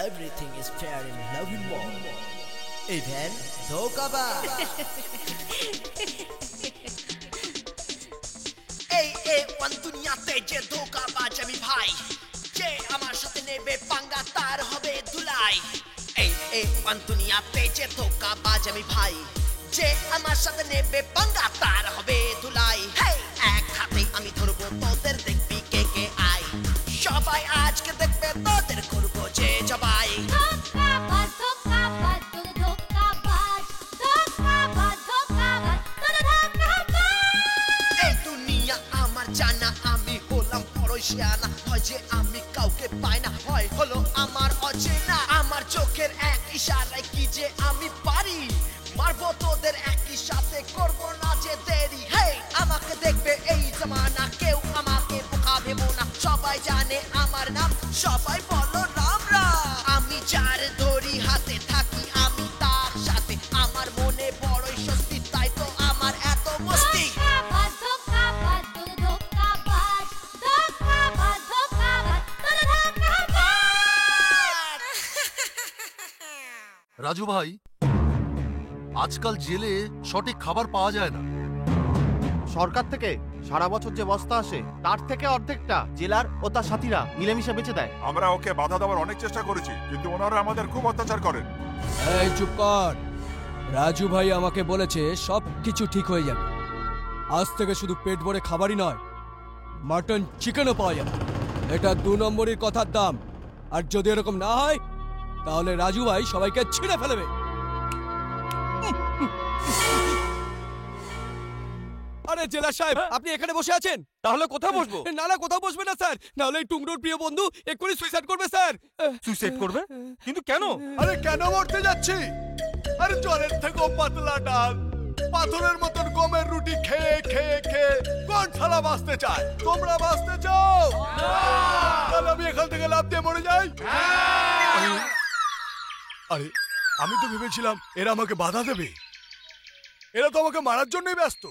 everything is fair in love and war. Even ধোঁকাবাজ। এই one দুনিয়াতে যে ধোঁকাবাজ আমি ভাই, যে আমার সাথে নেবে পাঙ্গা তার হবে ধুলাই। এই ওয়ান দুনিয়াতে যে ধোঁকাবাজ আমি ভাই, যে আমার সাথে নেবে পাঙ্গা তার হবে ধুলাই। এক হাতে আমি ধরবো তোদের, দেখবি কে কে আই, সবাই আজকে দেখবে তোদের করবো যে জবাই। ধোঁকাবাজ ধোঁকাবাজ তোর ধোঁকাবাজ, ধোঁকাবাজ ধোঁকাবাজ তোর ধোঁকাবাজ। এই দুনিয়া আমার জানা, আমি হলাম বড়ই শিয়ানা, হয় যে আমি কাউকে পাই না, হয় হলো আমার অচেনা। আমার চোখের এক ইশারায় কি যে আমি পারি, মারবো তোদের একই সাথে, করবো না যে দেরি। আমাকে দেখবে এই জামানা, কেউ আমাকে বোকা ভেবো না, সবাই জানে আমার নাম, সবাই বলো রাম রাম। আমি যার ধরি হাতে থাকি আমি তার সাথে, আমার মনে বড়ই স্বস্তি, তাই তো আমার এত মস্তি। ধোঁকাবাজ ধোঁকাবাজ তোর ধোঁকাবাজ, ধোঁকাবাজ ধোঁকাবাজ তোর ধোঁকাবাজ। রাজু ভাই, আজকাল জেলে সঠিক খাবার পাওয়া যায় না। সরকার থেকে সারা বছর যে বস্তা আসে তার থেকে অর্ধেকটা জেলার ও তার সাথীরা মিলেমিশে বেঁচে দেয়। আমরা ওকে বাধা দেওয়ার অনেক চেষ্টা করেছি, কিন্তু ওনারা আমাদের খুব অত্যাচার করেন। এই চুপ কর। রাজু ভাই আমাকে বলেছে সব কিছু ঠিক হয়ে যাবে। আজ থেকে শুধু পেট ভরে খাবারই নয়, মাটন চিকেনও পাওয়া যাবে। এটা 2 নম্বরের কথার দাম। আর যদি এরকম না হয় তাহলে রাজু ভাই সবাইকে ছিঁড়ে ফেলবে। আরে জেলা সাহেব, আপনি এখানে বসে আছেন, তাহলে কোথায় বসবো? না না, কোথাও বসবে না স্যার, নাহলে এই টুংরোর প্রিয় বন্ধু এক্ষুনি সুইসাইড করবে স্যার। সুইসাইড করবে? কিন্তু কেন? আরে কেন মরতে যাচ্ছি? আরে জ্বরের থেকেও পাতলা ডাল, পাথরের মতন গমের রুটি খেয়ে খেয়ে খেয়ে কোন শালা বাঁচতে চায়? তোমরা বাঁচতে চাও? তাহলে আমি এখান থেকে লাফ দিয়ে মরে যাই? আরে আমি তো ভেবেছিলাম এরা আমাকে বাধা দেবে, এরা তো আমাকে মারার জন্যই ব্যস্ত।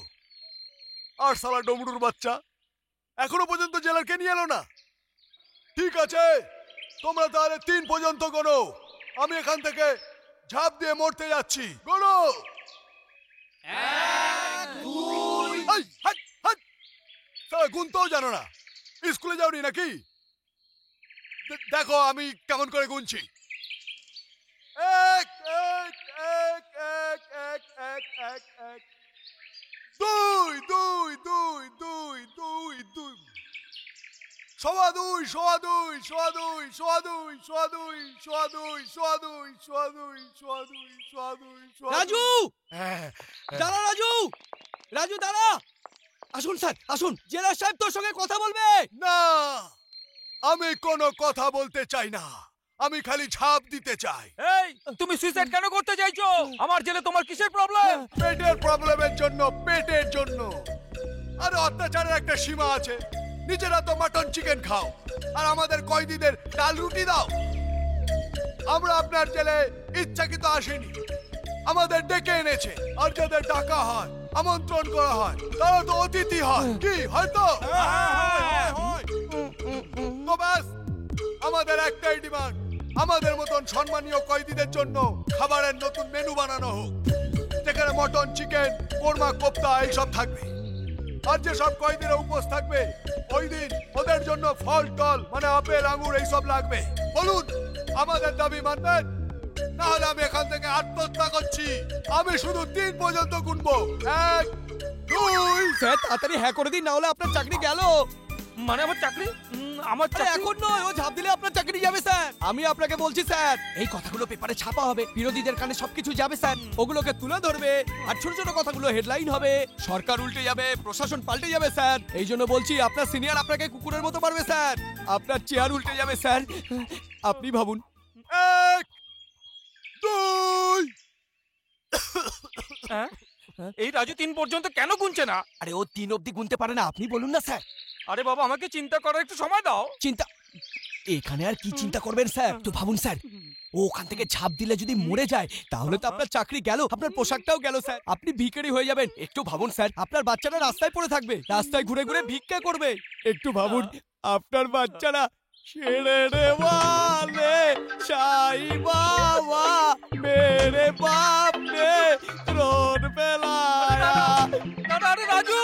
আর শালা ডমরুর বাচ্চা এখনো পর্যন্ত জেলারকে নিয়ে এলো না। ঠিক আছে, তোমরা তাহলে 3 পর্যন্ত গোনো, আমি এখান থেকে ঝাঁপ দিয়ে মরতে যাচ্ছি। গোনো। 1 2 শালা গুনতেও জানো না, স্কুলে যাওনি নাকি? দেখো আমি কেমন করে গুনছি। 1 1 1 1 1 1 1 1 2 2 2 2 2 2 সোয়া দুই সোয়া দুই সোয়া দুই সোয়া দুই সোয়া দুই সোয়া দুই সোয়া দুই সোয়া দুই সোয়া দুই সোয়া দুই সোয়া। রাজু, দাঁড়া রাজু, রাজু দাঁড়া। আসুন স্যার, আসুন, জেলা সাহেব তোর সঙ্গে কথা বলবে। না, আমি কোনো কথা বলতে চাই না, আমি খালি ঝাঁপ দিতে চাই। এই তুমি সুইসাইড কেন করতে চাইছো? আমার জেলে তোমার কিসের প্রবলেম? পেটের প্রবলেমের জন্য, পেটের জন্য। আরে অত্যাচারের একটা সীমা আছে। নিজেরা তো মাটন চিকেন খাও আর আমাদের কয়েদিদের ডাল রুটি দাও। আমরা আপনার জেলে ইচ্ছাকৃত আসেনি, আমাদের ডেকে এনেছে। আর যাদের ডাকা হয়, আমন্ত্রণ করা হয়, তারা তো অতিথি হয়। কি হয়তো? তো ব্যাস, আমাদের একটাই ডিমান্ড, আমাদের মতন সম্মানীয় কয়েদিদের জন্য খাবারের নতুন মেনু বানানো হোক, যেখানে মটন চিকেন কোরমা কোপ্তা এইসব থাকবে। আর যে সব কয়েদিরা উপোস থাকবে ওই দিন ওদের জন্য ফল টল মানে আপেল আঙ্গুর এইসব লাগবে। বলুন আমাদের দাবি মানবেন, না হলে আমি এখান থেকে আত্মহত্যা করছি। আমি শুধু 3 পর্যন্ত গুনবো। 1 2। স্যার তাড়াতাড়ি হ্যাঁ করে দিন, না হলে আপনার চাকরি গেল। মানে আমার চাকরি? আমার চাকরি এখন নয়, ও ঝাঁপ দিলে আপনার চাকরি যাবে স্যার। আমি আপনাকে বলছি স্যার, এই কথাগুলো পেপারে ছাপা হবে, বিরোধীদের কানে সবকিছু যাবে স্যার, ওগুলোকে তুলে ধরবে। আর ছোট ছোট কথাগুলো হেডলাইন হবে, সরকার উল্টে যাবে, প্রশাসন পাল্টে যাবে স্যার। এই জন্য বলছি, আপনার সিনিয়র আপনাকে কুকুরের মতো মারবে স্যার, আপনার চেয়ার উল্টে যাবে স্যার। আপনি ভাবুন। 1 2। এই রাজু 3 পর্যন্ত কেন গুনছে না? আরে ও 3 অবধি গুনতে পারে না, আপনি বলুন না স্যার। আরে বাবা, আমাকে চিন্তা করার একটু সময় দাও। চিন্তা? এখানে আর কি চিন্তা করবেন স্যার? তো ভাবুন স্যার, ও ওখান থেকে ঝাঁপ দিলে যদি মরে যায় তাহলে তো আপনার চাকরি গেল, আপনার পোশাকটাও গেল স্যার, আপনি ভিখারি হয়ে যাবেন। একটু ভাবুন স্যার, আপনার বাচ্চারা রাস্তায় পড়ে থাকবে, রাস্তায় ঘুরে ঘুরে ভিক্ষা করবে। একটু ভাবুন, আপনার বাচ্চারা ছেড়ে দেওয়ালে সাই বাবা মেরে বাপ নে ক্রোধ পেলায়া। দাদা আরে রাজু,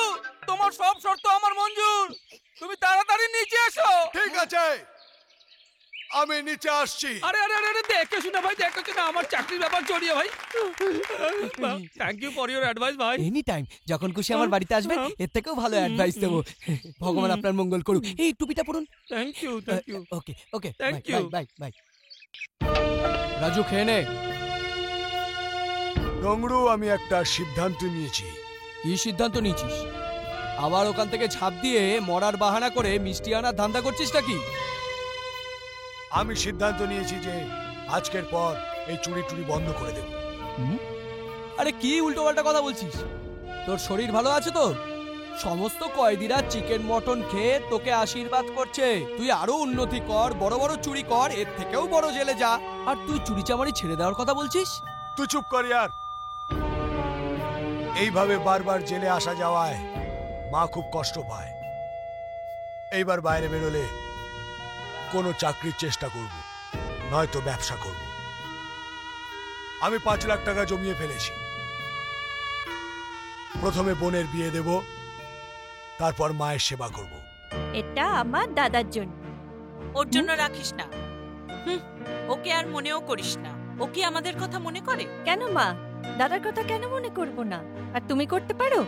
তোমার সব শর্ত আমার মঞ্জুর, তুমি তাড়াতাড়ি নিচে এসো। ঠিক আছে, আমি নিচে আসছি। আরে আরে আরে আরে, দেখে শুনে ভাই, দেখে শুনে, আমার চাকরির ব্যাপার জড়িয়ে ভাই। Thank you for your advice ভাই। এনি টাইম যখন খুশি আমার বাড়িতে আসবেন, এর থেকেও ভালো অ্যাডভাইস দেবো। ভগবান আপনার মঙ্গল করুক। এই টুপিটা পরুন। Thank you, thank you. Okay okay, Thank you. Bye bye. Raju খেয়ে নে। ডংরু, আমি একটা সিদ্ধান্ত নিয়েছি। কি সিদ্ধান্ত নিয়েছিস? আবার ওখান থেকে ঝাঁপ দিয়ে মরার বাহানা করে মিষ্টি আনার ধান্দা করছিস নাকি? আমি সিদ্ধান্ত নিয়েছি যে আজকের পর এই চুরি টুরি বন্ধ করে দেব। আরে কি উল্টোপাল্টা কথা বলছিস? তোর শরীর ভালো আছে তো? সমস্ত কয়েদিরা চিকেন মটন খেয়ে তোকে আশীর্বাদ করছে। তুই আরো উন্নতি কর, বড় বড় চুরি কর, এর থেকেও বড় জেলে যা। আর তুই চুরি চামারি ছেড়ে দেওয়ার কথা বলছিস? তুই চুপ কর ইয়ার। এইভাবে বারবার জেলে আসা যাওয়ায় মা খুব কষ্ট পায়। এইবার বাইরে বেরোলে কোনো চাকরির চেষ্টা করব, নয়তো ব্যবসা করব। আমি 5 লাখ টাকা জমিয়ে ফেলেছি। প্রথমে বোনের বিয়ে দেব, তারপর মায়ের সেবা করব। এটা আমার দাদার জন্য। ওর জন্য রাখিস না। ওকে আর মনেও করিস না। ও কি আমাদের কথা মনে করে? কেন মা, দাদার কথা কেন মনে করব না? আর তুমি করতে পারো?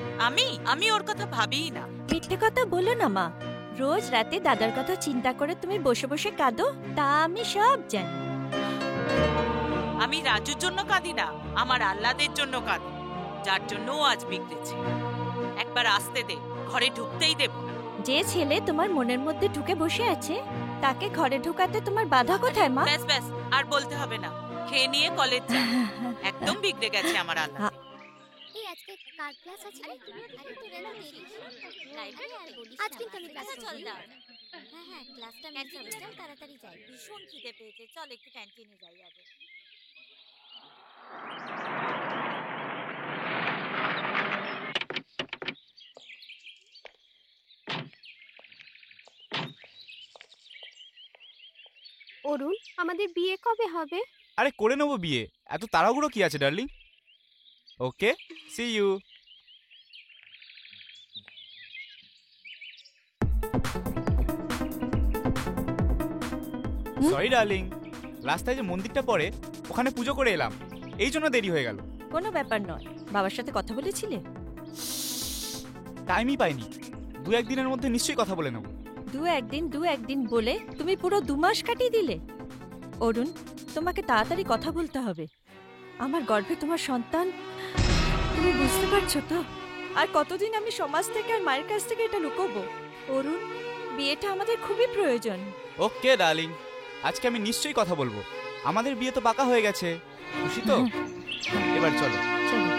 আমি ওর কথা ভাবিই না। মিথ্যে কথা বলো না মা। রোজ রাতে দাদার কথা চিন্তা করে তুমি বসে বসে কাঁদো, তা আমি সব জানি। আমি রাজুর জন্য কাঁদি না, আমার আহ্লাদের জন্য কাঁদি, যার জন্য ও আজ বিগড়েছে। একবার আসতে দে, ঘরে ঢুকতেই দেব না। যে ছেলে তোমার মনের মধ্যে ঢুকে বসে আছে, তাকে ঘরে ঢোকাতে তোমার বাধা কোথায় মা? ব্যাস ব্যাস, আর বলতে হবে না। খেয়ে নিয়ে কলেজ যা। একদম বিগড়ে গেছে আমার আহ্লাদ। এই আজকে কার ক্লাস আছে? আরে তো রেলা দেরিস লাইব্রেরি আর বলিস আজ কিন্তু আমি ক্লাস চল দাও। হ্যাঁ ক্লাসটা মিস হবে, চল তাড়াতাড়ি যাই। ভীষণ খিদে পেয়েছে, চল একটু ক্যান্টিনে যাই আগে। অরুণ, আমাদের বিয়ে কবে হবে? আরে করে নেবো বিয়ে, এত তাড়াহুড়ো কি আছে darling? Okay, see you. Sorry darling, রাস্তায় যে মন্দিরটা পড়ে ওখানে পুজো করে এলাম, এই জন্য দেরি হয়ে গেল। কোনো ব্যাপার নয়। বাবার সাথে কথা বলেছিলে? টাইমই পাইনি। 2-1 দিনের মধ্যে নিশ্চয়ই কথা বলে নেবো। দু একদিন বলে তুমি পুরো 2 মাস কাটিয়ে দিলে। অরুণ, তোমাকে তাড়াতাড়ি কথা বলতে হবে। আমার গর্ভে তোমার সন্তান, তুমি বুঝতে পারছো তো? আর কতদিন আমি সমাজ থেকে আর মায়ের কাছ থেকে এটা লুকোবো? অরুণ, বিয়েটা আমাদের খুবই প্রয়োজন। ওকে ডার্লিং, আজকে আমি নিশ্চয়ই কথা বলবো। আমাদের বিয়ে তো পাকা হয়ে গেছে, খুশি তো? এবার চলো। চলো।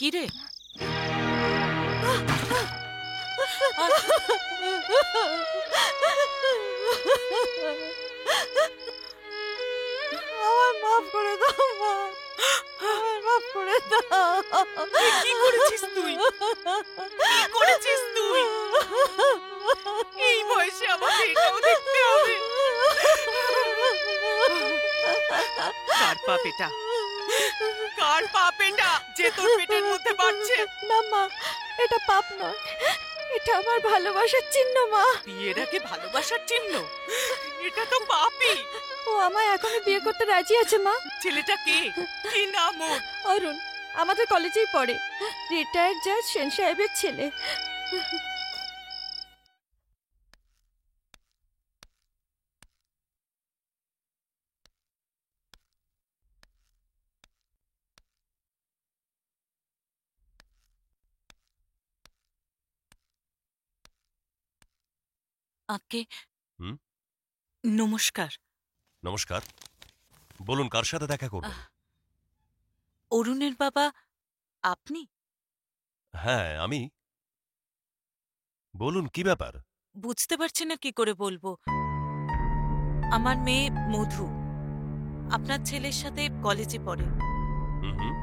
কি রে? আমার মাফ করে দাও মা, আমার মাফ করে দাও। কি করেছিস তুই? কি করেছিস তুই? এই বয়সে আমাকে এটাও দেখতে হবে? কার পাপ এটা? কার পাপ এটা যে তোর পেটের মধ্যে বাড়ছে? না মা, এটা পাপ নয়, এটা আমার ভালোবাসার চিহ্ন মা। বিয়েটাকে ভালোবাসার চিহ্ন? এটা তো পাপই। ও আমায় এখনো বিয়ে করতে রাজি আছে মা। ছেলেটা কে? কি নাম ওর? অরুণ, আমাদের কলেজেই পড়ে, রিটায়ার্ড জাজ সেন সাহেবের ছেলে। আঁকে হুম? নমস্কার। নমস্কার, বলুন কার সাথে দেখা করবেন? অরুণের বাবা আপনি? হ্যাঁ আমি। বলুন কি ব্যাপার? বুঝতে পারছি না কি করে বলবো। আমার মেয়ে মধু আপনার ছেলের সাথে কলেজে পড়ে। হুম।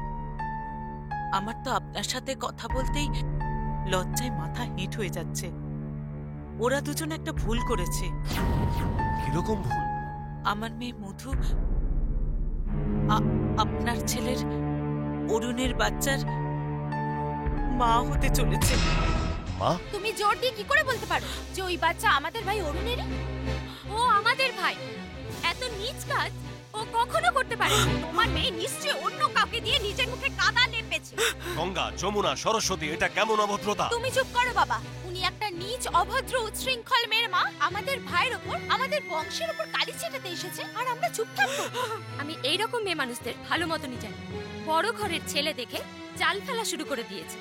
আমার তো আপনার সাথে কথা বলতেই লজ্জায় মাথা হিট হয়ে যাচ্ছে। ওরা দুজন একটা ভুল করেছে। কিরকম ভুল? আমার মেয়ে মধু আপনার ছেলের অরুণের বাচ্চার মা হতে চলেছে। মা? তুমি জোর দিয়ে কি করে বলতে পারো যে ওই বাচ্চা আমাদের ভাই অরুণেরই? ও আমাদের ভাই। এত নীচ কাজ ও কখনো করতে পারে না। তোমার মেয়ে নিশ্চয়ই অন্য কাউকে দিয়ে নিজের মুখে কাদা লেপেছে। গঙ্গা, যমুনা, সরস্বতী, এটা কেমন অভদ্রতা? তুমি চুপ করো বাবা। উনি একটা নীচ, অভদ্র, উচ্ছৃঙ্খল মেয়ের মা আমাদের ভাইয়ের ওপর, আমাদের বংশের ওপর কালি ছেটাতে এসেছে, আর আমরা চুপ থাকবো? আমি এইরকম মেয়ে মানুষদের ভালো মতনই জানি। বড় ঘরের ছেলে দেখে জাল ফেলা শুরু করে দিয়েছে।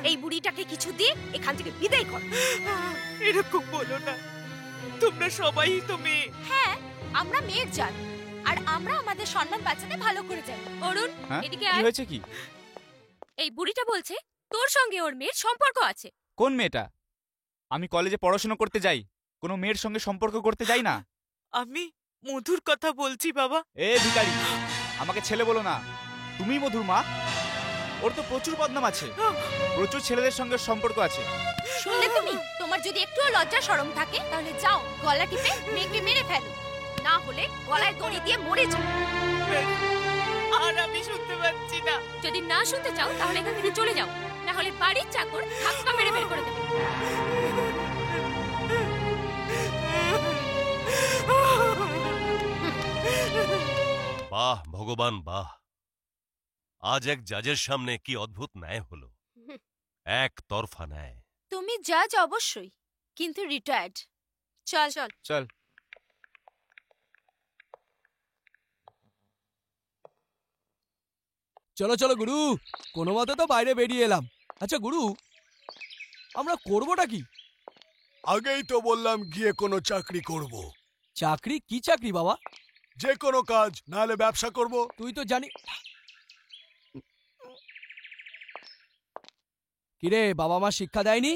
এই বুড়িটাকে কিছু দিয়ে এখান থেকে বিদায় কর। এরকম বলো না, তোমরা সবাই তো মেয়ে। হ্যাঁ, আমরা মেয়ের জাত, আর আমরা আমাদের সম্মান বাঁচাতে ভালো করে জানি। অরুণ, এদিকে আয়। কি হয়েছে কি? এই বুড়িটা বলছে তোর সঙ্গে ওর মেয়ের সম্পর্ক আছে। কোন মেয়েটা? আমি কলেজে পড়াশোনা করতে যাই, কোনো মেয়ের সঙ্গে সম্পর্ক করতে যাই না। আমি মধুর কথা বলছি বাবা। এ ভিখারি, আমাকে ছেলে বলো না। তুমি মধুর মা? ওর তো প্রচুর বদনাম আছে, প্রচুর ছেলেদের সঙ্গে সম্পর্ক আছে। শুনলে তুমি? তোমার যদি একটুও লজ্জা শরম থাকে তাহলে যাও গলা টিপে মেয়েকে মেরে ফেলো, না হলে গলায় দড়ি দিয়ে মরে যাও। আর আমি শুনতে পাচ্ছি না। যদি না শুনতে চাও তাহলে এখান থেকে চলে যাও, না হলে বাড়ির চাকর ধাক্কা মেরে বের করে দেবে। বাহ ভগবান বাহ! আজ এক জাজের সামনে কি অদ্ভুত ন্যায় হলো। এক তরফা ন্যায়। তুমি জাজ অবশ্যই, কিন্তু রিটায়ার্ড। চল চল চল। চলো চলো গুরু, কোনো মতে তো বাইরে বেরিয়ে এলাম। আচ্ছা গুরু, আমরা করবোটা কি? আগেই তো বললাম গিয়ে কোনো চাকরি করব। চাকরি? কি চাকরি বাবা? যে কোনো কাজ, নাহলে ব্যবসা করব। তুই তো জানি। কিরে, বাবা মা শিক্ষা দেয়নি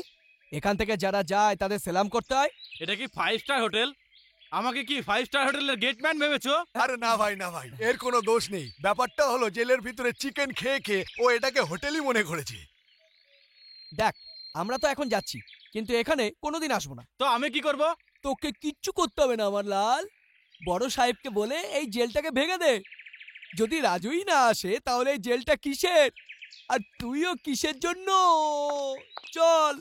এখান থেকে যারা যায় তাদের সেলাম করতে হয়? এটা কি 5 স্টার হোটেল? আমাকে কি 5 স্টার হোটেলের গেটম্যান ভেবেছো? আরে না ভাই না ভাই, এর কোনো দোষ নেই। ব্যাপারটা হলো জেলের ভিতরে চিকেন খেয়ে খেয়ে ও এটাকে হোটেলই মনে করেছে। দেখ, আমরা তো এখন যাচ্ছি, কিন্তু এখানে কোনোদিন আসবো না। তো আমি কি করব? তোকে কিচ্ছু করতে হবে না আমার লাল। বড় সাহেবকে বলে এই জেলটাকে ভেঙে দে। যদি রাজুই না আসে তাহলে এই জেলটা কিসের? আর তুইও কিসের জন্য? চল।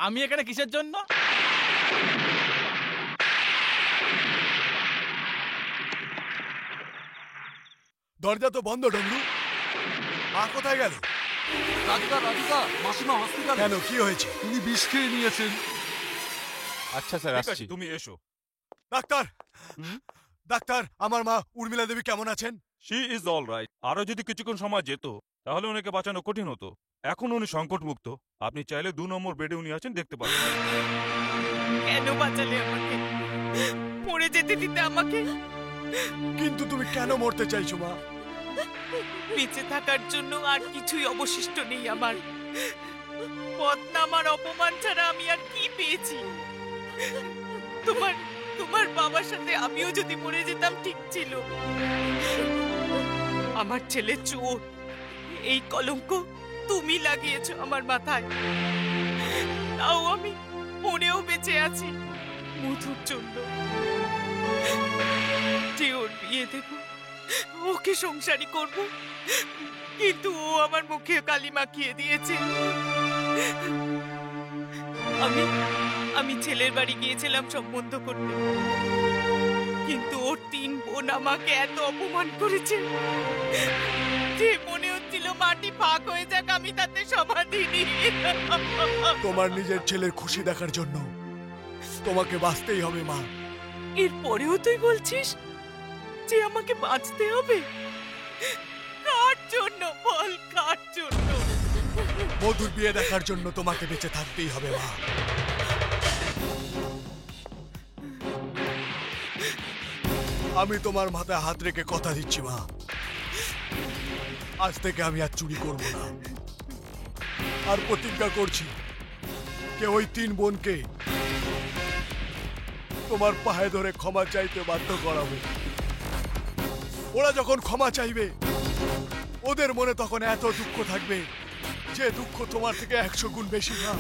আমি এখানে কিসের জন্য? দরজা তো বন্ধ। ডমরু, মা কোথায় গেল? রাধিকা, রাধিকা, মাসিমা হসপিটালে। কেন, কি হয়েছে? উনি বিষ খেয়ে নিয়েছেন। আচ্ছা স্যার, ঠিক আছে, আসছি। তুমি এসো। ডাক্তার, ডাক্তার, আমার মা উর্মিলা দেবী কেমন আছেন? She is all right. আরো যদি কিছুক্ষণ সময় যেত তাহলে ওনাকে বাঁচানো কঠিন হতো। এখন উনি সংকট মুক্ত। আপনি চাইলে 2 নম্বর বেডে উনি আছেন, দেখতে পারেন। কেন বাঁচালে আমাকে? পড়ে যেতে দিতে আমাকে? কিন্তু তুমি কেন মরতে চাইছো মা? বেঁচে থাকার জন্য আর কিছুই অবশিষ্ট নেই আমার। বদনাম আর অপমান ছাড়া আমি আর কি পেয়েছি? তোমার বাবার সাথে আমিও যদি মরে যেতাম ঠিক ছিল। আমার ছেলে চোর, এই কলঙ্ক তুমি লাগিয়েছো আমার মাথায়। তাও আমি মনেও বেঁচে আছি মধুর জন্য। যে ওর বিয়ে দেব, ওকে সংসারী করব, কিন্তু ও আমার মুখে কালি মাখিয়ে দিয়েছে। আমি ছেলের বাড়ি গিয়েছিলাম সম্বন্ধ করতে, কিন্তু ওর 3 বোন আমাকে এত অপমান করেছে যে মনে হচ্ছিল মাটি ফাঁক হয়ে যাক, আমি তাতে সমাধি নিই। তোমার নিজের ছেলের খুশি দেখার জন্য তোমাকে বাঁচতেই হবে মা। এরপরেও তুই বলছিস যে আমাকে বাঁচতে হবে? কার জন্য বল, কার জন্য? মধুর বিয়ে দেখার জন্য তোমাকে বেঁচে থাকতেই হবে মা। আমি তোমার মাথায় হাত রেখে কথা দিচ্ছি মা, আজ থেকে আমি আর চুরি করব না। আর প্রতিজ্ঞা করছি যে ওই 3 বোনকে তোমার পায়ে ধরে ক্ষমা চাইতে বাধ্য করাবে। ওরা যখন ক্ষমা চাইবে ওদের মনে তখন এত দুঃখ থাকবে যে দুঃখ তোমার থেকে 100 গুণ বেশি না।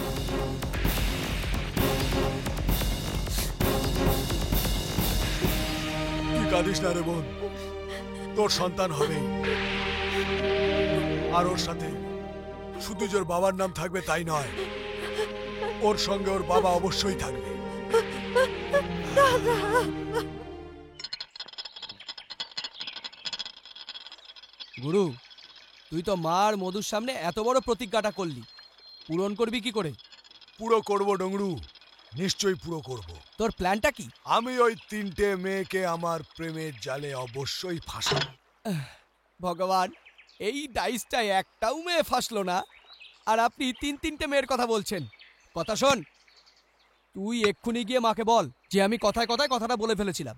তুই কাঁদিস না রে বোন, তোর সন্তান হবে। আর ওর সাথে শুধু যে ওর বাবার নাম থাকবে তাই নয়, ওর সঙ্গে ওর বাবা অবশ্যই থাকবে। গুরু, তুই তো মার মধুর সামনে এত বড় প্রতিজ্ঞাটা করলি, পূরণ করবি কি করে? পুরো করব ডংরু, নিশ্চয়ই পুরো করব। তোর প্ল্যানটা কি? আমি ওই 3টে মেয়েকে আমার প্রেমের জালে অবশ্যই ফাঁসাবো। ভগবান, এই ডাইসটা একটাও মেয়ে ফাঁসলো না, আর আপনি 3-3টে মেয়ের কথা বলছেন। কথা শোন, তুই এক্ষুনি গিয়ে মাকে বল যে আমি কথায় কথায় কথাটা বলে ফেলেছিলাম।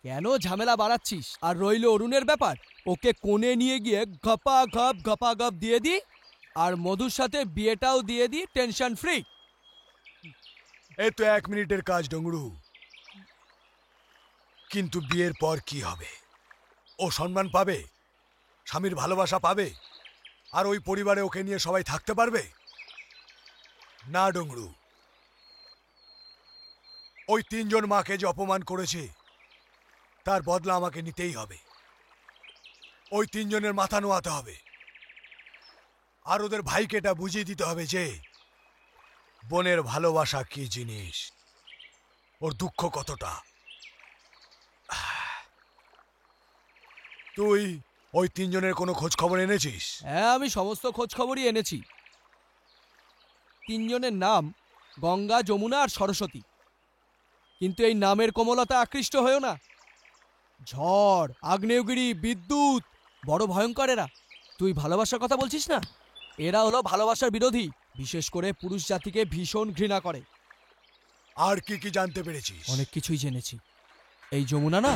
কেন ঝামেলা বাড়াচ্ছিস? আর রইল অরুণের ব্যাপার, ওকে কোণে নিয়ে গিয়ে ঘপা ঘপ দিয়ে দি, আর মধুর সাথে বিয়েটাও দিয়ে দি, টেনশন ফ্রি। এই তো 1 মিনিটের কাজ ডংরু, কিন্তু বিয়ের পর কি হবে? ও সম্মান পাবে, স্বামীর ভালোবাসা পাবে, আর ওই পরিবারে ওকে নিয়ে সবাই থাকতে পারবে না ডংরু। ওই 3 জন মাকে যে অপমান করেছে তার বদলা আমাকে নিতেই হবে। ওই 3 জনের মাথা নোয়াতে হবে, আর ওদের ভাইকে এটা বুঝিয়ে দিতে হবে যে বোনের ভালোবাসা কি জিনিস, ওর দুঃখ কতটা। তুই ওই 3 জনের কোনো খোঁজ খবর এনেছিস? হ্যাঁ, আমি সমস্ত খোঁজ খবরই এনেছি। 3 জনের নাম গঙ্গা, যমুনা আর সরস্বতী। কিন্তু এই নামের কোমলতা আকৃষ্ট হয়েও না। ঝড়, আগ্নেয়গিরি, বিদ্যুৎ বড় ভয়ঙ্কর এরা। তুই ভালোবাসার কথা বলছিস না, এরা হলো ভালোবাসার বিরোধী। বিশেষ করে পুরুষ জাতিকে ভীষণ ঘৃণা করে। আর কি কি জানতে পেরেছিস? অনেক কিছুই জেনেছি। এই যমুনা না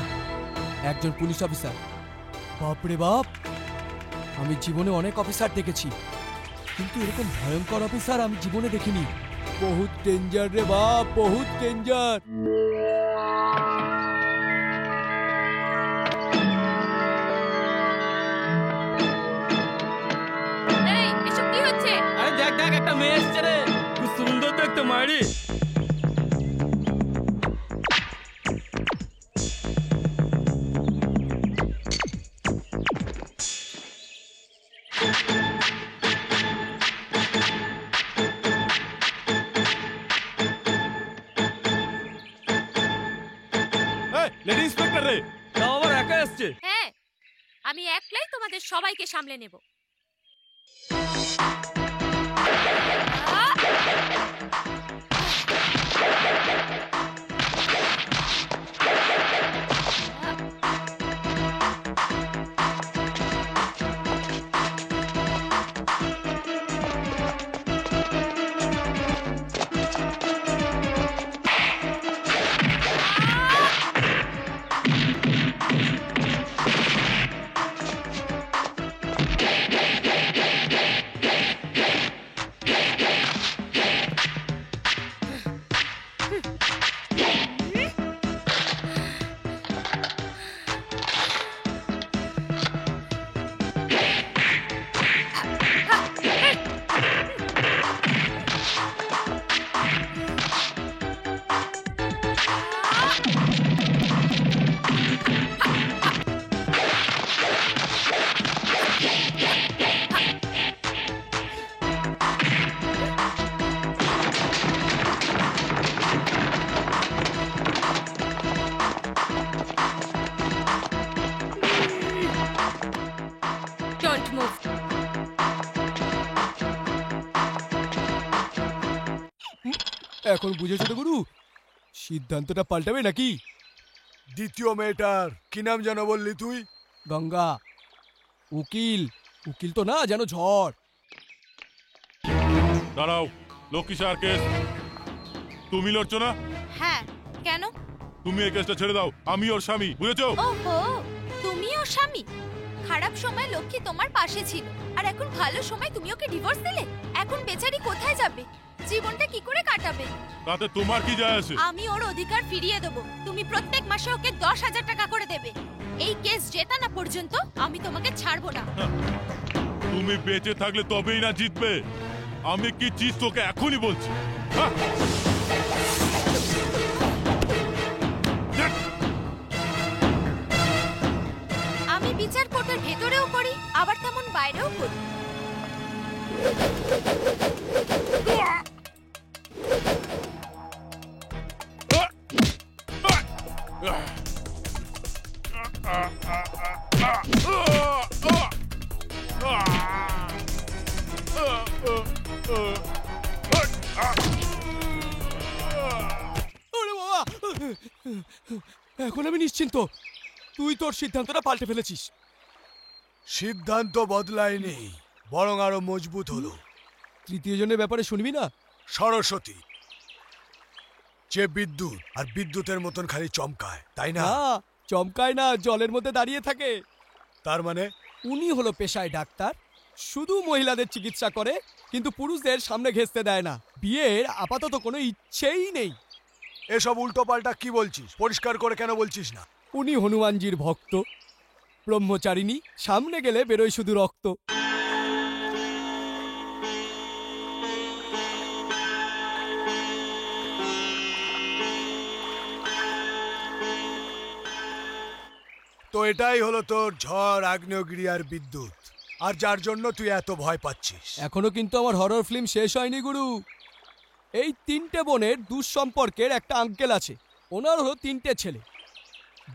একজন পুলিশ অফিসার। বাপরে বাপ, আমি জীবনে অনেক অফিসার দেখেছি, কিন্তু এরকম ভয়ঙ্কর অফিসার আমি জীবনে দেখিনি। বহুত ডেঞ্জার রে বাপ, বহুত ডেঞ্জার। এই, এসব কি হচ্ছে? আরে দেখ দেখ, একটা মেয়ে এসছে রে, খুব সুন্দর দেখতে মায়েরি। লেডি ইন্সপেক্টর রে, তাও আবার একা এসছে। হ্যাঁ, আমি একলাই তোমাদের সবাইকে সামলে নেব। Don't move. এখন বুঝেছো তো গুরু, সিদ্ধান্তটা পাল্টাবে নাকি? দ্বিতীয় মেয়েটার কি নাম যেন বললি তুই? গঙ্গা। উকিল, উকিল তো না, যেন ঝড়। দাঁড়াও, লক্ষ্মী স্যার কেস তুমি লড়ছো না? হ্যাঁ, কেন? তুমি এই কেসটা ছেড়ে দাও, আমি ওর স্বামী, বুঝেছো? ওহো, তুমি ওর স্বামী? খারাপ সময় লক্ষ্মী তোমার পাশে ছিল, আর এখন ভালো সময় তুমি ওকে ডিভোর্স দিলে। এখন বেচারি কোথায় যাবে, জীবনটা কি করে কাটাবে? তাতে তোমার কি যায় আসে? আমি ওর অধিকার ফিরিয়ে দেবো। তুমি প্রত্যেক মাসে ওকে 10,000 টাকা করে দেবে। এই কেস জেতা না পর্যন্ত আমি তোমাকে ছাড়বো না। তুমি বেঁচে থাকলে তবেই না জিতবে। আমি কি চিজ তোকে এখনই বলছি। আমি বিচার কোর্টের ভেতরেও করি, আবার তেমন বাইরেও করি। ওরে বাবা! এখন আমি নিশ্চিন্ত। তুই তোর সিদ্ধান্তটা পাল্টে ফেলেছিস। সিদ্ধান্ত বদলায়নি, বরং আরো মজবুত হলো। তৃতীয় জনের ব্যাপারে শুনবি না? সরস্বতী যে বিদ্যুৎ আর বিদ্যুতের মতন খালি চমকায়, তাই না? না, চমকায় না, জলের মধ্যে দাঁড়িয়ে থাকে। তার মানে উনি হলো পেশায় ডাক্তার, শুধু মহিলাদের চিকিৎসা করে, কিন্তু পুরুষদের সামনে ঘেঁচতে দেয় না। বিয়ের আপাতত কোনো ইচ্ছেই নেই। এসব উল্টোপাল্টা কি বলছিস? পরিষ্কার করে কেন বলছিস না? উনি হনুমানজির ভক্ত, ব্রহ্মচারিণী, সামনে গেলে বেরোয় শুধু রক্ত। তো এটাই হলো তোর ঝড়, আগ্নেয়গিরি আর বিদ্যুৎ, আর যার জন্য তুই এত ভয় পাচ্ছিস। এখনো কিন্তু আমার হরর ফিল্ম শেষ হয়নি গুরু। এই 3টে বোনের দুঃসম্পর্কের একটা আঙ্কেল আছে। ওনার হলো 3টে ছেলে।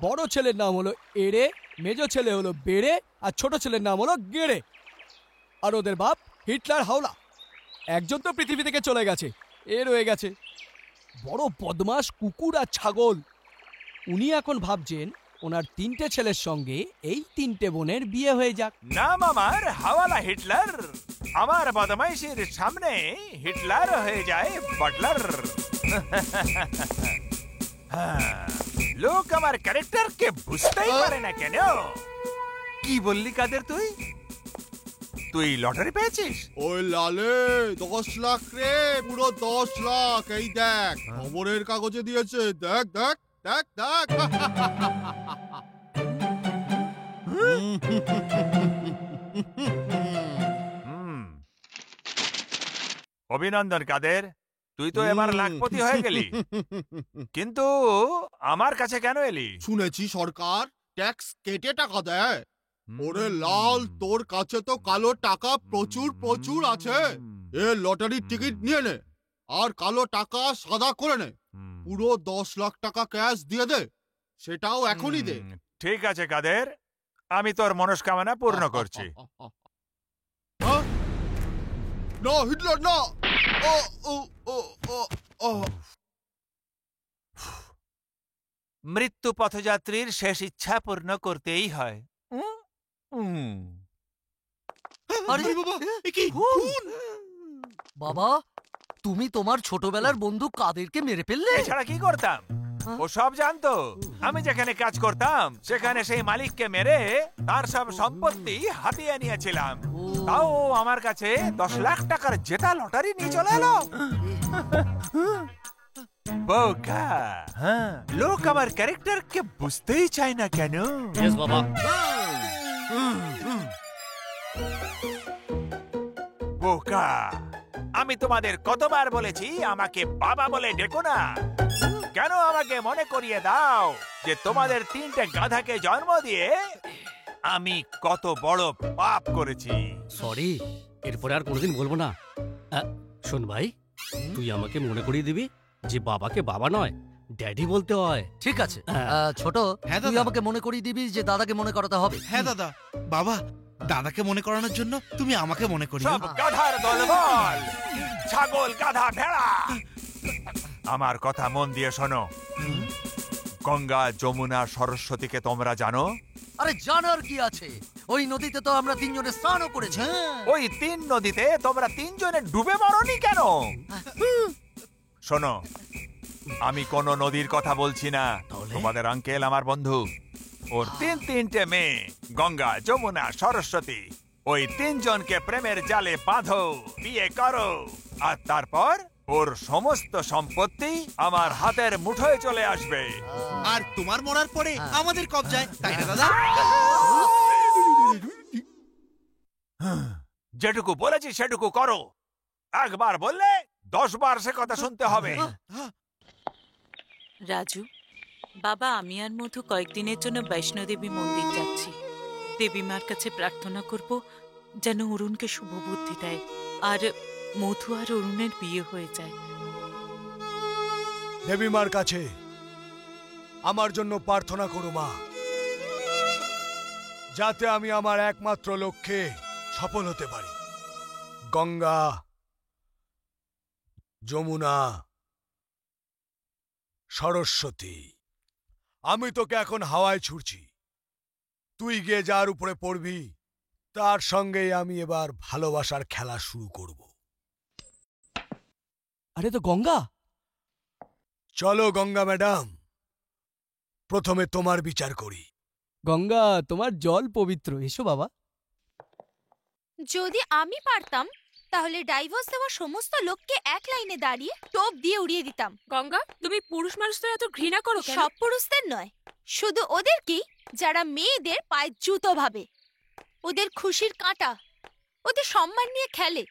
বড় ছেলের নাম হলো এড়ে, মেজো ছেলে হলো বেড়ে, আর ছোট ছেলের নাম হলো গেড়ে। আর ওদের বাপ হিটলার হাওলা। একজন তো পৃথিবী থেকে চলে গেছে, এ রয়ে গেছে বড় বদমাস কুকুর আর ছাগল। উনি এখন ভাবছেন ওনার 3টে ছেলের সঙ্গে এই 3টে বোনের বিয়ে হয়ে যাক। নাম আমার হাওয়ালা হিটলার। আমার বদমাইশির সামনে হিটলার হয়ে যায় বাটলার। লোক আমার ক্যারেক্টারকে বুঝতেই পারে না কেন। কি বললি কাদের তুই? তুই লটারি পেয়েছিস? ওই লালে 10 লাখ রে, পুরো 10 লাখ। এই দেখ, খবরের কাগজে দিয়েছে। দেখ দেখ দেখ দেখ। অভিনন্দন কাদের, তুই তো এবার লাখপতি হয়ে গেলি। কিন্তু আমার কাছে কেন এলি? শুনেছি সরকার ট্যাক্স কেটে টাকা দেয়। ওরে লাল, তোর কাছে তো কালো টাকা প্রচুর প্রচুর আছে। এ লটারির টিকিট নিয়ে নে, আর কালো টাকা সাদা করে নে। পুরো 10 লাখ টাকা ক্যাশ দিয়ে দে, সেটাও এখনই দে। ঠিক আছে কাদের, আমি তোর মনস্কামনা পূর্ণ করছি। না হিটলার না। ও ও ও ও ও। মৃত্যু পথযাত্রীর শেষ ইচ্ছা পূর্ণ করতেই হয়। আরে বাবা, এ কি খুন? বাবা, তুমি তোমার ছোটবেলার বন্ধু কাদেরকে মেরে ফেললে? এছাড়া কি করতাম? ও সব জানতো। আমি যেখানে কাজ করতাম সেখানে সেই মালিককে মেরে তার সব সম্পত্তি হাতিয়ে নিয়েছিলাম। তাও আমার কাছে 10 লাখ টাকার জেতা লটারি নিয়ে চলে এলো। বোকা, লোক আমার ক্যারেক্টারকে বুঝতেই চায় না কেন? বাবা, বোকা, আমি তোমাদের কতবার বলেছি আমাকে বাবা বলে ডেকো না। কেন আমাকে মনে করিয়ে দাও যে তোমাদের 3টে গাধাকে জন্ম দিয়ে আমি কত বড় পাপ করেছি। সরি, এরপরে আর কোনোদিন বলবো না। শোন ভাই, তুই আমাকে মনে করিয়ে দিবি যে বাবাকে বাবা নয়, ড্যাডি বলতে হয়। ঠিক আছে ছোট, তুই আমাকে মনে করিয়ে দিবি যে দাদাকে মনে করাতে হবে। হ্যাঁ দাদা। বাবা, দাদাকে মনে করানোর জন্য তুমি আমাকে মনে করিও। সব গাধার দলবল, ছাগল, গাধা, ভেড়া, আমার কথা মন দিয়ে শোনো। গঙ্গা, যমুনা, সরস্বতীকে তোমরা জানো? আরে জানার কি আছে, ওই নদীতে তো আমরা 3 জনে স্নানও করেছি। ওই 3 নদীতে তোমরা 3 জনে ডুবে মরনি কেন? শোনো, আমি কোন নদীর কথা বলছি না। তোমাদের আঙ্কেল আমার বন্ধু, ওর তিনটে মেয়ে গঙ্গা, যমুনা, সরস্বতী। ওই তিনজনকে প্রেমের জালে বাঁধো, বিয়ে করো, আর তারপর ওর সমস্ত সম্পত্তি আমার হাতের মুঠোয় চলে আসবে। আর তোমার মরার পরে আমাদের কবজায়, তাই না দাদা? যেটুকু বলেছি সেটুকু করো। একবার বললে 10 বার সে কথা শুনতে হবে। রাজু, বাবা আমি আর মধু কয়েকদিনের জন্য বৈষ্ণোদেবী মন্দির যাচ্ছি। দেবী মার কাছে প্রার্থনা করব যেন অরুণকে শুভ বুদ্ধি দেয়, আর মধু আর অরুণের বিয়ে হয়ে যায়। দেবী মার কাছে আমার জন্য প্রার্থনা করো মা, যাতে আমি আমার একমাত্র লক্ষ্যে সফল হতে পারি। গঙ্গা, যমুনা, সরস্বতী, আমি তোকে এখন হাওয়ায় ছুড়ছি, তুই গিয়ে যার উপরে পড়বি তার সঙ্গেই আমি এবার ভালোবাসার খেলা শুরু করব। আরে তো গঙ্গা। চলো গঙ্গা ম্যাডাম, প্রথমে তোমার বিচার করি। গঙ্গা, তোমার জল পবিত্র, এসো বাবা। যদি আমি পারতাম তাহলে ডাইভোর্স দেওয়া সমস্ত লোককে এক লাইনে দাঁড়িয়ে টোপ দিয়ে উড়িয়ে দিতাম। গঙ্গা, তুমি পুরুষ মানুষদের এত ঘৃণা করো কেন? সব পুরুষদের নয়, শুধু ওদেরকেই যারা মেয়েদের পায়ে জুতো ভাবে, ওদের খুশির কাঁটা, ওদের সম্মান নিয়ে খেলে।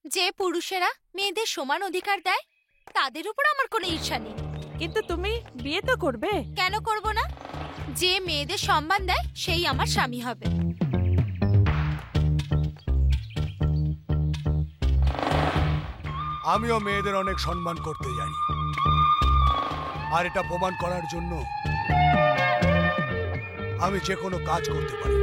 যে পুরুষেরা মেয়েদের সমান অধিকার দেয় তাদের উপর আমার কোনো ঈর্ষা নেই। কিন্তু তুমি বিয়ে তো করবে। কেন করব না? যে মেয়েদের সম্মান দেয় সেই আমার স্বামী হবে। আমিও মেয়েদের অনেক সম্মান করতে জানি, আর এটা প্রমাণ করার জন্য আমি যে কোনো কাজ করতে পারি।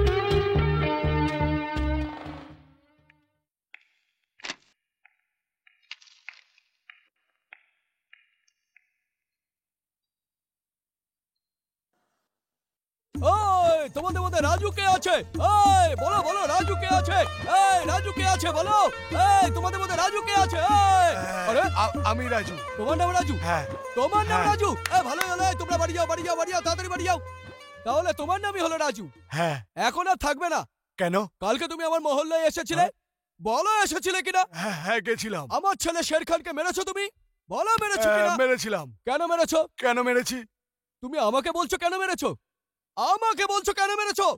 ওই তোমাদের মধ্যে রাজু কে আছে? এই বলো বলো, রাজু কে আছে? এই রাজু কে আছে বলো? এই তোমাদের মধ্যে রাজু কে আছে? এই আরে আমি রাজু। তোমার নাম রাজু? হ্যাঁ। তোমার নাম হ্যাঁ। রাজু? এই ভালো হলো, তোমরা বাড়ি যাও বাড়ি যাও বাড়ি যাও, তাড়াতাড়ি বাড়ি যাও। তাহলে তোমার নামই হলো রাজু। হ্যাঁ। এখন আর থাকবে না। কেন? কালকে তুমি আমার মহল্লায় এসেছিলে, বলো এসেছিলে কিনা? হ্যাঁ গেছিলাম। আমার ছেলে শের খানকে মেরেছো তুমি? বলো মেরেছো কিনা? মেরেছিলাম। কেন মেরেছো? কেন মেরেছি? তুমি আমাকে বলছো কেন মেরেছো? আমাকে বলছো কেন মেরেছো?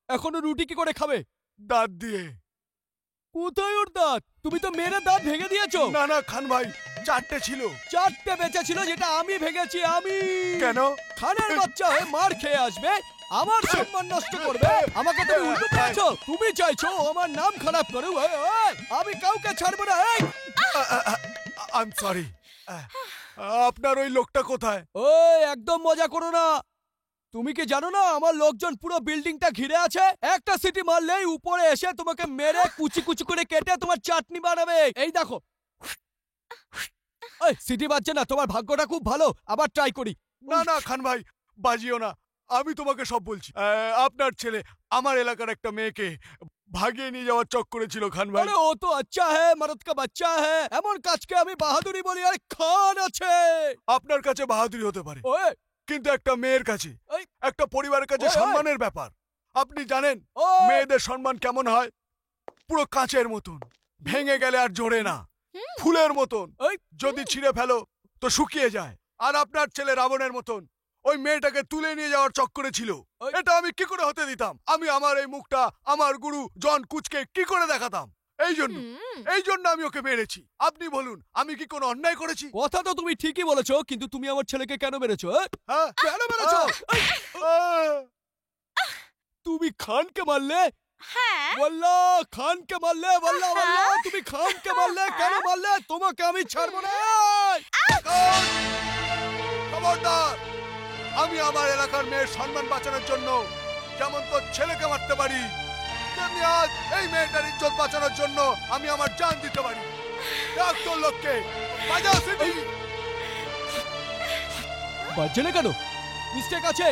এখনো রুটি কি করে খাবে? দাঁত দিয়ে। কোথায় ওর দাঁত? তুমি তো মেরে দাঁত ভেঙে দিয়েছো। না না খান ভাই, 4টে ছিল। 4টে বেঁচে ছিল, যেটা আমি ভেঙেছি। আমি কেন? খানের বাচ্চা হয়ে মার খেয়ে আসবে, আমার সম্মান নষ্ট করবে, আমাকে তুমি উল্টো পেয়েছো। তুমি চাইছো আমার নাম খারাপ করুক। আমি কাউকে ছাড়বো না। I am sorry. আপনার ওই লোকটা কোথায়? ওই একদম মজা করো না। তুমি কি জানো না আমার লোকজন পুরো বিল্ডিংটা ঘিরে আছে? একটা সিটি মারলেই উপরে এসে তোমাকে মেরে কুচি কুচি করে কেটে তোমার চাটনি বানাবে। এই দেখো। এই সিটি বাজছে না, তোমার ভাগ্যটা খুব ভালো। আবার ট্রাই করি। না না খান ভাই, বাজিও না, আমি তোমাকে সব বলছি। আপনার ছেলে আমার এলাকার একটা মেয়েকে ভাগিয়ে নিয়ে যাওয়ার চক্করে ছিল খান ভাই। আরে ও তো আচ্ছা হ্যায়, মরদ কা বাচ্চা হ্যায়। এমন কাজকে আমি বাহাদুরি বলি। আর খান আছে। আপনার কাছে বাহাদুরি হতে পারে, ওই কিন্তু একটা মেয়ের কাছে, একটা পরিবারের কাছে সম্মানের ব্যাপার। আপনি জানেন মেয়েদের সম্মান কেমন হয়? পুরো কাঁচের মতন, ভেঙে গেলে আর জোড়ে না, ফুলের মতন। যদি ছিঁড়ে ফেলো তো শুকিয়ে যায়। আর আপনার ছেলে রাবণের মতন ওই মেয়েটাকে তুলে নিয়ে যাওয়ার চক্করে ছিল। এটা আমি কি করে হতে দিতাম? আমি আমার এই মুখটা আমার গুরু জন কুচকে কি করে দেখাতাম? এই জন্য আমি ওকে মেরেছি। আপনি বলুন, আমি কি কোনো অন্যায় করেছি? কথা তো তুমি ঠিকই বলেছো, কিন্তু তুমি আমার ছেলেকে কেন মেরেছো? কেন মেরেছো? তুমি খানকে মারলে? হ্যাঁ। বললা খানকে মারলে? বললা বললা তুমি খানকে মারলে? কেন মারলে? তোমাকে আমি ছাড়বো না। খবরদার! আমি আমার এলাকার মেয়ের সম্মান বাঁচানোর জন্য যেমন তোর ছেলেকে মারতে পারি, তেমনি আজ এই মেয়েটার ইজ্জত বাঁচানোর জন্য আমি আমার জান দিতে পারি। ডাক তোর লোককে, বাজা সিটি। বাজছে না কেন? মিস্টেক আছে।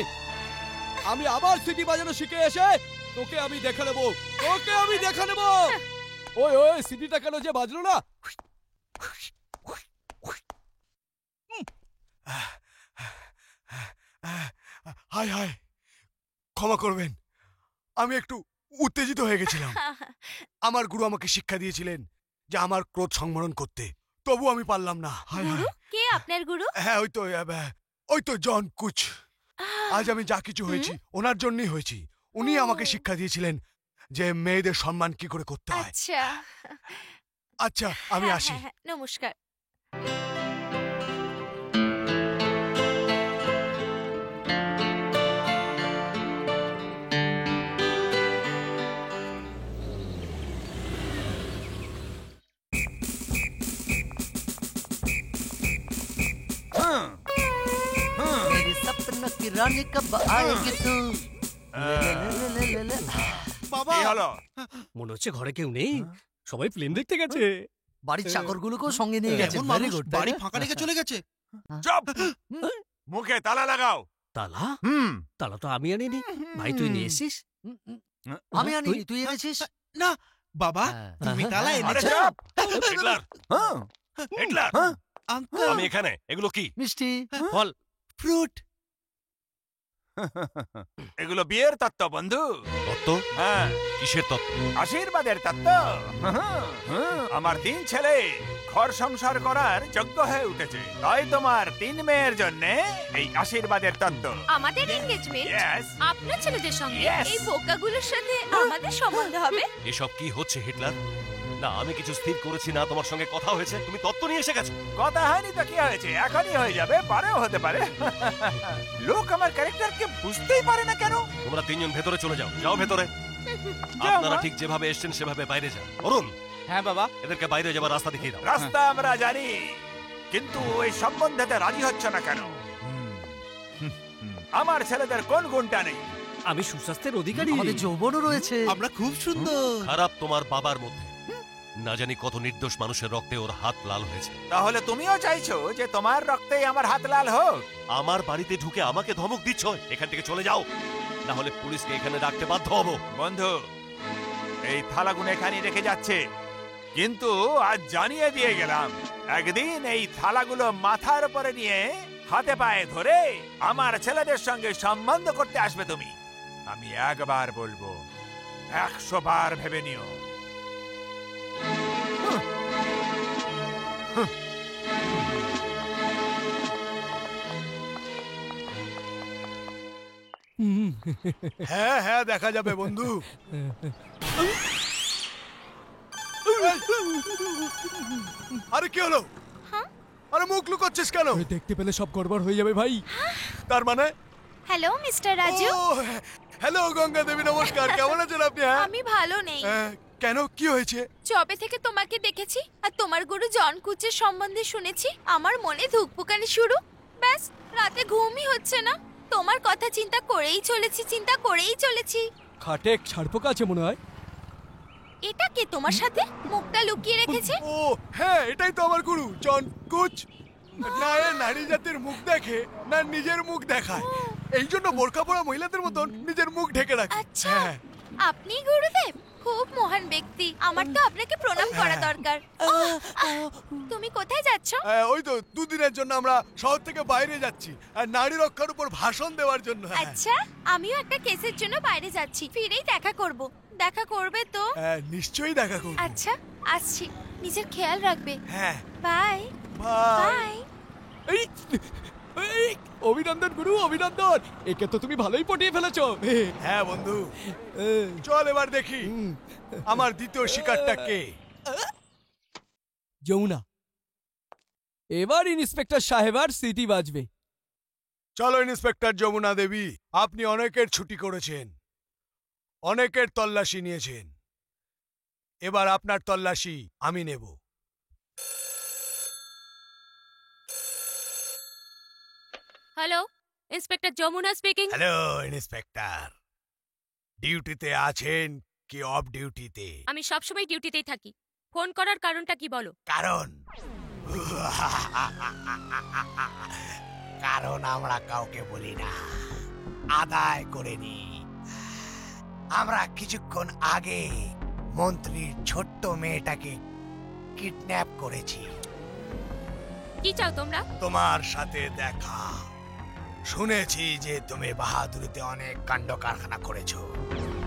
আমি আবার সিটি বাজানো শিখে এসে তোকে আমি দেখে নেবো, তোকে আমি দেখে নেবো। ওই ওই সিটিটা কেন যে বাজলো না? হায় হায়, ক্ষমা করবেন, আমি একটু উত্তেজিত হয়ে গেছিলাম। আমার গুরু আমাকে শিক্ষা দিয়েছিলেন যে আমার ক্রোধ সংবরণ করতে, তবু আমি পারলাম না। হায় হায়। কে আপনার গুরু? হ্যাঁ, ওই তো জন কুচ। আজ আমি যা কিছু হয়েছি ওনার জন্যই হয়েছি। উনি আমাকে শিক্ষা দিয়েছিলেন যে মেয়েদের সম্মান কি করে করতে হয়। আচ্ছা আচ্ছা, আমি আসি। নমস্কার। मेरे सपनों की रानी कब आएगी तू? বাবা কি হলো? মনে হচ্ছে ঘরে কেউ নেই, সবাই ফিল্ম দেখতে গেছে। বাড়ির চাকরগুলোকেও সঙ্গে নিয়ে গেছে। এমন ভেরি মানুষ গুড। বাড়ি ফাঁকা রেখে চলে গেছে। চুপ! মুখে তালা লাগাও। তালা? তালা তো আমি আনিনি। ভাই তুই নিয়ে এসিস? আমি আনিনি, তুই এনেছিস? না বাবা, তুমি তালা আরে এনেছো। চুপ! হিটলার! হিটলার! আঙ্কেল, আমি এখানে, এগুলো কি? মিষ্টি, ফল, ফ্রুট। এগুলো বিয়ের তত্ত্ব বন্ধু। তত্ত্ব? হ্যাঁ, কিসের তত্ত্ব? আশীর্বাদের তত্ত্ব। আমার 3 ছেলে ঘর সংসার করার যোগ্য হয়ে উঠেছে, তাই তোমার 3 মেয়ের জন্য এই আশীর্বাদের তত্ত্ব। আমাদের এনগেজমেন্ট Yes. আপনার ছেলেদের সঙ্গে Yes. এই বোকাগুলোর সাথে আমাদের সম্বন্ধ হবে? এসব কি হচ্ছে হিটলার? না, আমি কিছু স্থির করেছি না, তোমার সঙ্গে কথা হয়েছে, তুমি তত্ত্ব নিয়ে এসে গেছো। কথা হয়নি তো কি হয়েছে, এখনই হয়ে যাবে, পরেও হতে পারে। লোক আমার ক্যারেক্টারকে বুঝতেই পারে না কেন। তোমরা 3 জন ভেতরে চলে যাও, যাও ভেতরে। যাও, আপনারা মা। ঠিক যেভাবে এসেছেন সেভাবে বাইরে যান। অরুণ, হ্যাঁ বাবা। এদেরকে বাইরে যাবার রাস্তা দেখিয়ে দাও। রাস্তা আমরা জানি, কিন্তু এই সম্বন্ধেতে রাজি হচ্ছে না কেন? আমার ছেলেদের কোন গুণটা নেই? আমি সুস্বাস্থ্যের অধিকারী। আমাদের যৌবনও রয়েছে। আমরা খুব সুন্দর। খারাপ তোমার বাবার মধ্যে। না জানি কত নির্দোষ মানুষের রক্তে ওর হাত লাল হয়েছে। তাহলে তুমিও চাইছো যে তোমার রক্তেই আমার হাত লাল হোক? আমার বাড়িতে ঢুকে আমাকে ধমক দিচ্ছ, এখান থেকে চলে যাও, না হলে পুলিশকে এখানে ডাকতে বাধ্য হব। বন্ধু, এই থালাগুলো এখানেই রেখে যাচ্ছে, কিন্তু আজ জানিয়ে দিয়ে গেলাম, একদিন এই থালাগুলো মাথার উপরে নিয়ে হাতে পায়ে ধরে আমার ছেলেদের সঙ্গে সম্বন্ধ করতে আসবে তুমি। আমি একবার বলবো, 100 বার ভেবে নিও। হ্যাঁ হ্যাঁ, দেখা যাবে বন্ধু। আরে কি হলো? আরে মুখ লুকোচ্ছিস কেন? দেখতে পেলে সব গড়বড় হয়ে যাবে ভাই। তার মানে? Hello mister Raju. Hello Ganga Devi, নমস্কার। কেমন আছেন আপনি? আমি ভালো নেই। কেন, কি হয়েছে? যবে থেকে তোমাকে দেখেছি আর তোমার গুরু জন কুচের সম্বন্ধে শুনেছি, আমার মনে ধুকপুকানি শুরু। ব্যাস, রাতে ঘুমই হচ্ছে না। তোমার কথা চিন্তা করেই চলেছি। খাটে ছাড়পোকা আছে মনে হয়। এটা কে তোমার সাথে মুখটা লুকিয়ে রেখেছে? ও হ্যাঁ, এটাই তো আমার গুরু জন কুচ। না এ নারী জাতির মুখ দেখে, না নিজের মুখ দেখায়, এই জন্য বোরকা পরা মহিলাদের মতন নিজের মুখ ঢেকে রাখে। আচ্ছা, আপনি গুরুদেব? খুব মহান ব্যক্তি, আমার তো আপনাকে প্রণাম করা দরকার। তুমি কোথায় যাচ্ছ? ওই তো 2 দিনের জন্য আমরা শহর থেকে বাইরে যাচ্ছি, আর নারী রক্ষার উপর ভাষণ দেওয়ার জন্য। আচ্ছা, আমিও একটা কেসের জন্য বাইরে যাচ্ছি, ফিরেই দেখা করব। দেখা করবে তো? নিশ্চয়ই দেখা করব। আচ্ছা, আসছি। নিজের খেয়াল রাখবে। হ্যাঁ, বাই বাই। বাই। অভিনন্দন গুরু, অভিনন্দন। একে তো তুমি ভালোই পটিয়ে ফেলেছো। হ্যাঁ বন্ধু, চল এবার দেখি আমার দ্বিতীয় শিকারটা কে। যমুনা। এবার ইন্সপেক্টর সাহেবার সিটি বাজবে। চলো ইন্সপেক্টর যমুনা দেবী, আপনি অনেকের ছুটি করেছেন, অনেকের তল্লাশি নিয়েছেন, এবার আপনার তল্লাশি আমি নেব। Hello, inspector Jamuna speaking. Hello inspector, ডিউটিতে আছেন কি অফ ডিউটিতে? আমি সবসময় ডিউটিতেই থাকি। ফোন করার কারণটা কি বলো? কারণ কারণ আমরা কাউকে বলি না, আদায় করে নি। আমরা কিছুক্ষণ আগে মন্ত্রীর ছোট্ট মেয়েটাকে কিডন্যাপ করেছি। কি চাও তোমরা? তোমার সাথে দেখা, শুনেছি যে তুমি বাহাদুরিতে অনেক কাণ্ড কারখানা করেছো।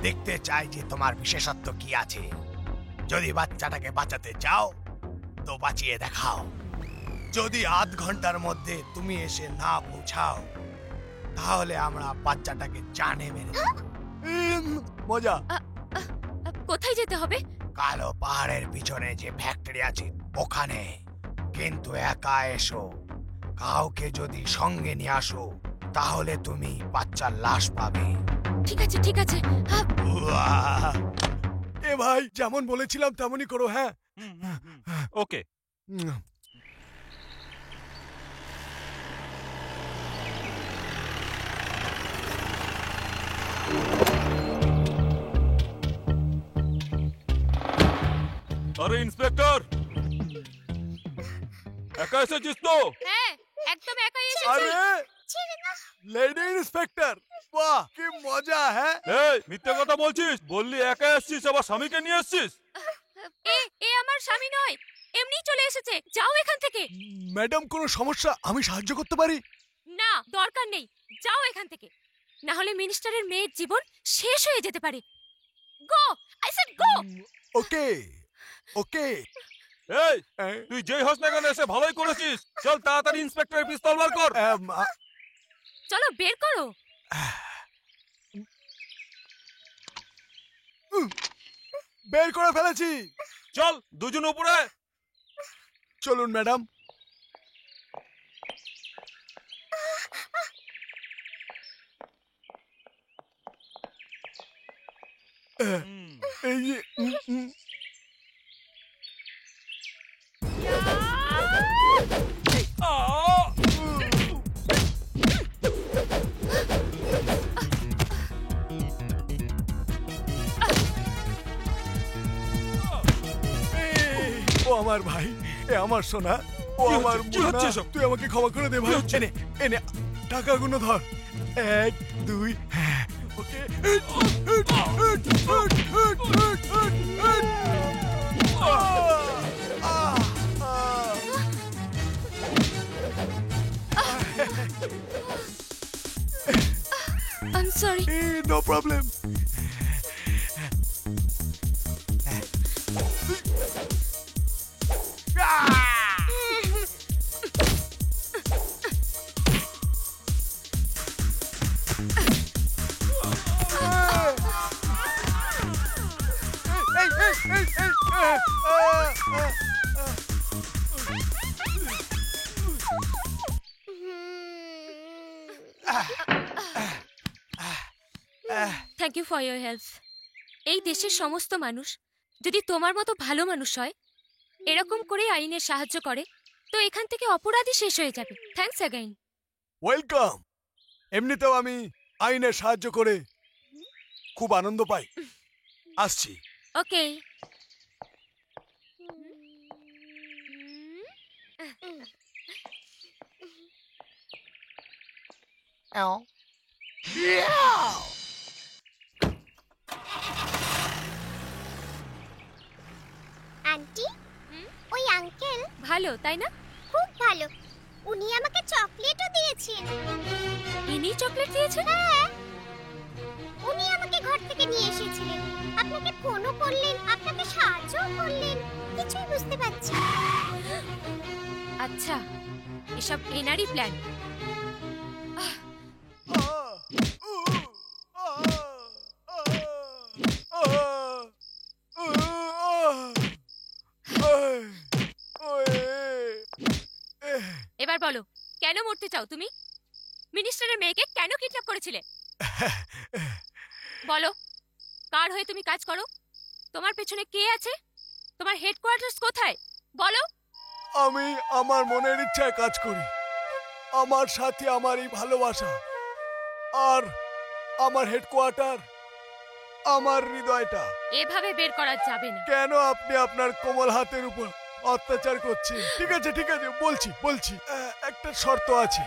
দেখতে চাই যে তোমার বিশেষত্ব কি আছে। যদি বাচ্চাটাকে বাঁচাতে চাও তো বাঁচিয়ে দেখাও। যদি আধ ঘন্টার মধ্যে তুমি এসে না পৌঁছাও তাহলে আমরা বাচ্চাটাকে জানে মেরে দেব। মজা। কোথায় যেতে হবে? কালো পাহাড়ের পিছনে যে ফ্যাক্টরি আছে ওখানে। কিন্তু একা এসো। কাউকে যদি সঙ্গে নিয়ে আসো তাহলে তুমি বাচ্চার লাশ পাবে। ঠিক আছে ঠিক আছে। এ ভাই যেমন বলেছিলাম তেমনই করো। হ্যাঁ ওকে। আরে ইন্সপেক্টর, একা এসেছিস তো? হ্যাঁ একদম একাই এসেছি। আরে লেডি ইন্সপেক্টর, বাহ কি মজা। হ্যাঁ এই মিথ্যে কথা বলছিস। বললি একা এসেছিস, আবার স্বামীকে নিয়ে এসেছিস। এ আমার স্বামী নয়, এমনি চলে এসেছে। যাও এখান থেকে। ম্যাডাম কোনো সমস্যা? আমি সাহায্য করতে পারি। না দরকার নেই, যাও এখান থেকে। না হলে মিনিস্টারের মেয়ের জীবন শেষ হয়ে যেতে পারে। গো, আই সেড গো। ওকে ওকে। এই তুই যেই হোস না কেন এসে ভালোই করেছিস। চল তাড়াতাড়ি ইন্সপেক্টরের পিস্তল বার কর। চলো বের করো। বের করে ফেলেছি। চল দুজন উপরে। চলুন ম্যাডাম। এই যে, ও আমার ভাই, এ আমার সোনা, ও কি আমার হচ্ছে? কি মুন্না। হচ্ছে এসব? তুই আমাকে ক্ষমা করে দে ভাই। এনে এনে টাকাগুলো ধর। 1 2 okay. I'm sorry. No problem. Thank you for your help. এই দেশের সমস্ত মানুষ যদি তোমার মতো ভালো মানুষ হয়, এরকম করে আইনের সাহায্য করে, তো এখান থেকে অপরাধী শেষ হয়ে যাবে। Thanks again. ওয়েলকাম। এমনিতেও আমি আইনের সাহায্য করে খুব আনন্দ পাই। আসছি। ওকে। আন্টি, ওই আঙ্কেল ভালো তাই না? খুব ভালো। উনি আমাকে চকলেটও দিয়েছেন। ইনি চকলেট দিয়েছেন? হ্যাঁ, উনি আমাকে ঘর থেকে নিয়ে এসেছিলেন। আপনাকে ফোনও করলেন, আপনাকে সাহায্যও করলেন। কিছুই বুঝতে পারছি না। আচ্ছা, এসব এনারই প্ল্যান। এবার বলো, কেন মরতে চাও তুমি? মিনিস্টারের মেয়েকে কেন কিডন্যাপ করেছিলে? বলো, কার হয়ে তুমি কাজ করো? তোমার পেছনে কে আছে? তোমার হেডকোয়ার্টার্স কোথায়? বলো। আমি আমার মনের ইচ্ছায় কাজ করি। আমার সাথে আমার এই ভালোবাসা, আর আমার হেডকোয়ার্টার আমার হৃদয়টা। এভাবে বের করা যাবে না। কেন আপনি আপনার কোমল হাতের উপর অত্যাচার করছেন? ঠিক আছে ঠিক আছে, বলছি বলছি। একটা শর্ত আছে।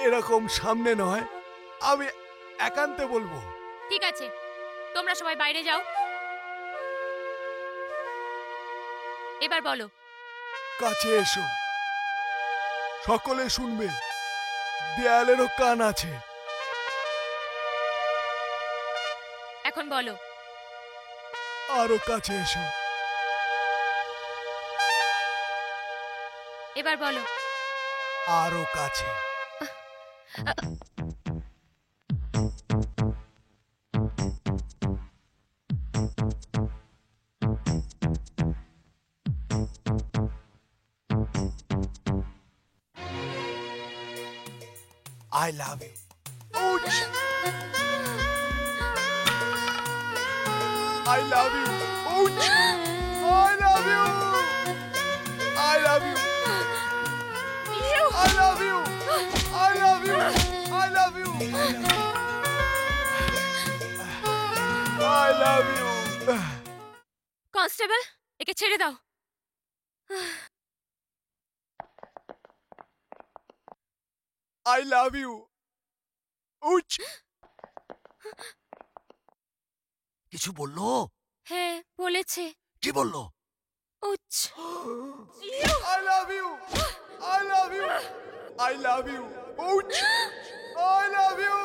এরকম সামনে নয়, আমি একান্তে বলবো। ঠিক আছে, তোমরা সবাই বাইরে যাও। এবার বলো। কাছে এসো, সকলে শুনবে। দেয়ালেরও কান আছে। এখন বলো। আরো কাছে এসো। এবার বলো। আরো কাছে। I love you. Ouch! I love you. Ouch! I love you. I love you. I love you. I love you. I love you. I love you. Constable, একে ছেড়ে দাও। I love you. Ouch! কিছু বললো? হ্যাঁ, বলেছে। কি বললো? উচ। I love you. I love you. I love you. Ouch! I love you.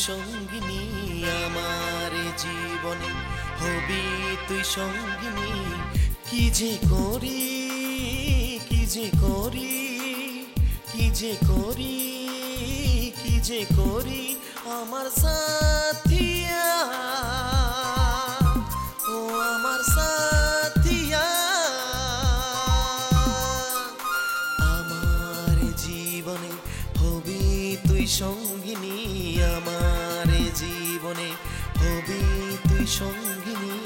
সঙ্গিনী আমার জীবনে হবি তুই সঙ্গিনী কি যে করি কি যে করি কি যে করি কি যে করি আমার সাথিয়া ও আমার সাথিয়া আমার জীবনে হবি তুই সঙ্গিনী আমার জীবনে হবি তুই সঙ্গিনী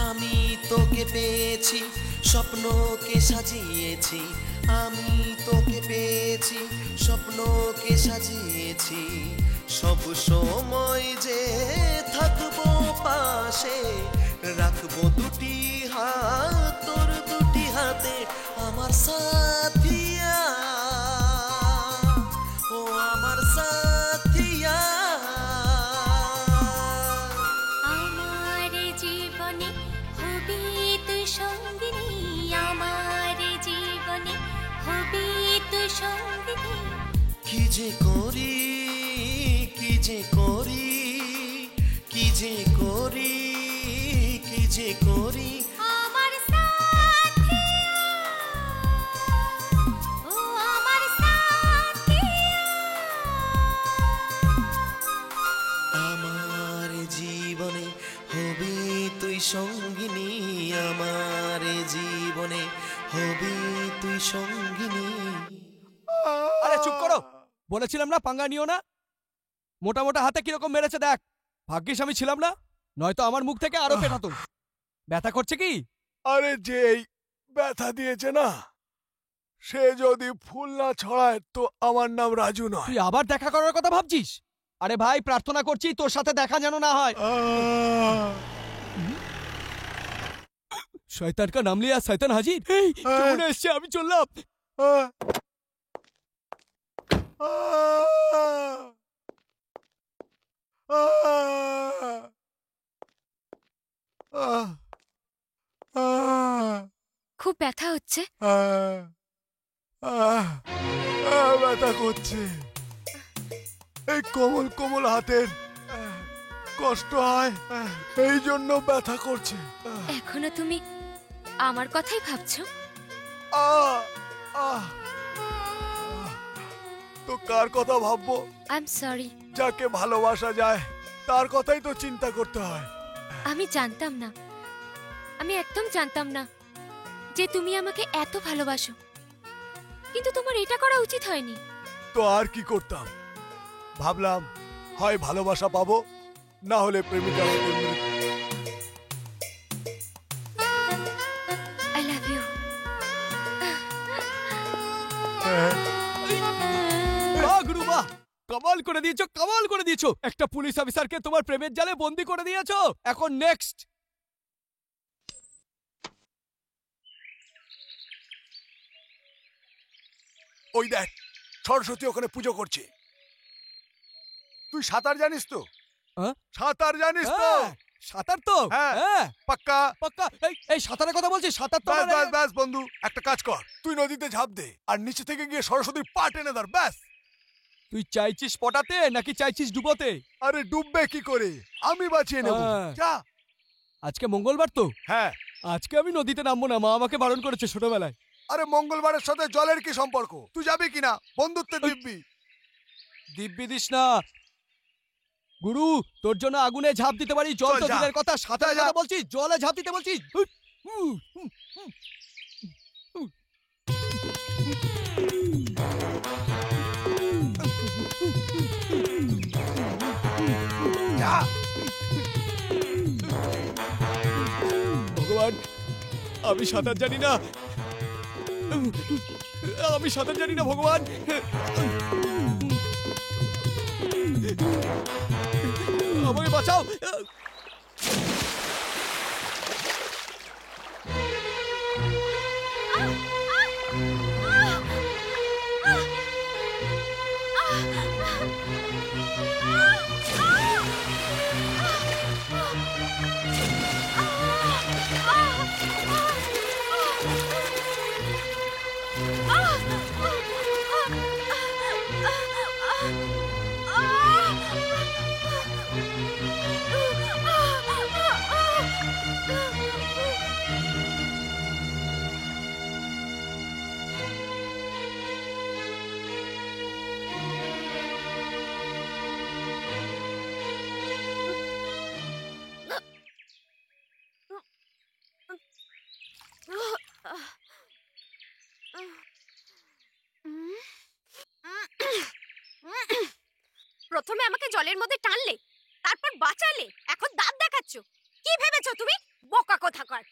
আমি তোকে পেয়েছি স্বপ্নকে সাজিয়েছি আমি তোকে পেয়েছি স্বপ্নকে সাজিয়েছি সব সময় যে থাকবো পাশে রাখবো দুটি হাত তোর দুটি হাতে আমার সাথিয়া সঙ্গিনী কি যে করি কি যে করি কি যে করি কি যে করি আমার সাথী ও আমার সাথী আমার জীবনে হবে তুই সঙ্গিনী আমার জীবনে হবে তুই সঙ্গিনী। আরে চুপ করো, বলেছিলাম না পাঙ্গা নিও না। মোটা মোটা হাতে কিরকম মেরেছে দেখ, ভাগ্যিস আমি ছিলাম না, নয়তো আমার মুখ থেকে আরো পেটাতো। ব্যথা করছে কি? আরে যেই ব্যথা দিয়েছে না, সে যদি ফুল না ছড়ায় তো আমার নাম রাজু নয়। তুই আবার দেখা করার কথা ভাবছিস? আরে ভাই প্রার্থনা করছি তোর সাথে দেখা যেন না হয়। শয়তান কা নাম লিয়া শয়তান হাজির। এই কেমন এসছে, আমি চললাম। খুব ব্যথা হচ্ছে। ব্যথা করছে, এই কোমল কোমল হাতের কষ্ট হয়, এই জন্য ব্যথা করছে। এখনো তুমি আমার কথাই ভাবছো? তো কার কথা ভাববো? I am sorry. যাকে ভালোবাসা যায় তার কথাই তো চিন্তা করতে হয়। আমি জানতাম না, আমি একদম জানতাম না যে তুমি আমাকে এত ভালোবাসো, কিন্তু তোমার এটা করা উচিত হয়নি। তো আর কি করতাম, ভাবলাম হয় ভালোবাসা পাবো, না হলে প্রেমিকা হতে মৃত্যু। I love you. বাহ গুরু বাহ, কামাল করে দিয়েছো, কামাল করে দিয়েছো। একটা পুলিশ অফিসারকে তোমার প্রেমের জালে বন্দি করে দিয়েছো। এখন নেক্সট। ওই দেখ, সরস্বতী ওখানে পুজো করছে। তুই সাঁতার জানিস তো? সাঁতার জানিস তো? সাঁতার তো হ্যাঁ পাক্কা পাক্কা। এই সাঁতারের কথা বলছিস? সাঁতার তো ব্যাস ব্যাস বন্ধু, একটা কাজ কর, তুই নদীতে ঝাঁপ দে আর নিচে থেকে গিয়ে সরস্বতীর পা টেনে ধর, ব্যাস। তুই চাইছিস পটাতে নাকি চাইছিস ডুবোতে? আরে ডুববে কি করে, আমি বাঁচিয়ে নেব। যা। আজকে মঙ্গলবার তো? হ্যাঁ। আজকে আমি নদীতে নামবো না, মা আমাকে বারণ করেছে ছোটবেলায়। আরে মঙ্গলবারের সাথে জলের কি সম্পর্ক? তুই যাবি কিনা? বন্ধুত্বের দিব্যি। দিব্যি দিস না গুরু, তোর জন্য আগুনে ঝাঁপ দিতে পারি, জল তো দূরের কথা, সাঁতার কথা বলছিস, জলে ঝাঁপ দিতে বলছিস। ভগবান, আমি সাঁতার জানি না, আমি সাঁতার জানি না ভগবান। আমাকে বাঁচাও। প্রথমে আমাকে জলের মধ্যে টানলে, তারপর বাঁচালে, এখন দাঁত দেখাচ্ছ। কি ভেবেছো তুমি? বোকা কোথাকার।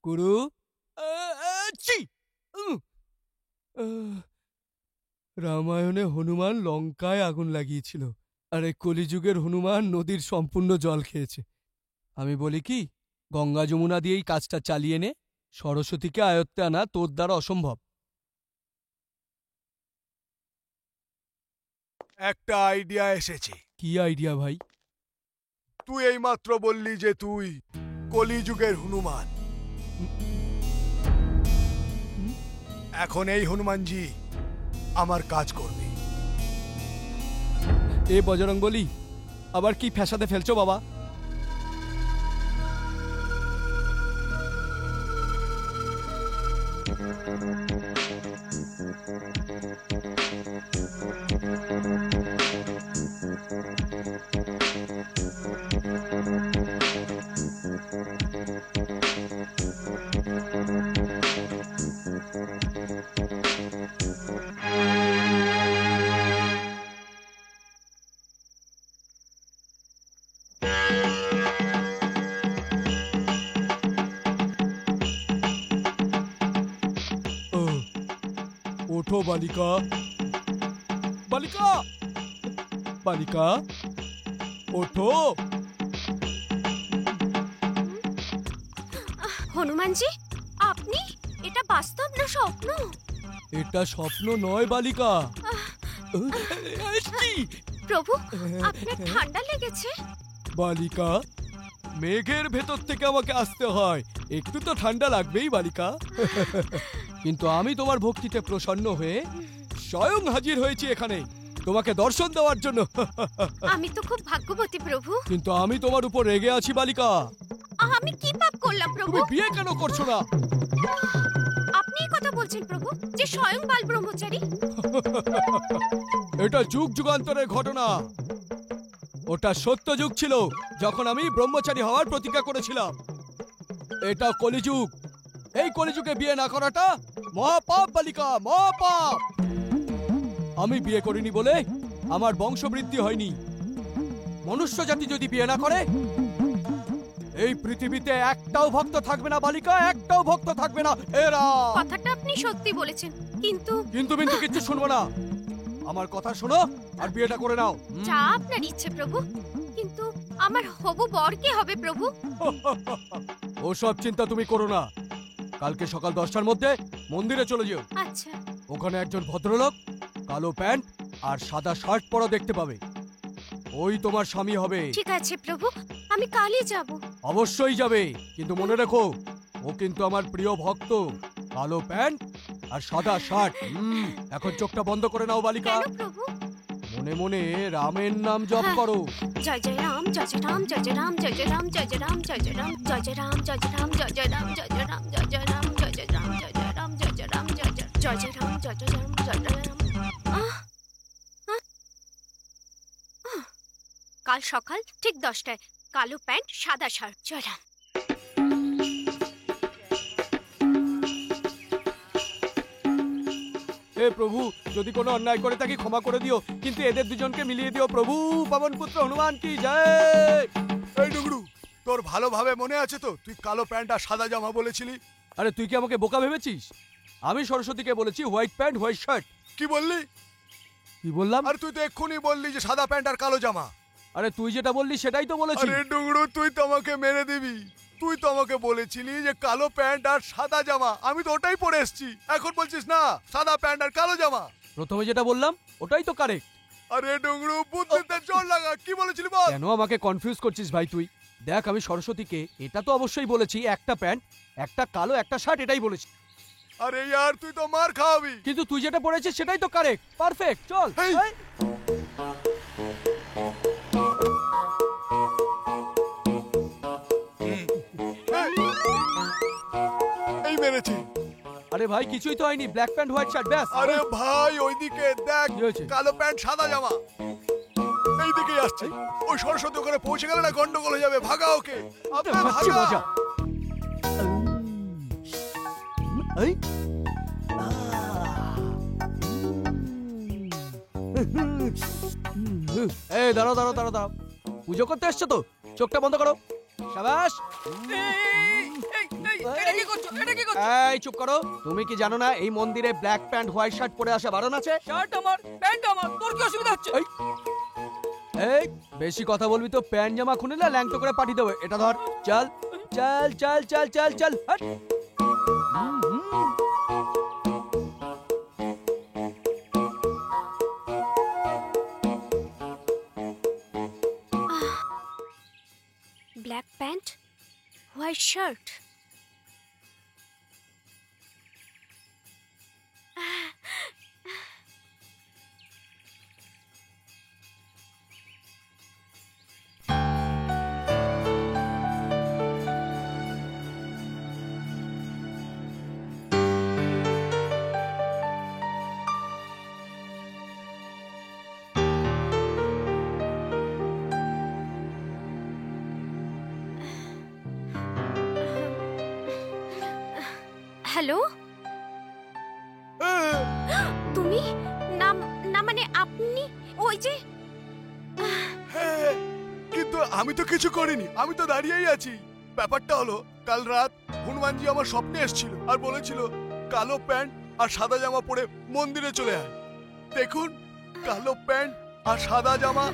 গুরু, রামায়ণে হনুমান লঙ্কায় আগুন লাগিয়েছিল, আর এই কলিযুগের হনুমান নদীর সম্পূর্ণ জল খেয়েছে। আমি বলি কি, গঙ্গা যমুনা দিয়েই কাজটা চালিয়ে নে, সরস্বতীকে আয়ত্তে আনা তোর দ্বারা অসম্ভব। একটা আইডিয়া এসেছে। কি আইডিয়া ভাই? তুই এইমাত্র বললি যে তুই কলিযুগের হনুমান। এখন এই হনুমানজি আমার কাজ করবে। এ বজরং বলি, আবার কি ফ্যাসাদে ফেলছো বাবা? ওঠো বালিকা, বালিকা, বালিকা, ওঠো। হনুমানজি, আপনি? এটা বাস্তব না স্বপ্ন? এটা স্বপ্ন নয় বালিকা। প্রভু, আপনার ঠান্ডা লেগেছে? বালিকা, মেঘের ভেতর থেকে আমাকে আসতে হয়, একটু তো ঠান্ডা লাগবেই বালিকা। কিন্তু আমি তোমার ভক্তিতে প্রসন্ন হয়ে স্বয়ং হাজির হয়েছি এখানে তোমাকে দর্শন দেওয়ার জন্য। আমি তো খুব ভাগ্যবতী প্রভু। কিন্তু আমি তোমার উপর রেগে আছি বালিকা। আমি কি পাপ করলাম প্রভু? তুমি বিয়ে কেন করছো না? আপনি এই কথা বলছেন প্রভু, যে স্বয়ং বাল ব্রহ্মচারী? এটা যুগ যুগান্তরের ঘটনা। ওটা সত্য যুগ ছিল, যখন আমি ব্রহ্মচারী হওয়ার প্রতিজ্ঞা করেছিলাম। এটা কলিযুগ। এই কলিযুগে বিয়ে না করাটা মহাপাপ বালিকা, মহাপাপ। আমি বিয়ে করিনি বলে আমার বংশবৃদ্ধি হয়নি। মনুষ্য জাতি যদি বিয়ে না করে, এই পৃথিবীতে একটাও ভক্ত থাকবে না বালিকা, একটাও ভক্ত থাকবে না। এরা কথাটা আপনি সত্যি বলেছেন, কিন্তু কিন্তু কিচ্ছু শুনবো না। আমার কথা শোনো আর বিয়েটা করে নাও। যা আপনার ইচ্ছে প্রভু, কিন্তু আমার হবু বর কে হবে প্রভু? ওসব চিন্তা তুমি করো না। কালকে সকাল 10টার মধ্যে মন্দিরে চলে যেও। আচ্ছা। ওখানে একজন ভদ্রলোক কালো প্যান্ট আর সাদা শার্ট পরা দেখতে পাবে, ওই তোমার স্বামী হবে। ঠিক আছে প্রভু, আমি কালই যাব। অবশ্যই যাবে, কিন্তু মনে রেখো, ও কিন্তু আমার প্রিয় ভক্ত। কালো প্যান্ট আর সাদা শার্ট। এখন চোখটা বন্ধ করে নাও বালিকা। কেন প্রভু? মনে মনে রামের নাম জপ করো। জয় জয় রাম, জয় জয় রাম, জয় জয় রাম, জয় জয় রাম, জয় জয় রাম, জয় জয় রাম, জয় জয় রাম, জয় জয় রাম, জয় জয় রাম, জয় জয় রাম, জয় জয় রাম, জয় জয় রাম, জয় জয় রাম, জয় জয় রাম, জয় জয় জয় জয় রাম, জয় জয় রাম, জয় জয় রাম। কাল সকাল ঠিক 10টায়, কালো প্যান্ট সাদা শার্ট। জয় রাম। হে প্রভু, যদি কোনো অন্যায় করে থাকি ক্ষমা করে দিও, কিন্তু এদের দুজনকে মিলিয়ে দিও প্রভু। পবন পুত্র হনুমান কি জয়। এই ডুগরু, তোর ভালোভাবে মনে আছে তো তুই কালো প্যান্ট আর সাদা জামা বলেছিলি? আরে তুই কি আমাকে বোকা ভেবেছিস? আমি সরস্বতীকে বলেছি হোয়াইট প্যান্ট হোয়াইট শার্ট। কি বললি? কি বললাম? আরে তুই তো এক্ষুনি বললি যে সাদা প্যান্ট আর কালো জামা। আরে তুই যেটা বললি সেটাই তো বলেছি। আরে ডুগরু, তুই তো আমাকে মেরে দিবি। তুই তো আমাকে বলেছিলি যে কালো প্যান্ট আর সাদা জামা, আমি তো ওটাই পরে এসেছি। এখন বলছিস না সাদা প্যান্ট আর কালো জামা। প্রথমে যেটা বললাম ওটাই তো কারেক্ট। আরে ডুগরু, বুদ্ধিতে জোর লাগা। কি বলেছিলি বল? কেন আমাকে কনফিউজ করছিস ভাই তুই? দেখ, আমি সরস্বতীকে এটা তো অবশ্যই বলেছি একটা প্যান্ট, একটা কালো, একটা শার্ট, এটাই বলেছি। আরে यार, তুই তো মার খাওয়াবি। কিন্তু তুই যেটা পড়েছিস সেটাই তো কারেক্ট, পারফেক্ট। চল। এই মেরেছি। আরে ভাই কিছুই তো হয়নি, ব্ল্যাক প্যান্ট হোয়াইট শার্ট ব্যাস। আরে ভাই ওইদিকে দেখ, কালো প্যান্ট সাদা জামা এইদিকে আসছে। ওই সরস্বতী ওখানে পৌঁছে গেলে না গন্ডগোল হয়ে যাবে। ভাগা ওকে। মজা। এই এই দাঁড়াও দাঁড়াও দাঁড়াও দাঁড়াও, পুজো করতে এসছো তো, চোখটা বন্ধ করো। শাবাশ। এটা কি করছো? এটা কি করছো? এই চুপ করো। তুমি কি জানো না এই মন্দিরে ব্ল্যাক প্যান্ট হোয়াইট শার্ট পরে আসা বারণ আছে? শার্ট আমার, প্যান্ট আমার, তোর কি অসুবিধা হচ্ছে? এই বেশি কথা বলবি তো প্যান্ট জামা খুলে না ল্যাংটো করে পাঠিয়ে দেবো। এটা ধর, চল চল চল চল চল চল হাট। Black pant, white shirt. Hello, তুমি? না না মানে আপনি ওই যে কিন্তু আমি তো কিছু করিনি, আমি তো দাঁড়িয়েই আছি। ব্যাপারটা হলো কাল রাত হনুমানজি আমার স্বপ্নে এসেছিল আর বলেছিল কালো প্যান্ট আর সাদা জামা পরে মন্দিরে চলে আয়। দেখুন, কালো প্যান্ট আর সাদা জামা।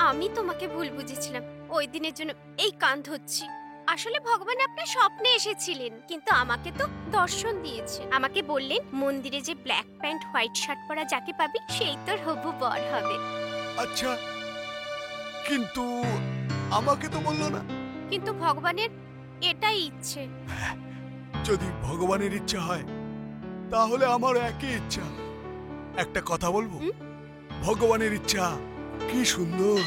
আমি তোমাকে ভুল বুঝেছিলাম। ওই দিনের জন্য এই কাণ্ড হচ্ছে। আসলে ভগবান আপনার স্বপ্নে এসেছিলেন, কিন্তু আমাকে তো দর্শন দিয়েছে। আমাকে বললেন মন্দিরে যে ব্ল্যাক প্যান্ট হোয়াইট শার্ট পরা যাকে পাবি সেই তোর হবু বর হবে। আচ্ছা, কিন্তু আমাকে তো বললো না। কিন্তু ভগবানের এটাই ইচ্ছে। যদি ভগবানের ইচ্ছা হয় তাহলে আমার একই ইচ্ছা। একটা কথা বলবো, ভগবানের ইচ্ছা কি সুন্দর।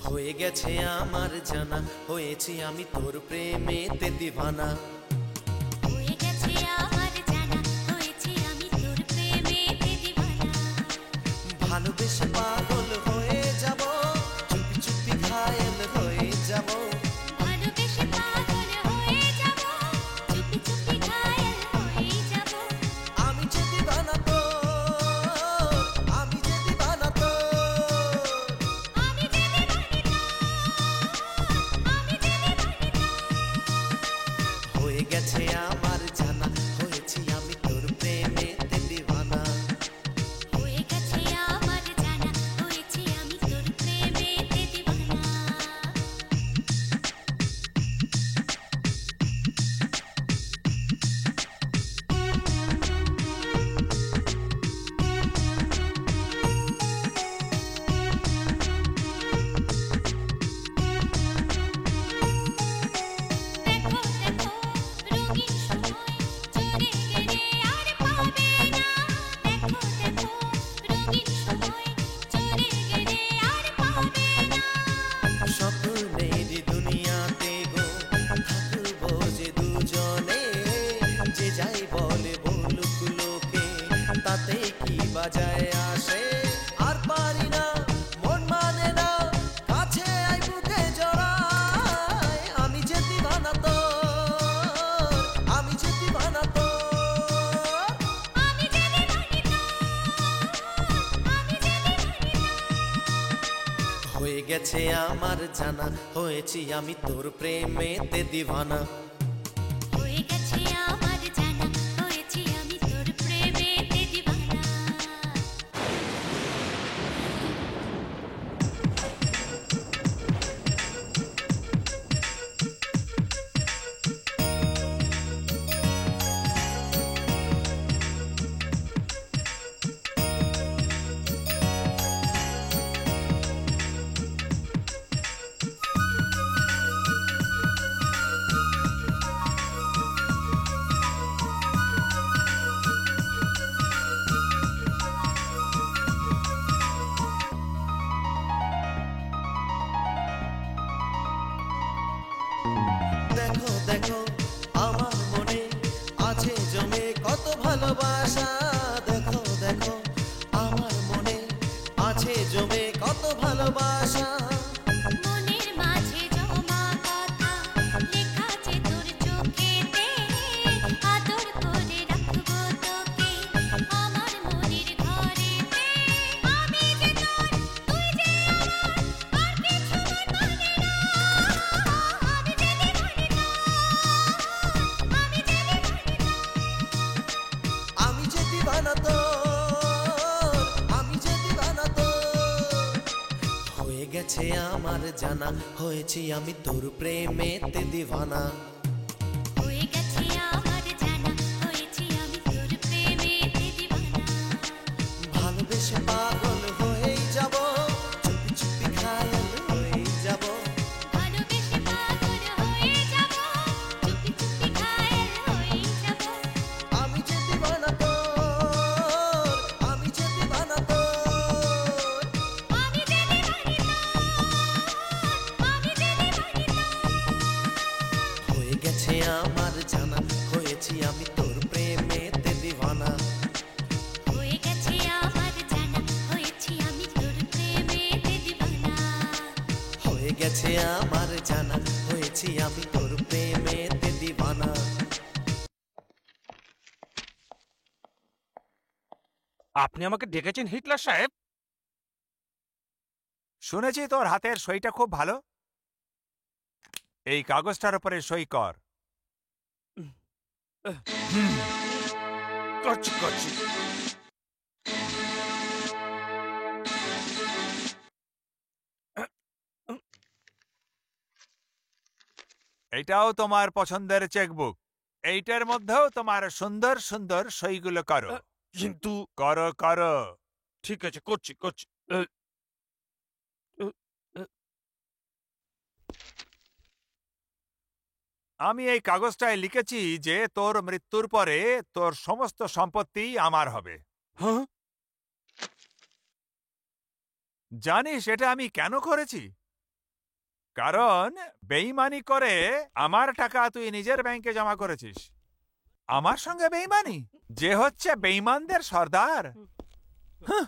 হয়ে গেছে আমার জানা, হয়েছি আমি তোর প্রেমেতে দিওয়ানা। হয়ে গেছে আমার জানা, হয়েছি আমি তোর প্রেমেতে দিওয়ানা। ভালোবেসে পাগল হয়ে যাব, চুপি চুপি ঘায়েল হয়ে যাব। ভালোবেসে পাগল হয়ে যাব, চুপি চুপি ঘায়েল হয়ে যাব। আমি যে দিওয়ানা তোর, আমি যে দিওয়ানা তোর, আমি যে দিওয়ানা হয়ে গেছে আমার জানা, হয়েছি আমি তোর প্রেমেতে দিওয়ানা। হয়ে গেছে আমার জানা, হয়েছি আমি তোর প্রেমেতে দিওয়ানা। রঙিন সময় চলে গেলে আর পাবে না। দেখো দেখো রঙিন সময় চলে গেলে আর পাবে না। স্বপ্নের দুনিয়াতে গো থাকবো যে দুজনে, যে যাই বলে বলুক লোকে তাতে কি বাজায় আসে। আর পারি না, মন মানে না, কাছে আই বুকে জড়ায়। আমি যে দিওয়ানা তোর, আমি যে দিওয়ানা তোর, আমি যে দিওয়ানা আমি যে দিওয়ানা। হয়ে গেছে আমার জানা, হয়েছি আমি তোর প্রেমেতে দিওয়ানা। হয়ে গেছে আমার জানা, হয়েছি আমি তোর প্রেমেতে দিওয়ানা। জমে কত ভালোবাসা দেখো দেখো আমার মনে আছে জমে কত ভালোবাসা মনের মাঝে জমা কথা লেখা আছে তোর চোখেতে আদর করে রাখবো তোকে আমার মনের ঘরেতে আমি যে তোর তুই যে আমার আর কিছু মন মানে না আমি যে দিবানি না আমি যে দিবানা তোর আমি যে দিবানা তোর হয়ে গেছে আমার জানা হয়েছি আমি তোর প্রেমেতে দিবানা হয়ে গেছে আমার জানা হয়েছি আমি তোর প্রেমেতে দিবানা ভালোবেসে পাগল হয়েই যাব চুপি চুপি ঘায়াল হয়েই যাব ভালোবেসে পাগল হয়ে যাব চুপি চুপি ঘায়েল হয়ে যাব আমি যে দিবানা তোর আমি যে দিবানা তোর আমি যে দিবানি না আমি যে দিবানি না হয়ে গেছে আমার জানা হয়েছি আমি তোর প্রেমেতে দিবানা হয়ে গেছে আমার জানা হয়েছি আমি তোর প্রেমেতে দিবানা হয়ে গেছে আমার জানা হয়েছি আমি তোর প্রেমেতে দিবানা আপনি আমাকে ডেকেছেন হিটলার সাহেব? শুনেছি তোর হাতের সইটা খুব ভালো। এই কাগজটার উপরে সই কর। করছি করছি। এইটাও তোমার পছন্দের চেকবুক। এইটার মধ্যেও তোমার সুন্দর সুন্দর সইগুলো করো। কিন্তু করো করো। ঠিক আছে, করছি করছি। আমি এই কাগজটায় লিখেছি যে তোর মৃত্যুর পরে তোর সমস্ত সম্পত্তি আমার হবে। হ্যাঁ? জানিস এটা আমি কেন করেছি? কারণ বেইমানি করে আমার টাকা তুই নিজের ব্যাংকে জমা করেছিস। আমার সঙ্গে বেইমানি, যে হচ্ছে বেইমানদের সর্দার। হাহ,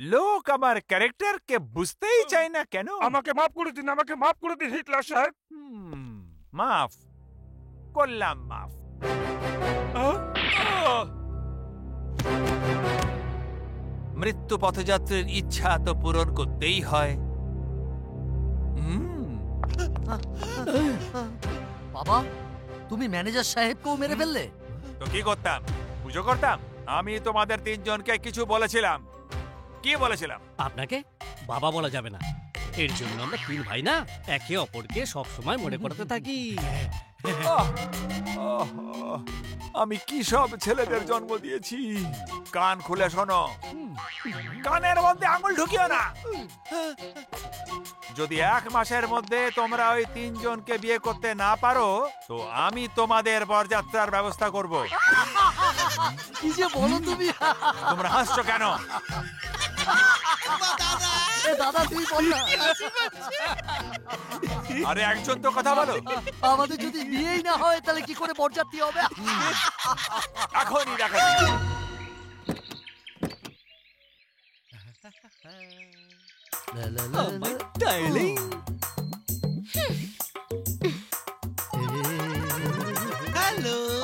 লোক আমার ক্যারেক্টারকে বুঝতেই চায় না কেন? আমাকে মাফ করে দিন, আমাকে মাফ করে দিন হিটলার সাহেব। মাফ করলাম, মাফ। মৃত্যু পথযাত্রীর ইচ্ছা তো পূরণ করতেই হয়। বাবা, তুমি ম্যানেজার সাহেবকেও মেরে ফেললে? তো কি করতাম? পুজো করতাম? আমি তোমাদের তিনজনকে কিছু বলেছিলাম। কি বলেছিলাম? আপনাকে বাবা বলা যাবে না। এর জন্য আমরা তিন ভাই না, একে অপরকে সব সময় মনে করতে থাকি। আমি কি সব ছেলেদের জন্ম দিয়েছি। কান খুলে শোনো, কানের মধ্যে আঙুল ঢুকিও না। যদি 1 মাসের মধ্যে তোমরা ওই তিনজনকে বিয়ে করতে না পারো, তো আমি তোমাদের বরযাত্রার ব্যবস্থা করব। কি যে বলো তুমি? তোমরা হাসছো কেন? দাদা তুই বল না। আরে একজন তো কথা বলো। আমাদের যদি বিয়েই না হয় তাহলে কি করে বরযাত্রী হবে? এখনই দেখা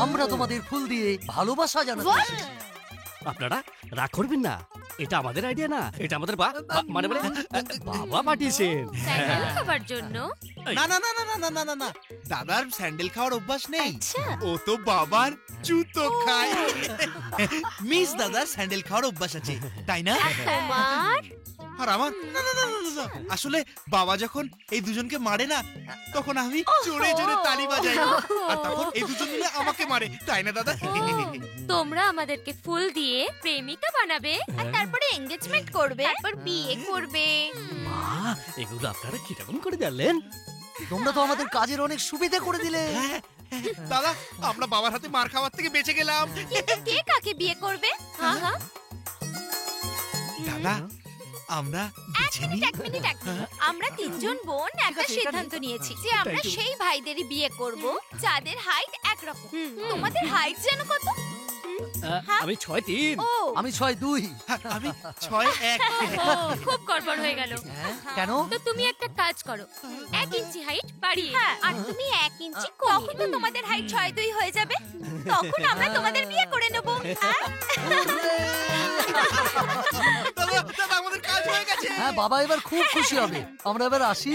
আমরা তোমাদের ফুল দিয়ে ভালোবাসা জানাতে এসেছি। আপনারা রাগ করবেন না, এটা আমাদের আইডিয়া না, এটা আমাদের মানে বাবা পাঠিয়েছেন স্যান্ডেল খাবার জন্য। না না না না না না না না, দাদার স্যান্ডেল খাওয়ার অভ্যাস নেই। ও তো বাবার জুতো খায়। মিস দাদার স্যান্ডেল খাওয়ার অভ্যাস আছে, তাই না? আর আমার না না না না না, আসলে বাবা যখন এই দুজনকে মারে না, তখন আমি জোরে জোরে তালি বাজাই, আর তখন এই দুজন মিলে আমাকে মারে, তাই না দাদা? তোমরা আমাদেরকে ফুল দিয়ে প্রেমিকা বানাবে, আর তারপরে এনগেজমেন্ট করবে, তারপর বিয়ে করবে। এগুলো আপনারা কিরকম করে জানলেন? তোমরা তো আমাদের কাজের অনেক সুবিধা করে দিলে। দাদা, আমরা বাবার হাতে মার খাওয়ার থেকে বেঁচে গেলাম। কিন্তু কে কাকে বিয়ে করবে? হ্যাঁ হ্যাঁ। দাদা, আমরা বেছে নিই। এক মিনিট। আমরা তিনজন বোন একটা সিদ্ধান্ত নিয়েছি যে আমরা সেই ভাইদেরই বিয়ে করব যাদের হাইট একরকম। তোমাদের হাইট যেন কত? আমি 6'3। আমি 6'2। আমি 6'1। খুব গড়বড় হয়ে গেল। কেন? তো তুমি একটা কাজ করো, 1 ইঞ্চি হাইট বাড়িয়ে আর তুমি 1 ইঞ্চি কমিয়ে তো তোমাদের হাইট 6'2 হয়ে যাবে। তখন আমরা তোমাদের বিয়ে করে নেব। আমাদের কাজ হয়ে গেছে। হ্যাঁ, বাবা এবার খুব খুশি হবে। আমরা এবার আসি।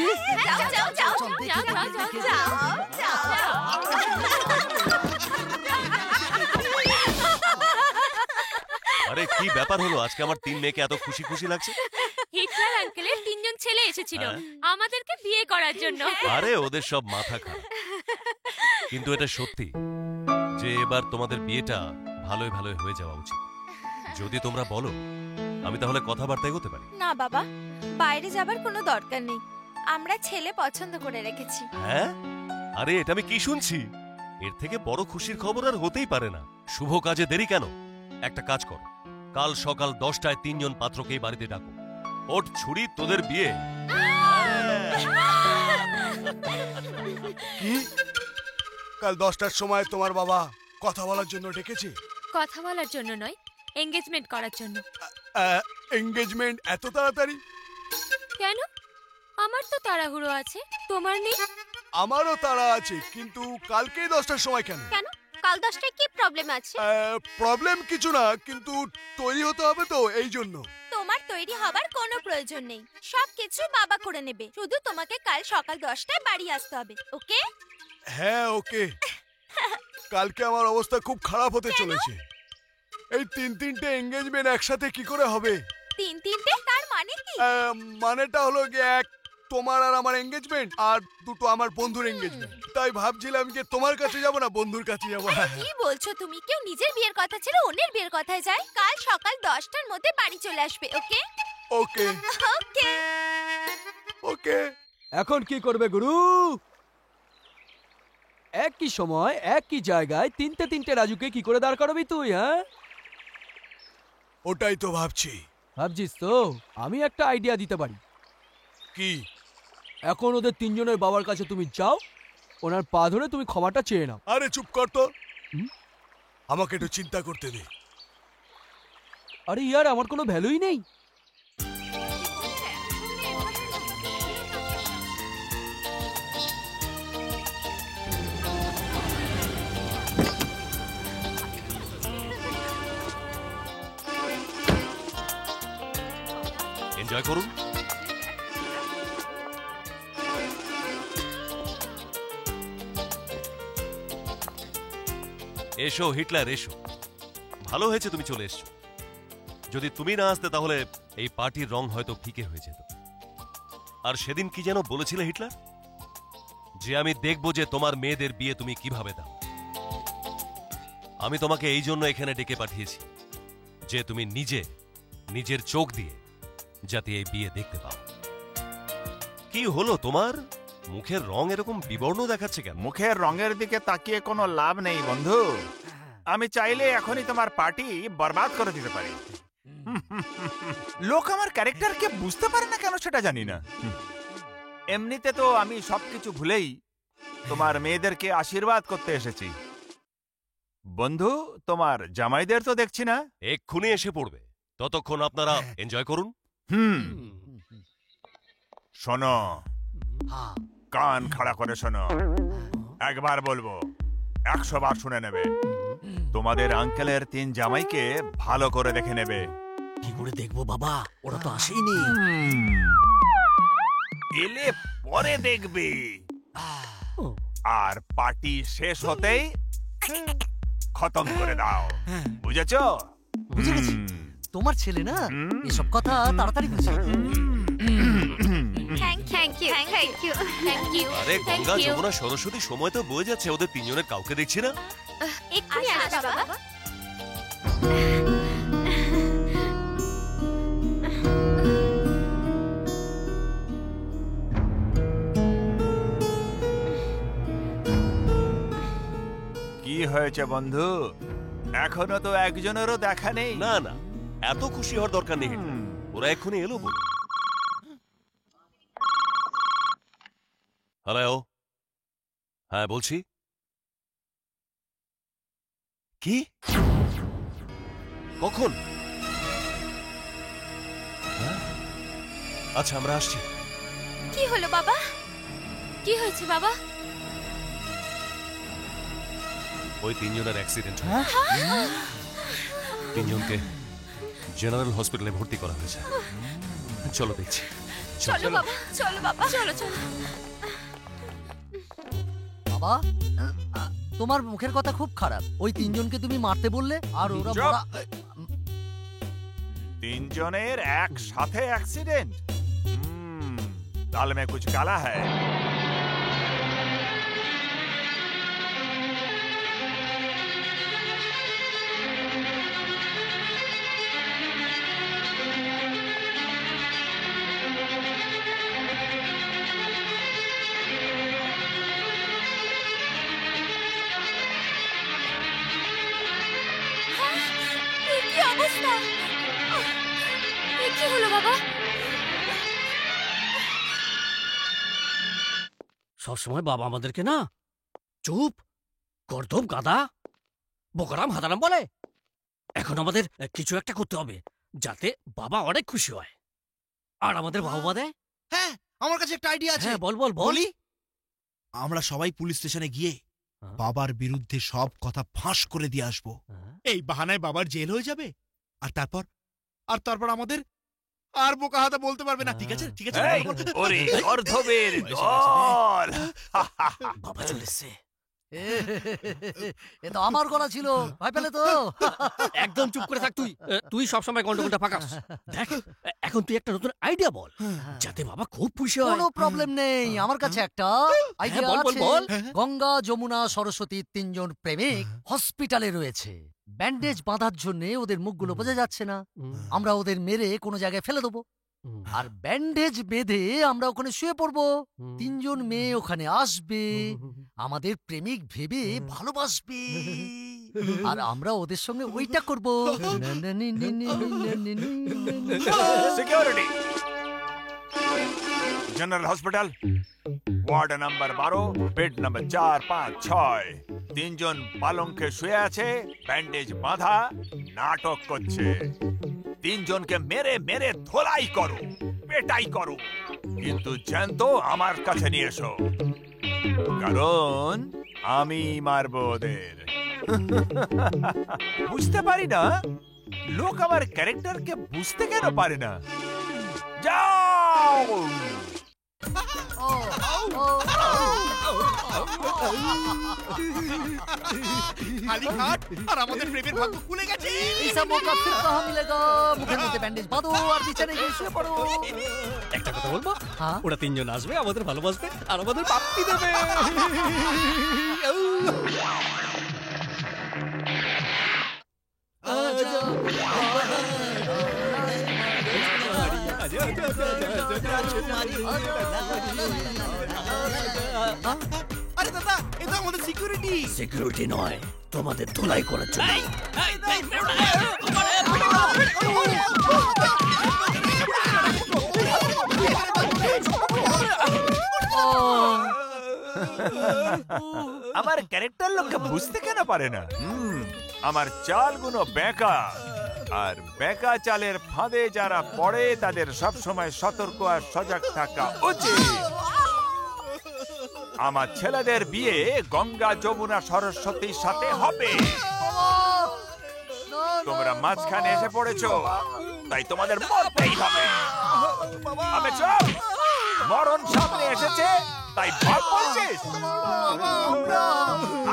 আরে কি ব্যাপার হলো আজকে আমার 3 মেয়েকে এত খুশি খুশি লাগছে? হিটলার আঙ্কেলের 3 জন ছেলে এসেছিল আমাদেরকে বিয়ে করার জন্য। আরে ওদের সব মাথা খারাপ। কিন্তু এটা সত্যি যে এবার তোমাদের বিয়েটা ভালোই ভালোই হয়ে যাওয়া উচিত। যদি তোমরা বলো আমি তাহলে কথাবার্তা এগোতে পারি। না বাবা, বাইরে যাবার কোনো দরকার নেই। আমরা ছেলে পছন্দ করে রেখেছি। হ্যাঁ? আরে এটা আমি কি শুনছি? এর থেকে বড় খুশির খবর আর হতেই পারে না। শুভ কাজে দেরি কেন? একটা কাজ কর, কাল সকাল 10টায় 3 জন পাত্রকেই বাড়িতে ডাকো। ওঠ ছুরি, তোদের বিয়ে। কি কাল 10টার সময় তোমার বাবা কথা বলার জন্য ডেকেছে? কথা বলার জন্য নয়, এনগেজমেন্ট করার জন্য। এনগেজমেন্ট এত তাড়াতাড়ি? কেন? আমার তো তাড়াহুড়ো আছে, তোমার নেই? আমারও তাড়া আছে, কিন্তু কালকেই 10টার সময় কেন? কেন? কাল 10টায় কি প্রবলেম আছে? প্রবলেম কিছু না, কিন্তু তৈরি হতে হবে তো, এই জন্য। তোমার তৈরি হবার কোনো প্রয়োজন নেই। সবকিছু বাবা করে নেবে। শুধু তোমাকে কাল সকাল 10টায় বাড়ি আসতে হবে, ওকে? হ্যাঁ, ওকে। কালকে আমার অবস্থা খুব খারাপ হতে চলেছে। এই 3-3টে এনগেজমেন্ট একসাথে কি করে হবে? 3-3টে? তার মানে কি? মানেটা হলো যে এক তোমার আর আমার এনগেজমেন্ট, আর 2টো আমার বন্ধুর এনগেজমেন্ট। তাই ভাবছিলাম যে তোমার কাছে যাব না, বন্ধুর কাছে যাব। কি বলছো তুমি? কেউ নিজের বিয়ের কথা ছেড়ে অন্যের বিয়ের কথায় যায়? কাল সকাল 10টার মধ্যে বাড়ি চলে আসবে, ওকে? ওকে ওকে ওকে। এখন কি করবে গুরু? একই সময় একই জায়গায় তিনটে রাজুকে কি করে দাঁড় করাবি তুই? হ্যাঁ, ওটাই তো ভাবছি। ভাবছিস তো? আমি একটা আইডিয়া দিতে পারি। কি? এখন ওদের 3 জনের বাবার কাছে তুমি যাও, ওনার পা ধরে তুমি ক্ষমাটা চেয়ে নাও। আরে চুপ কর তো, আমাকে একটু চিন্তা করতে দে। আরে ইয়ার, আমার কোনো ভ্যালুই নেই। এনজয় করুন। এসো হিটলার, এসো। ভালো হয়েছে তুমি চলে এসছো। যদি তুমি না আসতে তাহলে এই পার্টির রং হয়তো ফিকে হয়ে যেত। আর সেদিন কি যেন বলেছিলে হিটলার? যে আমি দেখব যে তোমার মেয়েদের বিয়ে তুমি কিভাবে দাও। আমি তোমাকে এই জন্য এখানে ডেকে পাঠিয়েছি যে তুমি নিজের চোখ দিয়ে যাতে এই বিয়ে দেখতে পাও। কি হলো তোমার? মুখের রং এরকম বিবর্ণ দেখাচ্ছে কেন? মুখের রঙের দিকে তাকিয়ে কোনো লাভ নেই বন্ধু। আমি চাইলে এখনই তোমার পার্টি বরবাদ করে দিতে পারি। লোক আমার ক্যারেক্টারকে বুঝতে পারে না কেন সেটা জানি না। এমনিতে তো আমি সবকিছু ভুলেই তোমার মেয়েদেরকে আশীর্বাদ করতে এসেছি। বন্ধু, তোমার জামাইদের তো দেখছি না। এক্ষুনি এসে পড়বে, ততক্ষণ আপনারা এনজয় করুন। শোনো, কান খাড়া করে শোনো। একবার বলবো, 100 বার শুনে নেবে। তোমাদের আঙ্কেলের 3 জামাইকে ভালো করে দেখে নেবে। কি করে দেখবো বাবা? ওরা তো আসেইনি। এলে পরে দেখবি। আর পার্টি শেষ হতেই খতম করে দাও, বুঝেছো? বুঝে গেছি। তোমার ছেলে না, এসব কথা তাড়াতাড়ি বুঝে। আরে গঙ্গা, যমুনা, সরস্বতী, সময় তো বয়ে যাচ্ছে। ওদের 3 জনের কাউকে দেখছি না। এক্ষুনি আসবে বাবা। কি হয়েছে বন্ধু? এখনো তো একজনেরও দেখা নেই। না না, এত খুশি হওয়ার দরকার নেই। ওরা এক্ষুনি এলো বলে। হ্যালো, হ্যাঁ বলছি। কি? কখন? হ্যাঁ? আচ্ছা আমরা আসছি। কি হলো বাবা? কি হয়েছে বাবা? ওই তিনজনের অ্যাক্সিডেন্ট, তিনজনকে জেনারেল হসপিটালে ভর্তি করা হয়েছে। চলো দেখছি। চলো বাবা, চলো বাবা, চলো চলো। বাবা, তোমার মুখের কথা খুব খারাপ। ওই তিনজনকে তুমি মারতে বললে আর ওরা চুপ! মরা। তিনজনের একসাথে অ্যাক্সিডেন্ট? दाल में कुछ काला है। কি অবস্থা? কি হলো বাবা? সবসময় বাবা আমাদেরকে না চুপ গর্দভ গাদা বোকারাম হাদারাম বলে। এখন আমাদের কিছু একটা করতে হবে যাতে বাবা অনেক খুশি হয় আর আমাদের বাবা দেয়। হ্যাঁ, আমার কাছে একটা আইডিয়া আছে। হ্যাঁ, বল বল বল। আমরা সবাই পুলিশ স্টেশনে গিয়ে বাবার বিরুদ্ধে সব কথা ফাঁস করে দিয়ে আসবো। এই বাহানায় বাবার জেল হয়ে যাবে। আর তারপর আমাদের আর বোকা হাতা বলতে পারবে না। ঠিক আছে, ঠিক আছে। এই, ওরে গর্ধবের দল। বাবা চলেছে। এ তো আমার গলা ছিল, ভাই পেলে তো। একদম চুপ করে থাক তুই। তুই সবসময় গন্ডগোলটা ফাঁকাস। দেখ, এখন তুই একটা নতুন আইডিয়া বল যাতে বাবা খুব খুশি হয়। কোনো প্রবলেম নেই, আমার কাছে একটা আইডিয়া বল, বল, আছে। বল। গঙ্গা, যমুনা, সরস্বতী তিনজন প্রেমিক হসপিটালে রয়েছে। ব্যান্ডেজ বাঁধার জন্য ওদের মুখগুলো বোঝা যাচ্ছে না। আমরা ওদের মেরে কোনো জায়গায় ফেলে দেবো আর ব্যান্ডেজ বেঁধে আমরা ওখানে শুয়ে পড়বো। তিনজন মেয়ে ওখানে আসবে, আমাদের প্রেমিক ভেবে ভালোবাসবে আর আমরা ওদের সঙ্গে ওইটা করবো। Security, general hospital, ward number 12, bed number 4, 5, 6। তিনজন পালঙ্কে শুয়ে আছে, ব্যান্ডেজ বাঁধা, নাটক করছে। তিনজনকে মেরে মেরে ধোলাই করো, পেটাই করো, কিন্তু জ্যান্ত আমার কাছে নিয়ে এসো, কারণ আমি মারবো ওদের। বুঝতে পারি না লোক আমার ক্যারেক্টারকে বুঝতে কেন পারে না। যাও। খালি খাট আর আমাদের প্রেমের ভাগ্য খুলে গেছে। ऐसा मौका फिर कहाँ मिलेगा? মুখের মধ্যে ব্যান্ডেজ বাঁধো আর বিছানায় গিয়ে শুয়ে পড়ো। একটা কথা বলবো, ওরা তিনজন আসবে, আমাদের ভালোবাসবে আর আমাদের বাপ্পি দেবে। আরে দাদা, এটা আমাদের সিকিউরিটি। সিকিউরিটি নয়, তোমাদের ধুলাই করার জন্য। আমার ক্যারেক্টার লোককে বুঝতে কেন পারে না? আমার চালগুলো বেঁকা, আর বেঁকা চালের ফাঁদে যারা পড়ে তাদের সব সময় সতর্ক আর সজাগ থাকা উচিত। আমার ছেলেদের বিয়ে গঙ্গা, যমুনা, সরস্বতীর সাথে হবে। তোমরা মাঝখানে এসে পড়েছো, তাই তোমাদের মরতেই হবে। আবে চল, মরণ সামনে এসেছে, তাই ভাব বলছিস?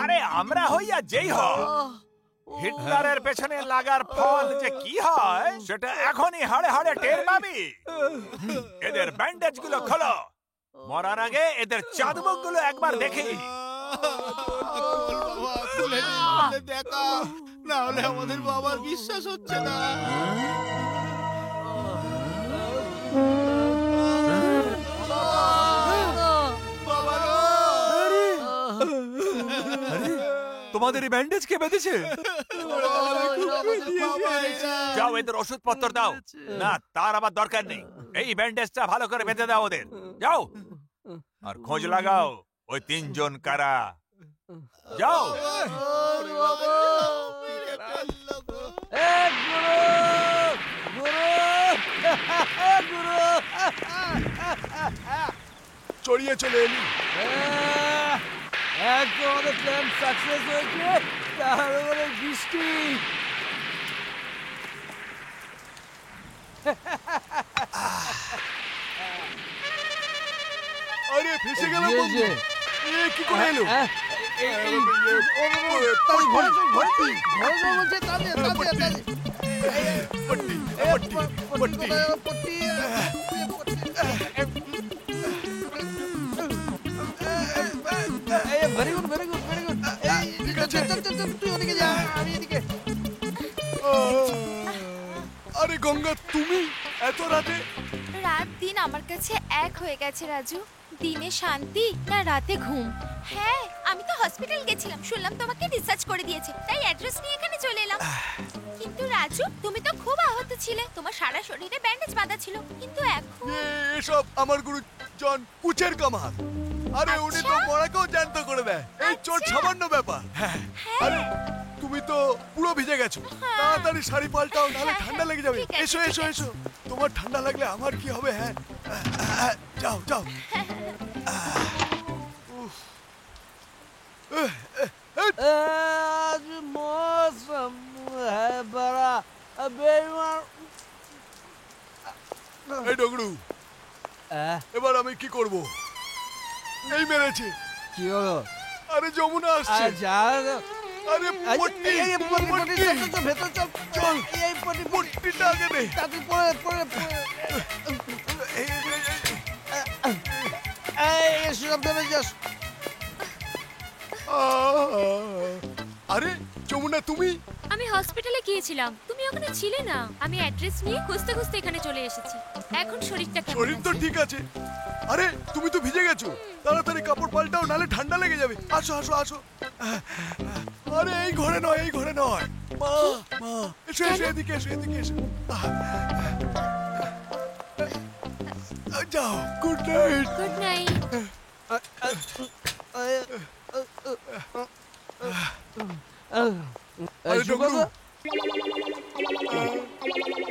আরে আমরা হইয়া যেই হয়, হিটলারের পেছনে লাগার ফল যে কি হয় সেটা এখনই হাড়ে হাড়ে টের পাবি। এদের ব্যান্ডেজ গুলো খোলো, মরার আগে এদের চাঁদমুখ গুলো একবার দেখি। দেখা না হলে আমাদের বাবার বিশ্বাস হচ্ছে না। তোমাদের এই ব্যান্ডেজ কে বেঁধেছে? যাও এদের ওষুধপত্র দাও। না তার আবার দরকার নেই, এই ব্যান্ডেজটা ভালো করে বেঁধে দাও ওদের। যাও আর খোঁজ লাগাও ওই তিনজন কারা। যাও। চড়িয়ে চলে এলি। একদম আমাদের প্ল্যান সাকসেস হয়েছে, তাহলে বৃষ্টি। আরে ফেসে গেল বন্ধু। এ কি করে এলো? Very good very good very good. তুই ওদিকে যা, আমি এদিকে। আরে গঙ্গা, তুমি এত রাতে? রাত দিন আমার কাছে এক হয়ে গেছে রাজু। দিনে শান্তি না রাতে ঘুম। হ্যাঁ, আমি তো হসপিটাল গেছিলাম, শুনলাম তোমাকে ডিসচার্জ করে দিয়েছে, তাই অ্যাড্রেস নিয়ে এখানে চলে এলাম। কিন্তু রাজু, তুমি তো খুব আহত ছিলে, তোমার সারা শরীরে ব্যান্ডেজ বাঁধা ছিল, কিন্তু এখন এসব আমার গুরুজন কুচের কামাল। আরে উনি তো মরাকেও জ্যান্ত করে দেয়, এই চোট সামান্য ব্যাপার। হ্যাঁ, আরে তুমি তো পুরো ভিজে গেছো, তাড়াতাড়ি শাড়ি পাল্টাও, নাহলে ঠান্ডা লেগে যাবে। এসো এসো এসো, তোমার ঠান্ডা লাগলে আমার কি হবে? হ্যাঁ, যাও যাও। आज मौसम है बड़ा बेईमान। এই ডগড়ু, এবার আমি কি করব? এই মেরেছে। কি হলো? আরে যমুনা আসছে। আরে পট্টি, পট্টি ভেতর চল চল। এই পট্টি, পট্টিটা আগে নে। তাতে পড়ে পড়ে এই সব ধরে যাস। আরে যমুনা, তুমি? আমি হসপিটালে গিয়েছিলাম, তুমি ওখানে ছিলে না। আমি অ্যাড্রেস নিয়ে খুঁজতে খুঁজতে এখানে চলে এসেছি। এখন শরীরটা কেমন? শরীর তো ঠিক আছে। আরে তুমি তো ভিজে গেছো, তাড়াতাড়ি কাপড় পাল্টাও, নালে ঠান্ডা লেগে যাবে। আসো আসো আসো। আরে এই ঘরে নয়, এই ঘরে নয়। মা মা, এসো এসো, এদিকে এসো, এদিকে এসো। যাও, গুড নাইট। Good night. আরে ডগড়ু,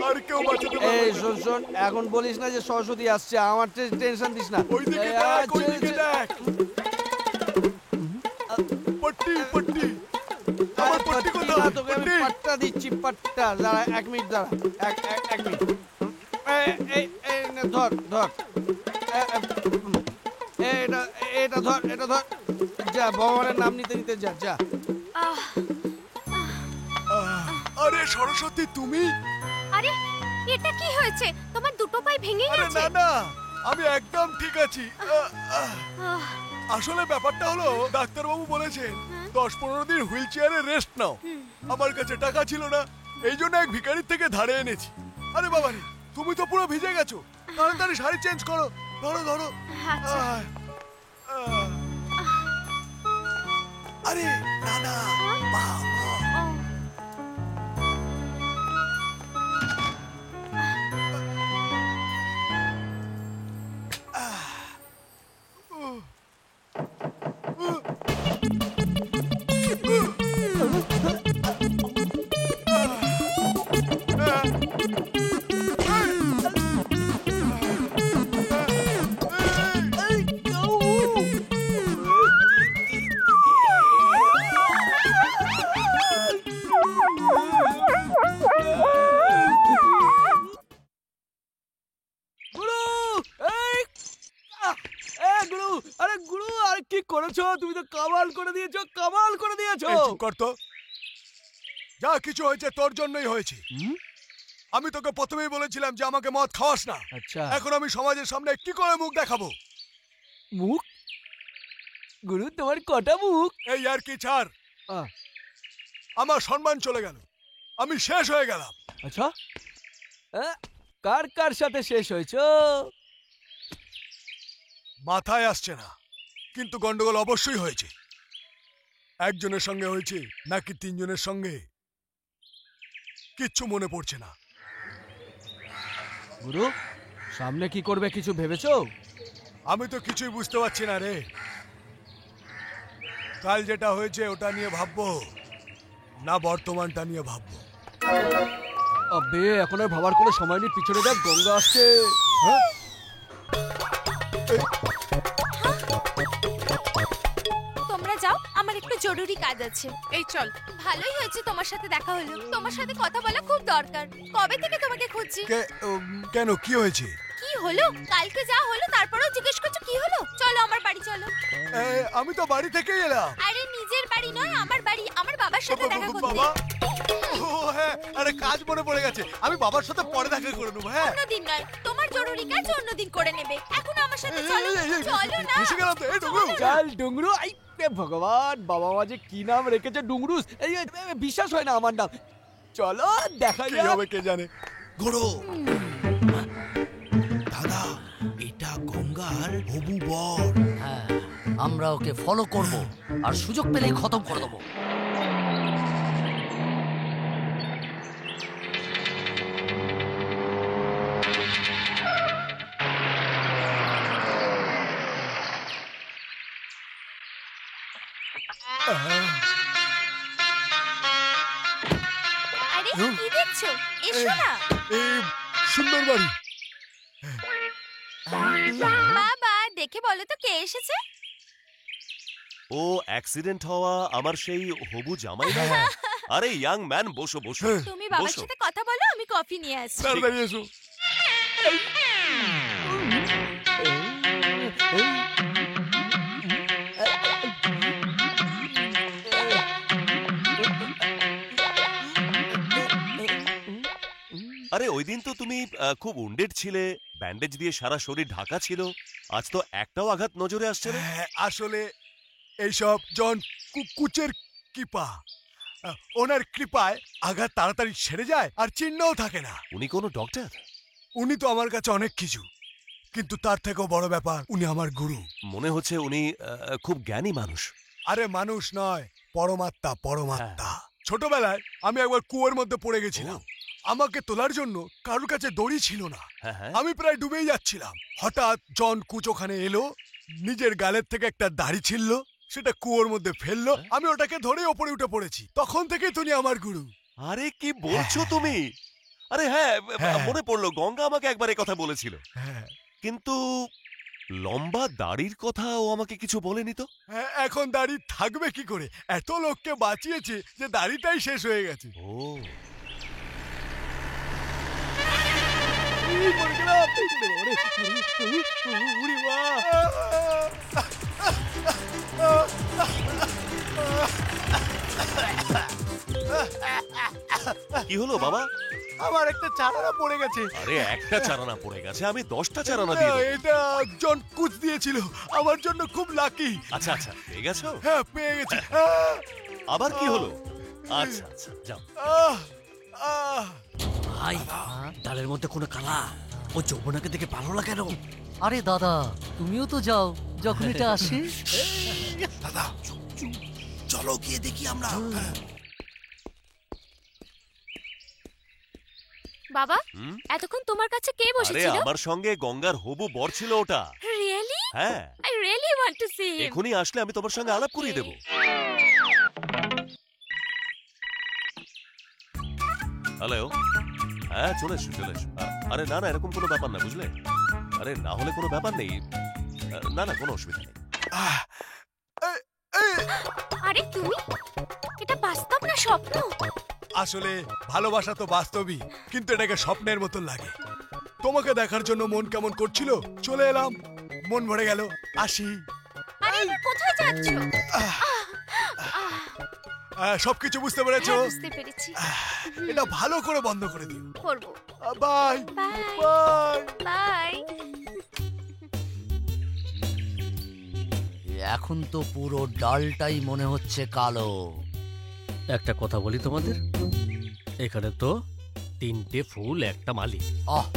আর কেউ বাঁচাতে পারবে এই না। শোন শোন, এখন বলিস না যে সরস্বতী আসছে, আমার টেনশন দিস না। ওইদিকে দেখ, ওইদিকে দেখ। পট্টি পট্টি, আমার পট্টি কোথায়? তোকে আমি পাট্টা দিচ্ছি, পাট্টা। দাঁড়া, 1 মিনিট দাঁড়া, এক মিনিট। এই নে, ধর ধর। এটা ধর, এটা ধর। যা, ভগবানের নাম নিতে নিতে যা যা। আরে সরস্বতী, তুমি? আরে এটা কি হয়েছে? তোমার দুটো পায়ে ভেঙে আরে গেছে। না না, আমি একদম ঠিক আছি। আসলে ব্যাপারটা হলো, ডাক্তারবাবু বলেছেন 10-15 দিন হুইল চেয়ারে রেস্ট নাও। আমার কাছে টাকা ছিল না, এই জন্য এক ভিখারির থেকে ধারে এনেছি। আরে বাবা রে, তুমি তো পুরো ভিজে গেছো, তাড়াতাড়ি শাড়ি চেঞ্জ করো। ধরো ধরো। আরে না না, মা মা। তুমি তো কামাল করে দিয়েছো, কামাল করে দিয়েছো। চুপ কর তো। যা কিছু হয়েছে তোর জন্যই হয়েছে। আমি তোকে প্রথমেই বলেছিলাম যে আমাকে মদ খাওয়াস না। আচ্ছা, এখন আমি সমাজের সামনে কি করে মুখ দেখাবো? মুখ? গুরু, তোমার কটা মুখ? এই আর কি ছাড়। আমার সম্মান চলে গেল, আমি শেষ হয়ে গেলাম। আচ্ছা, কার কার সাথে শেষ হয়েছো? মাথায় আসছে না, কিন্তু গন্ডগোল অবশ্যই হয়েছে। একজনের সঙ্গে হয়েছে নাকি 3 জনের সঙ্গে? কিচ্ছু মনে পড়ছে না। গুরু সামনে কি করবে কিছু ভেবেছো? আমি তো কিছুই বুঝতে পারছি না রে। কাল যেটা হয়েছে ওটা নিয়ে ভাববো না বর্তমানটা নিয়ে ভাববো? আবে এখন আর ভাবার কোনো সময় নেই, পিছনে দেখ গঙ্গা আসছে। হ্যাঁ তোমরা যাও, আমার একটু জরুরি কাজ আছে। এই চল। ভালোই হয়েছে তোমার সাথে দেখা হলো, তোমার সাথে কথা বলা খুব দরকার। কবে থেকে তোমাকে খুঁজছি। কেন কি হয়েছে? কি হলো? কালকে যা হলো তারপরেও জিজ্ঞেস করছো কি হলো? চলো আমার বাড়ি চলো। আমি তো বাড়ি থেকেই এলাম। আরে নিজের বাড়ি নয়, আমার বাড়ি, আমার বাবার সাথে দেখা করতে। বাবা, ও হ্যাঁ, আরে কাজ মনে পড়ে গেছে, আমি বাবার সাথে পরে দেখা করে নেবো। হ্যাঁ অন্যদিন নয়, তোমার জরুরি কাজ অন্যদিন করে নেবে। এখন আমার সাথে চলো। চলো না। এসে গেলাম তো। এই ডুঙ্গরু, চল ডুঙ্গরু। আই ভগবান, বাবা মা যে কি নাম রেখেছে ডুঙ্গরুস। এই বিশ্বাস হয় না আমার নাম। চলো দেখা কি হবে কে জানে। গুরু দাদা, এটা গঙ্গার হবু বর। হ্যাঁ, আমরা ওকে ফলো করব আর সুযোগ পেলেই খতম করে দেবো। আরে কি দেখছো? এসো না। এই সুন্দর বাড়ি। বাবা দেখে বলো তো কে এসেছে? ও অ্যাক্সিডেন্ট হওয়া আমার সেই হবু জামাই না? আরে ইয়াং ম্যান, বসো বসো। তুমি বাবার বসো। সাথে কথা বলো, আমি কফি নিয়ে আসছি। তাড়াতাড়ি এসো। আরে ওই দিন তো তুমি খুব উন্ডেড ছিলে, ব্যান্ডেজ দিয়ে সারা শরীর ঢাকা ছিল। আজ তো একটাও আঘাত নজরে আসছে না। আসলে এইসব জন কুচের কৃপা, ওনার কৃপায় আঘাত তাড়াতাড়ি সেরে যায় আর চিহ্নও থাকে না। উনি কোনো ডক্টর? উনি তো আমার কাছে অনেক কিছু, কিন্তু তার থেকেও বড় ব্যাপার উনি আমার গুরু। মনে হচ্ছে উনি খুব জ্ঞানী মানুষ। আরে মানুষ নয়, পরমাত্মা, পরমাত্মা। ছোটবেলায় আমি একবার কুয়োর মধ্যে পড়ে গেছিলাম। আমাকে তোলার জন্য কারোর কাছে দড়ি ছিল না। আমি প্রায় ডুবেই যাচ্ছিলাম। হঠাৎ জন কুচ ওখানে এলো, নিজের গালের থেকে একটা দাড়ি ছিল, সেটা কুয়োর মধ্যে ফেললো। আমি ওটাকে ধরে ওপরে উঠে পড়েছি। তখন থেকেই তুমি আমার গুরু। আরে কি বলছো তুমি? আরে হ্যাঁ, মনে পড়লো, গঙ্গা আমাকে একবার এই কথা বলেছিল। কিন্তু লম্বা দাড়ির কথা ও আমাকে কিছু বলেনি তো। এখন দাড়ি থাকবে কি করে? এত লোককে বাঁচিয়েছে যে দাড়িটাই শেষ হয়ে গেছে। ও কি হলো বাবা? আমার একটা চারানা পড়ে গেছে। আরে একটা চারানা পড়ে গেছে, আমি 10টা চারানা দিয়ে দেবো। এটা জন কুচ দিয়েছিল, আমার জন্য খুব লাকি। আচ্ছা আচ্ছা, পেয়ে গেছো? হ্যাঁ পেয়ে গেছি। আবার কি হলো? আচ্ছা আচ্ছা, যাও। ভাই, ডালের মধ্যে কোনো কালা, ও যৌবনাকে দেখে ভালো লাগে কেন? আরে দাদা, তুমিও তো যাও যখন এটা আসে। দাদা চলো গিয়ে দেখি আমরা। বাবা, এতক্ষণ তোমার কাছে কে আরে বসেছিল? আমার সঙ্গে গঙ্গার হবু বর ছিল ওটা। রিয়েলি? হ্যাঁ, I really want to see him. এখনই আসলে আমি তোমার সঙ্গে আলাপ করিয়ে দেবো। হ্যালো, হ্যাঁ চলে এসো চলে এসো। আরে না না, এরকম কোনো ব্যাপার না, বুঝলে? আরে না হলে কোনো ব্যাপার নেই। না না, কোনো অসুবিধা নেই। আরে তুমি, এটা বাস্তব না স্বপ্ন? আসলে ভালোবাসা তো বাস্তবই, কিন্তু এটাকে স্বপ্নের মতো লাগে। তোমাকে দেখার জন্য মন কেমন করছিল, চলে এলাম, মন ভরে গেল, আসি। আরে কোথায় যাচ্ছ? সবকিছু বুঝতে পেরেছো? বুঝতে পেরেছি। এটা ভালো করে বন্ধ করে দিও। করব। Bye bye bye. এখন তো পুরো ডালটাই মনে হচ্ছে কালো। একটা কথা বলি তোমাদের, এখানে তো 3টে ফুল একটা মালি। আহ,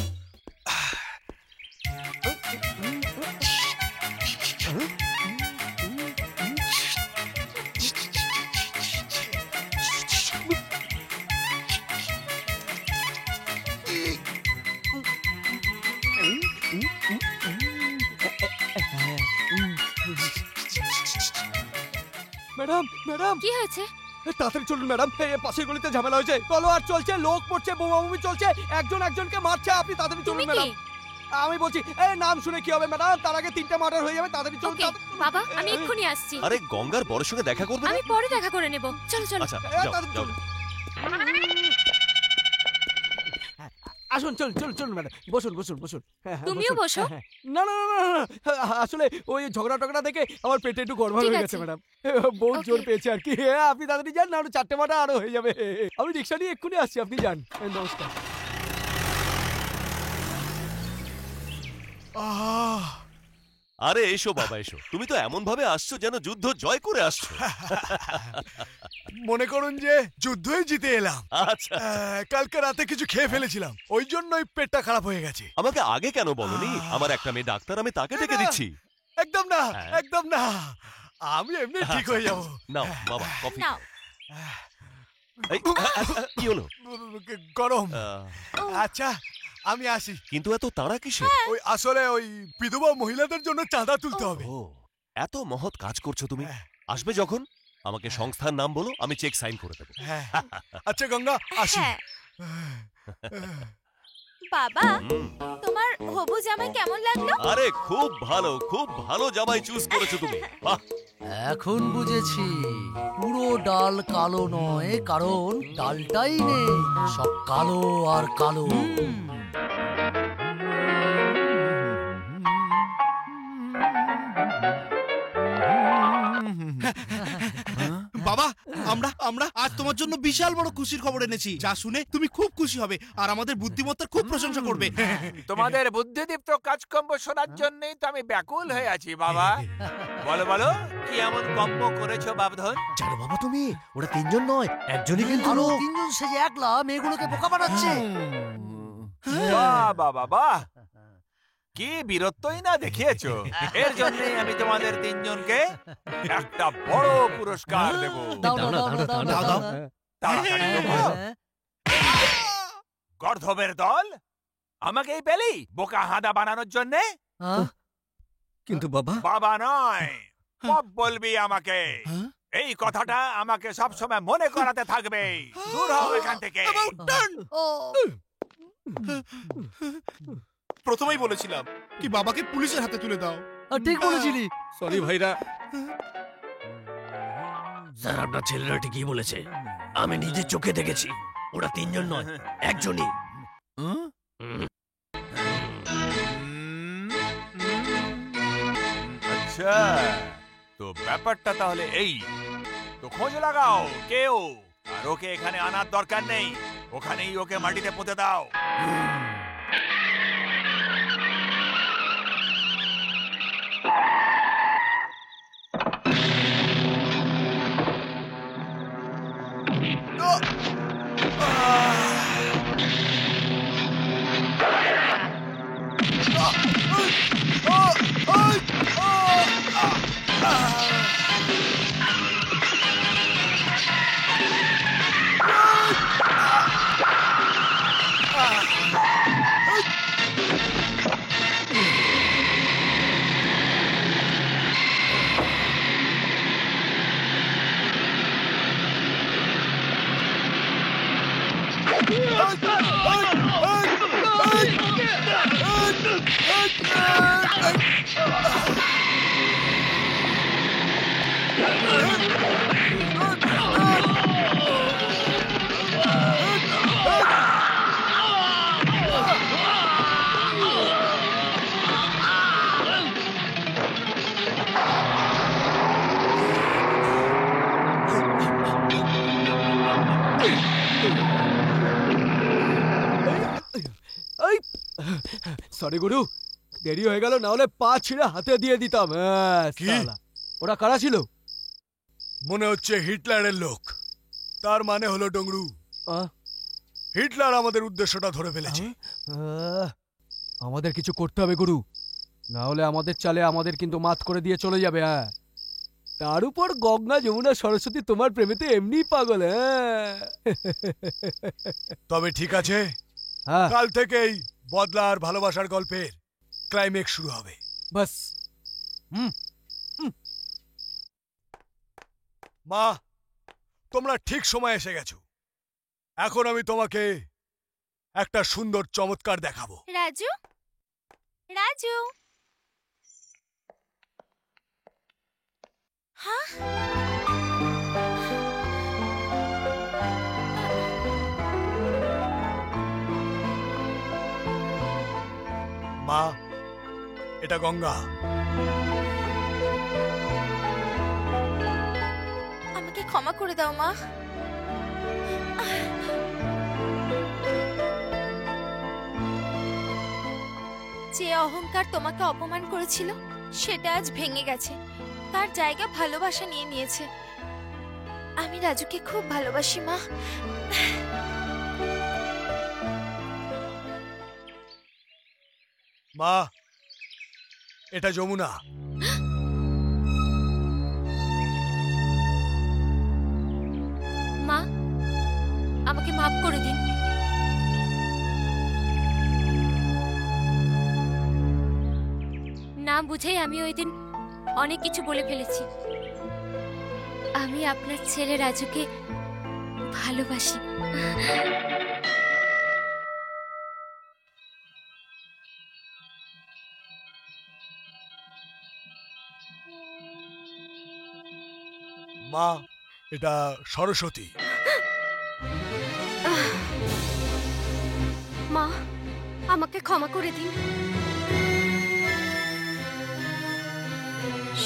ম্যাডাম ম্যাডাম কি হয়েছে? তাড়াতাড়ি চলুন ম্যাডাম, এই পাশের গলিতে ঝামেলা হয়েছে, তলোয়ার চলছে, লোক পড়ছে, বোমাবুমি চলছে, একজন একজনকে মারছে, আপনি তাড়াতাড়ি চলুন ম্যাডাম। আমি বলছি এই নাম শুনে কি হবে ম্যাডাম, তার আগে 3টা মার্ডার হয়ে যাবে, তাড়াতাড়ি চলুন। বাবা আমি এক্ষুনি আসছি। আরে গঙ্গার বরের সঙ্গে দেখা করবে না? আমি পরে দেখা করে নেব, চলো চলো। আচ্ছা যাও যাও। আসুন চলুন চলুন চলুন ম্যাডাম, বসুন বসুন বসুন। তুমিও বসো। না না না না, আসলে ওই ঝগড়া টগড়া দেখে আমার পেটে একটু গড়বড় হয়ে গেছে ম্যাডাম, বহুত জোর পেয়েছে আর কি। আপনি তাড়াতাড়ি যান না, 4টে মার্ডার আরো হয়ে যাবে। আমি রিক্সা নিয়ে এক্ষুনি আসছি, আপনি যান। নমস্কার। আরে এসো বাবা এসো, তুমি তো এমন ভাবে আসছো যেন যুদ্ধ জয় করে আসছো। মনে করুন যে যুদ্ধই জিতে এলাম। আচ্ছা কালকে রাতে কিছু খেয়ে ফেলেছিলাম, ওই জন্যই পেটটা খারাপ হয়ে গেছে। আমাকে আগে কেন বলনি? আমার একটা মেয়ে ডাক্তার, আমি তাকে ডেকে দিচ্ছি। একদম না একদম না, আমি এমনি ঠিক হয়ে যাবো। নাও বাবা কফি। এই, কি হলো? গরম। আচ্ছা আমি আসি। কিন্তু এত তাড়া কিসে? ওই আসলে ওই বিধবা মহিলাদের জন্য চাঁদা তুলতে হবে। এত মহৎ কাজ করছো তুমি, আসবে যখন আমাকে সংস্থার নাম বলো, আমি চেক সাইন করে দেবো। আচ্ছা গঙ্গা আসি। বাবা তোমার হবু জামাই কেমন লাগলো? আরে খুব ভালো জামাই চুজ করেছো তুমি। বাহ, এখন বুঝেছি পুরো ডাল কালো নয়, কারণ ডালটাই নেই, সব কালো আর কালো। বাবা আমরা আমরা আজ তোমার জন্য বিশাল বড় খুশির খবর এনেছি, যা শুনে তুমি খুব খুশি হবে আর আমাদের বুদ্ধিমত্তার খুব প্রশংসা করবে। তোমাদের বুদ্ধিদীপ্ত কাজকর্ম শোনার জন্যই তো আমি ব্যাকুল হয়ে আছি বাবা। বলো বলো কি এমন কর্ম করেছো বাবধন? জানো বাবা তুমি, ওরা 3জন নয়, একজনই কিন্তু লোক। 3জন সেজে একলা মেয়েগুলোকে বোকা বানাচ্ছে। বাহ বাবা বাহ, কি বীরত্বই না দেখিয়েছো। এর জন্য আমি তোমাদের 3জনকে একটা বড় পুরস্কার দেব। তাড়াতাড়ি দেবো। গর্ধবের দল আমাকেই পেলি বোকা হাঁদা বানানোর জন্যে? কিন্তু বাবা বাবা নয়, বাপ বলবি আমাকে। এই কথাটা আমাকে সবসময় মনে করাতে থাকবে। দূর হও এখান থেকে। প্রথমেই বলেছিলাম কি বাবাকে পুলিশের হাতে তুলে দাও। ঠিক বলেছিলি। সরি ভাইরা। স্যার আপনার ছেলেরা ঠিকই বলেছে, আমি নিজের চোখে দেখেছি, ওরা 3জন নয়, একজনই। আচ্ছা তো ব্যাপারটা তাহলে এই, তো খোঁজ লাগাও কেউ, আর ওকে এখানে আনার দরকার নেই, ওখানেই ওকে মাটিতে পুঁতে দাও। সরি গুরু, দেরি হয়ে গেল, না হলে পা ছিঁড়ে হাতে দিয়ে দিতাম। কি? ওরা কারা ছিল? মনে হচ্ছে হিটলারের লোক। তার মানে হলো ডংরু, হিটলার আমাদের উদ্দেশ্যটা ধরে ফেলেছে। আমাদের কিছু করতে হবে গুরু, না হলে আমাদের চালে আমাদের কিন্তু মাত করে দিয়ে চলে যাবে। তার উপর গঙ্গা যমুনা সরস্বতী তোমার প্রেমেতে এমনি পাগল। তবে ঠিক আছে, কাল থেকেই বদলা আর ভালোবাসার গল্পের ক্লাইম্যাক্স শুরু হবে। বাস। মা, তোমরা ঠিক সময় এসে গেছো। এখন আমি তোমাকে একটা সুন্দর চমৎকার দেখাবো। রাজু, রাজু, হ্যাঁ, মা, এটা গঙ্গা। আমাকে ক্ষমা করে দাও মা। যে অহংকার তোমাকে অপমান করেছিল সেটা আজ ভেঙে গেছে, তার জায়গা ভালোবাসা নিয়ে নিয়েছে। আমি রাজুকে খুব ভালোবাসি মা। মা, এটা যমুনা। মা, আমাকে মাফ করে দিন। না বুঝেই আমি ওই দিন অনেক কিছু বলে ফেলেছি। আমি আপনার ছেলে রাজুকে ভালোবাসি। মা, এটা সরস্বতী। মা, আমাকে ক্ষমা করে দিন।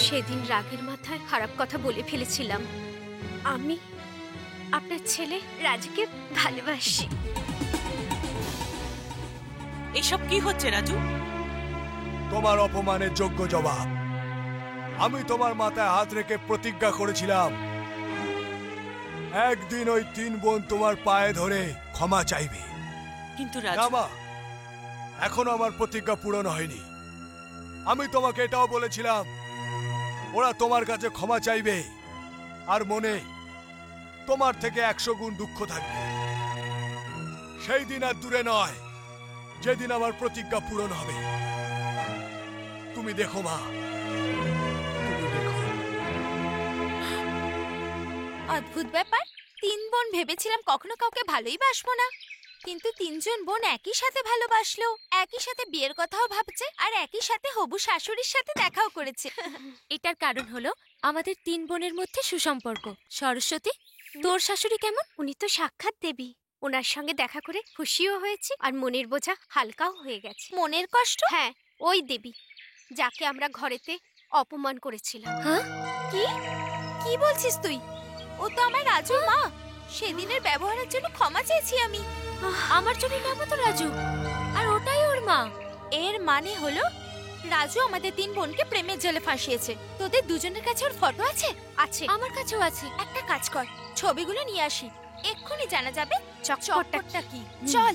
সেদিন রাগের মাথায় খারাপ কথা বলে ফেলেছিলাম। আমি আপনার ছেলে রাজুকে ভালোবাসি। এসব কি হচ্ছে রাজু? তোমার অপমানের যোগ্য জবাব। আমি তোমার মাথায় হাত রেখে প্রতিজ্ঞা করেছিলাম একদিন ওই 3 বোন তোমার পায়ে ধরে ক্ষমা চাইবে। কিন্তু না রাজু, মা, এখনো আমার প্রতিজ্ঞা পূরণ হয়নি। আমি তোমাকে এটাও বলেছিলাম ওরা তোমার কাছে ক্ষমা চাইবে আর মনে তোমার থেকে 100 গুণ দুঃখ থাকবে। সেই দিন আর দূরে নয় যেদিন আমার প্রতিজ্ঞা পূরণ হবে। তুমি দেখো মা, তুমি দেখো। অদ্ভুত ব্যাপার, 3 বোন ভেবেছিলাম কখনো কাউকে ভালোই বাসবো না, কিন্তু 3 জন বোন একই সাথে ভালোবাসলো, একই সাথে বিয়ের কথাও ভাবছে, আর একই সাথে হবু শাশুড়ির সাথে দেখাও করেছে। এটার কারণ হলো আমাদের 3 বোনের মধ্যে সুসম্পর্ক। সরস্বতী, তোর শাশুড়ি কেমন? উনি তো সাক্ষাৎ দেবী। ওনার সঙ্গে দেখা করে খুশিও হয়েছে আর মনের বোঝা হালকাও হয়ে গেছে। মনের কষ্ট? হ্যাঁ, ওই দেবী যাকে আমরা ঘরেতে অপমান করেছিলাম। হ্যাঁ, কি কি বলছিস তুই? ও তো আমার রাজুর মা। সেদিনের ব্যবহারের জন্য ক্ষমা চেয়েছি আমি। আমার জন্য নামও তো রাজু, আর ওটাই ওর মা। এর মানে হলো রাজু আমাদের 3 বোনকে প্রেমের জালে ফাঁসিয়েছে। তোদের দুজনের কাছে ওর ফটো আছে? আছে, আমার কাছেও আছে। একটা কাজ কর, ছবিগুলো নিয়ে আসি, এক্ষুনি জানা যাবে চকচকটা কি। চল।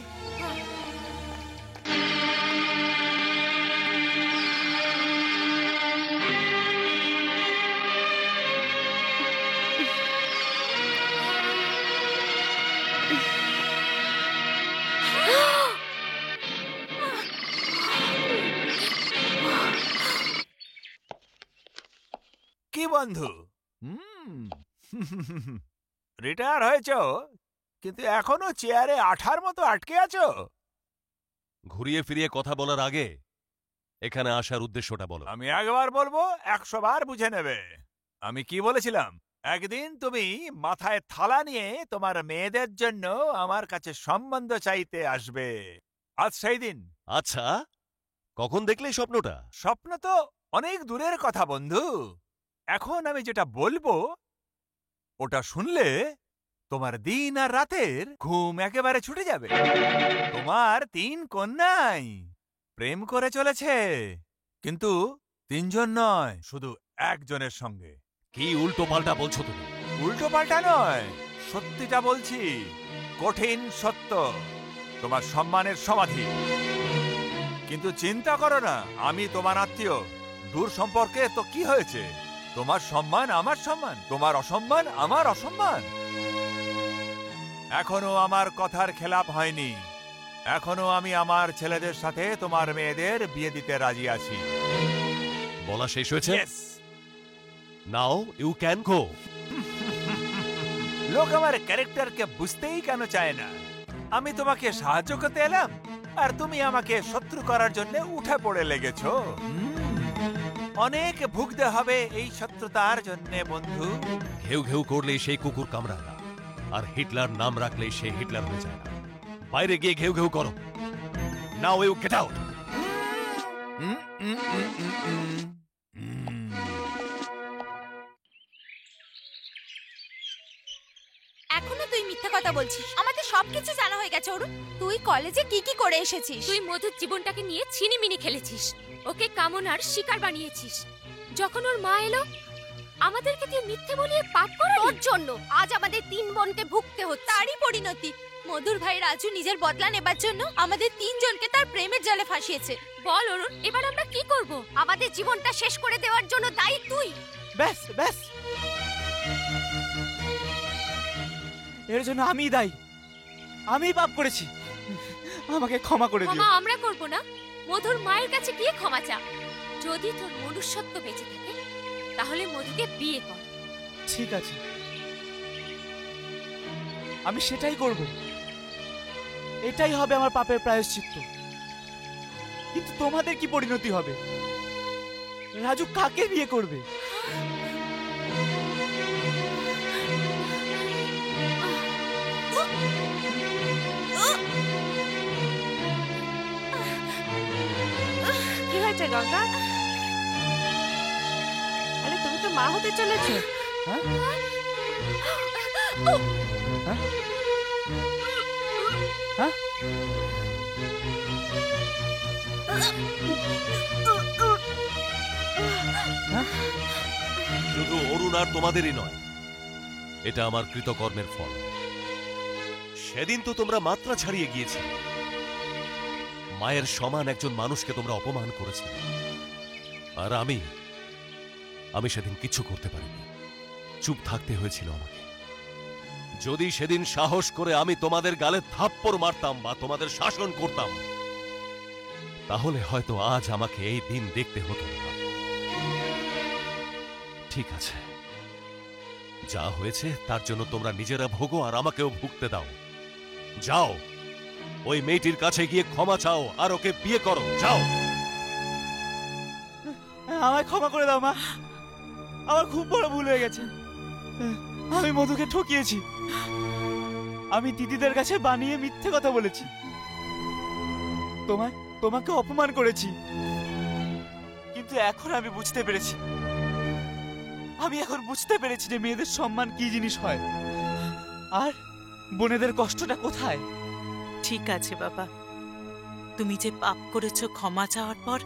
কি বন্ধু, রিটায়ার হয়েছো কিন্তু এখনো চেয়ারে আঠার মতো আটকে আছো? ঘুরিয়ে ফিরিয়ে কথা বলার আগে এখানে আসার উদ্দেশ্যটা বলো। আমি একবার বলবো 100 বার বুঝে নেবে। আমি কি বলেছিলাম? একদিন তুমি মাথায় থালা নিয়ে তোমার মেয়েদের জন্য আমার কাছে সম্বন্ধ চাইতে আসবে। আজ সেই দিন। আচ্ছা, কখন দেখলে স্বপ্নটা? স্বপ্ন তো অনেক দূরের কথা বন্ধু। এখন আমি যেটা বলবো ওটা শুনলে তোমার দিন আর রাতের ঘুম একেবারে ছুটে যাবে। তোমার 3 কন্যাই প্রেম করে চলেছে, কিন্তু 3 জন নয়, শুধু একজনের সঙ্গে। কি উল্টো পাল্টা বলছো তুমি? উল্টো পাল্টা নয়, সত্যিটা বলছি, কঠিন সত্য। তোমার সম্মানের সমাধি। কিন্তু চিন্তা করো না, আমি তোমার আত্মীয়। দূর সম্পর্কে তো কি হয়েছে? তোমার সম্মান আমার সম্মান, তোমার অসম্মান আমার অসম্মান। এখনো আমার কথার খেলাপ হয়নি। এখনো আমি আমার ছেলেদের সাথে তোমার মেয়েদের বিয়ে দিতে রাজি আছি। বলা শেষ হয়েছে? Now you can go. লোক আমার ক্যারেক্টারকে বুঝতেই কেন চায় না? আমি তোমাকে সাহায্য করতে এলাম আর তুমি আমাকে শত্রু করার জন্য উঠে পড়ে লেগেছো। অনেক ভুগতে হবে এই শত্রুতার জন্য বন্ধু। ঘেউ ঘেউ করলেই সেই কুকুর কামড়ায় না, আর হিটলার নাম রাখলেই সে হিটলার হয়ে যায় না। বাইরে গিয়ে ঘেউ ঘেউ করো। Now you get out. এখনো তুই মিথ্যা কথা বলছিস। আমাদের সবকিছু জানা হয়ে গেছে অরুণ। তুই কলেজে কি কি করে এসেছিস? তুই মধুর জীবনটাকে নিয়ে ছিনিমিনি খেলেছিস, ওকে কামনার শিকার বানিয়েছিস। যখন ওর মা এলো, আমাদেরকে তুই মিথ্যে বলিয়ে পাপ করালি। তোর জন্য আজ আমাদের 3 বোনকে ভুগতে হচ্ছে। তারই পরিণতি। মধুর ভাই রাজু নিজের বদলা নেবার জন্য আমাদের 3 জনকে তার প্রেমের জালে ফাঁসিয়েছে। বল অরুণ, এবার আমরা কি করব? আমাদের জীবনটা শেষ করে দেওয়ার জন্য দায়ী তুই। ব্যাস ব্যাস, এর জন্য আমিই দায়ী। আমি পাপ করেছি, আমাকে ক্ষমা করে দিও। ক্ষমা আমরা করব না, মধুর মায়ের কাছে গিয়ে ক্ষমা চা। যদি তোর মনুষ্যত্ব বেঁচে থাকে তাহলে মধুকে বিয়ে কর। ঠিক আছে, আমি সেটাই করব। এটাই হবে আমার পাপের প্রায়শ্চিত্ত। কিন্তু তোমাদের কি পরিণতি হবে? রাজু কাকে বিয়ে করবে? কি হয়েছে গঙ্গা? আরে তুমি তো মা হতে চলেছো। হ্যাঁ? হ্যাঁ? হ্যাঁ? শুধু অরুণ আর তোমাদেরই নয়, এটা আমার কৃতকর্মের ফল। সেদিন তো তোমরা মাত্রা ছাড়িয়ে গিয়েছিলে। মায়ের সমান একজন মানুষকে তোমরা অপমান করেছিলে, আর আমি সেদিন কিচ্ছু করতে পারিনি। চুপ থাকতে হয়েছিল আমাকে। যদি সেদিন সাহস করে আমি তোমাদের গালে থাপ্পড় মারতাম বা তোমাদের শাসন করতাম, তাহলে হয়তো আজ আমাকে এই দিন দেখতে হতো না। ঠিক আছে, যা হয়েছে তার জন্য তোমরা নিজেরা ভোগো আর আমাকেও ভুগতে দাও। যাও, ওই মেয়েটির কাছে গিয়ে ক্ষমা চাও আর ওকে বিয়ে করো। যাও। আমায় ক্ষমা করে দাও মা, আমার খুব বড় ভুল হয়ে গেছে। আমি মধুকে ঠকিয়েছি, আমি দিদিদের কাছে বানিয়ে মিথ্যে কথা বলেছি, তোমাকে অপমান করেছি। কিন্তু এখন আমি বুঝতে পেরেছি, যে মেয়েদের সম্মান কি জিনিস হয় আর বোনেদের কষ্টটা কোথায়। ঠিক আছে বাবা, তুমি যে পাপ করেছো ক্ষমা চাওয়ার পর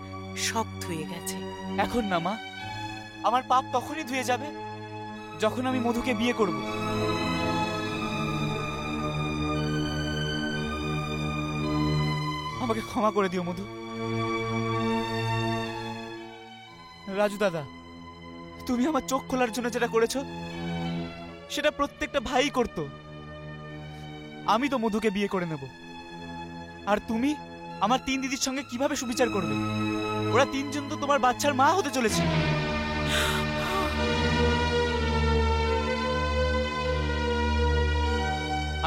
সব ধুয়ে গেছে। এখন না মা, আমার পাপ তখনই ধুয়ে যাবে যখন আমি মধুকে বিয়ে করব। আমাকে ক্ষমা করে দিও মধু। রাজু দাদা, তুমি আমার চোখ খোলার জন্য যেটা করেছো সেটা প্রত্যেকটা ভাই করত। আমি তো মধুকে বিয়ে করে নেব, আর তুমি আমার 3 দিদির সঙ্গে কিভাবে সুবিচার করবে? ওরা 3 জন তো তোমার বাচ্চার মা হতে চলেছে।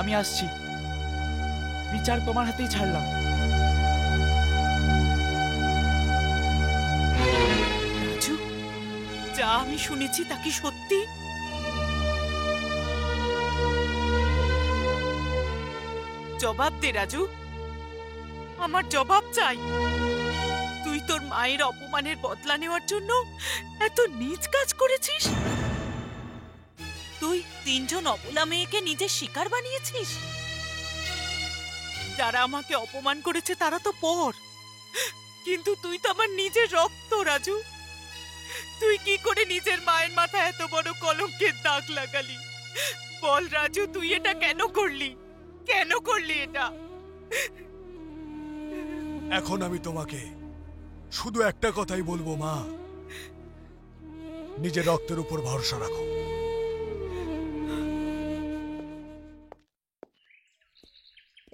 আমি আসছি, বিচার তোমার হাতেই ছাড়লাম। রাজু, যা আমি শুনেছি তা কি সত্যি? জবাব দে রাজু, আমার জবাব চাই। তুই তোর মায়ের অপমানের বদলা নেওয়ার জন্য এত নীচ কাজ করেছিস? তুই 3 জন অবলা মেয়েকে নিজের শিকার বানিয়েছিস? যারা আমাকে অপমান করেছে তারা তো পর, কিন্তু তুই তো আমার নিজের রক্ত। রাজু, তুই কি করে নিজের মায়ের মাথায় এত বড় কলঙ্কের দাগ লাগালি? বল রাজু, তুই এটা কেন করলি? কেন করলি এটা? এখন আমি তোমাকে শুধু একটা কথাই বলবো মা, নিজের রক্তের উপর ভরসা রাখো।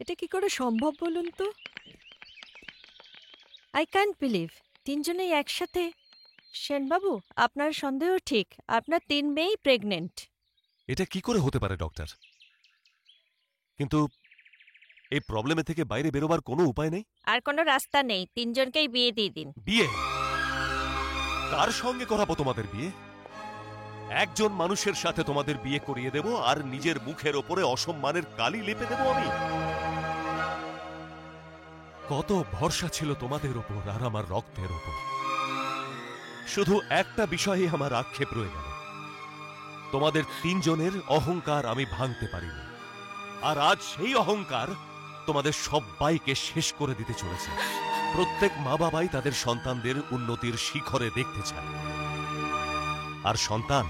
এটা কি করে সম্ভব বলুন তো? আই ক্যান্ট বিলিভ 3 জনেই একসাথে। সেনবাবু, আপনার সন্দেহ ঠিক, আপনার 3 মেয়েই প্রেগনেন্ট। এটা কি করে হতে পারে ডক্টর? কিন্তু এই প্রবলেমে থেকে বাইরে বেরোবার কোনো উপায় নেই। আর কোনো রাস্তা নেই, তিনজনকেই বিয়ে দিয়ে দিন। বিয়ে? কার সঙ্গে করাবো তোমাদের বিয়ে? একজন মানুষের সাথে তোমাদের বিয়ে করিয়ে দেব আর নিজের মুখের ওপরে অসম্মানের কালি লেপে দেব আমি? কত ভরসা ছিল তোমাদের ওপর আর আমার রক্তের ওপর। শুধু একটা বিষয়ে আমার আক্ষেপ রয়ে গেল, তোমাদের তিনজনের অহংকার আমি ভাঙতে পারিনি। আর আজ সেই অহংকার তোমাদের সবাইকে শেষ করে দিতে চলেছে। প্রত্যেক মা বাবাই তাদের সন্তানদের উন্নতির শিখরে দেখতে চায়, আর সন্তান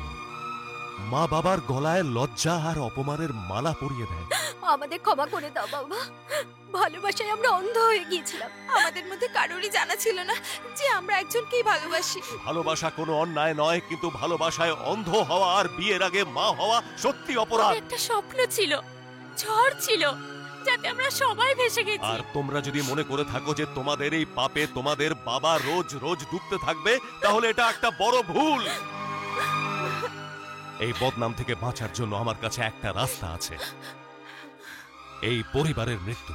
মা বাবার গলায় লজ্জা আর অপমানের মালা পরিয়ে দেয়। আমাদের ক্ষমা করে দাও বাবা, ভালোবাসায় আমরা অন্ধ হয়ে গিয়েছিলাম। আমাদের মধ্যে কারোরই জানা ছিল না যে আমরা একজনকেই ভালোবাসি। ভালোবাসা কোনো অন্যায় নয়, কিন্তু ভালোবাসায় অন্ধ হওয়া আর বিয়ের আগে মা হওয়া সত্যি অপরাধ। একটা স্বপ্ন ছিল, ঝড় ছিল, যাতে আমরা সবাই ভেসে গেছি। আর তোমরা যদি মনে করে থাকো যে তোমাদের এই পাপে তোমাদের বাবা রোজ রোজ ডুবতে থাকবে, তাহলে এটা একটা বড় ভুল। এই বদনাম থেকে বাঁচার জন্য আমার কাছে একটা রাস্তা আছে, এই পরিবারের মৃত্যু,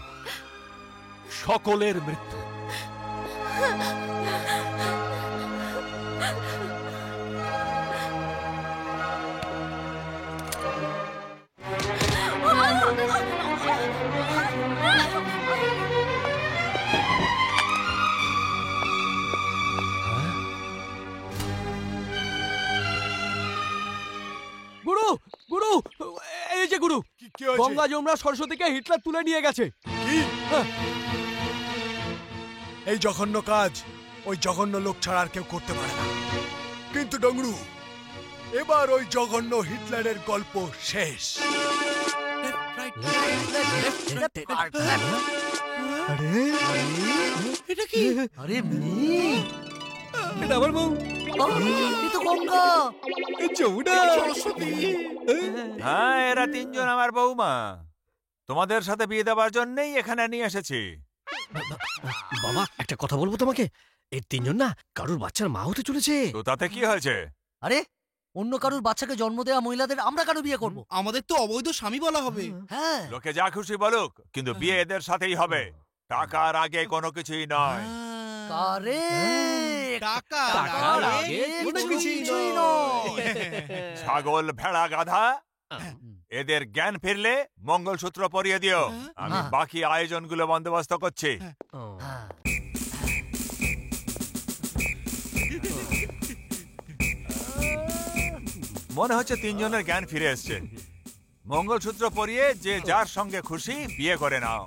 সকলের মৃত্যু। গুরু, গুরু, এই যে গুরু, কি হয়েছে? গঙ্গা যমুনা সরস্বতীকে হিটলার তুলে নিয়ে গেছে। কি? এই জঘন্য কাজ ওই জঘন্য লোক ছাড়া আর কেউ করতে পারে না। কিন্তু ডংরু, এবার ওই জঘন্য হিটলারের গল্প শেষ। এটা কি? আরে মেয়ে, এটা আমার বউ। এ তো গঙ্গা, যমুনা, সরস্বতী। হ্যাঁ, এরা তিনজন আমার বৌমা। তোমাদের সাথে বিয়ে দেওয়ার জন্যই এখানে নিয়ে এসেছি। বাবা, একটা কথা বলবো তোমাকে, এই তিনজন না কারুর বাচ্চার মা হতে চলেছে। তো তাতে কি হয়েছে? আরে অন্য কারুর বাচ্চাকে জন্ম দেওয়া মহিলাদের আমরা কেন বিয়ে করব? আমাদের তো অবৈধ স্বামী বলা হবে। হ্যাঁ, লোকে যা খুশি বলুক, কিন্তু বিয়ে এদের সাথেই হবে। টাকার আগে কোনো কিছুই নয়। টাকার আগে কোনো কিছুই নয়। ছাগল, ভেড়া, গাধা, এদের জ্ঞান ফিরলে মঙ্গলসূত্র পরিয়ে দিও। আমি বাকি আয়োজনগুলো বন্দোবস্ত করছি। মনে হচ্ছে তিনজনের জ্ঞান ফিরে এসছে। মঙ্গলসূত্র পরিয়ে যে যার সঙ্গে খুশি বিয়ে করে নাও।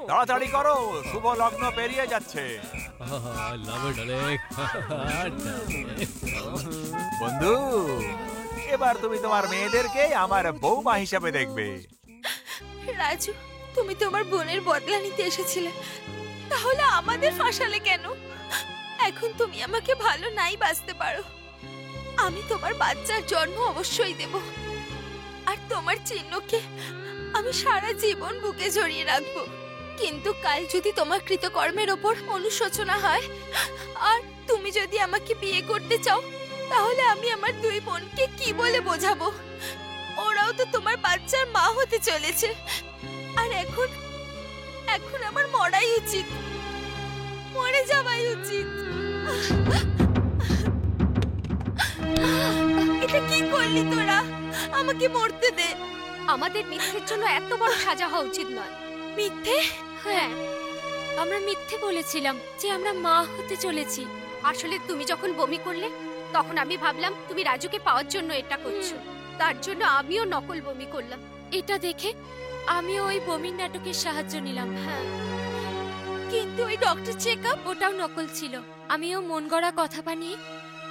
তাড়াতাড়ি করো, শুভ লগ্ন পেরিয়ে যাচ্ছে। বন্ধু, এবার তুমি তোমার মেয়েদেরকে আমার বৌমা হিসাবে দেখবে। রাজু, তুমি তোমার বোনের বদলা নিতে এসেছিলে, তাহলে আমাদের ফাঁসালে কেন? এখন তুমি আমাকে ভালো নাই বাঁচতে পারো, আমি তোমার বাচ্চার জন্ম অবশ্যই দেব, আর তোমার চিহ্নকে আমি সারা জীবন বুকে জড়িয়ে রাখবো। কিন্তু কাল যদি তোমার কৃতকর্মের ওপর অনুশোচনা হয় আর তুমি যদি আমাকে বিয়ে করতে চাও, তাহলে আমি আমার দুই বোনকে কি বলে বোঝাবো? ওরাও তো তোমার বাচ্চার মা হতে চলেছে, আর এখন আমার মরাই উচিত, মরে যাওয়াই উচিত। এটা কি করলি তোরা? আমাকে মরতে দে। আমাদের মিথ্যের জন্য এত বড় সাজা হওয়া উচিত নয়। মিথ্যে? হ্যাঁ, আমরা মিথ্যে বলেছিলাম যে আমরা মা হতে চলেছি। আসলে তুমি যখন বমি করলে, তখন আমি ভাবলাম তুমি রাজুকে পাওয়ার জন্য এটা করছো। তার জন্য আমিও নকল বমি করলাম। এটা দেখে আমিও ওই বমির নাটকের সাহায্য নিলাম। হ্যাঁ, কিন্তু ওই ডক্টর চেকআপ, ওটাও নকল ছিল। আমিও মন গড়া কথা বানিয়ে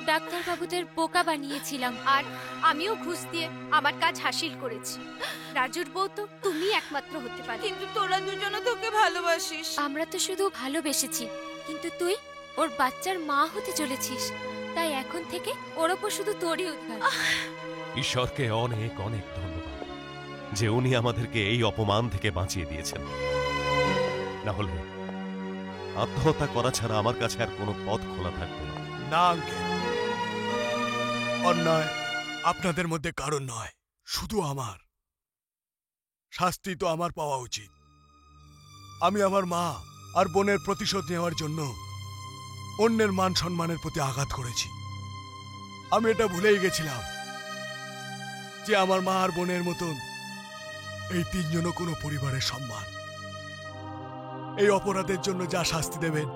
ডাক্তার বাবুদের বোকা বানিয়েছিলাম, আর আমিও ঘুষ দিয়ে আমার কাজ হাসিল করেছি। রাজুর বউ তো তুমি একমাত্র হতে পারো। কিন্তু তোরা দুজনে তোকে ভালোবাসিস। আমরা তো শুধু ভালোবেসেছি, কিন্তু তুই ওর বাচ্চার মা হতে চলেছিস। তাই এখন থেকে ওর ওপর শুধু তোরই উদ্ধার। ঈশ্বরকে অনেক অনেক ধন্যবাদ যে উনি আমাদেরকে এই অপমান থেকে বাঁচিয়ে দিয়েছেন। না হলে আত্মহত্যা করা ছাড়া আমার কাছে আর কোনো পথ খোলা থাকবে না আঙ্কেল, অন্যায় আপনাদের মধ্যে কারণ নয়, শুধু আমার শাস্তি তো আমার পাওয়া উচিত। আমি আমার মা আর বোনের প্রতিশোধ নেওয়ার জন্য অন্যের মান সম্মানের প্রতি আঘাত করেছি। আমি এটা ভুলেই গেছিলাম যে আমার মা আর বোনের মতন এই তিনজনও কোনো পরিবারের সম্মান। এই অপরাধের জন্য যা শাস্তি দেবেন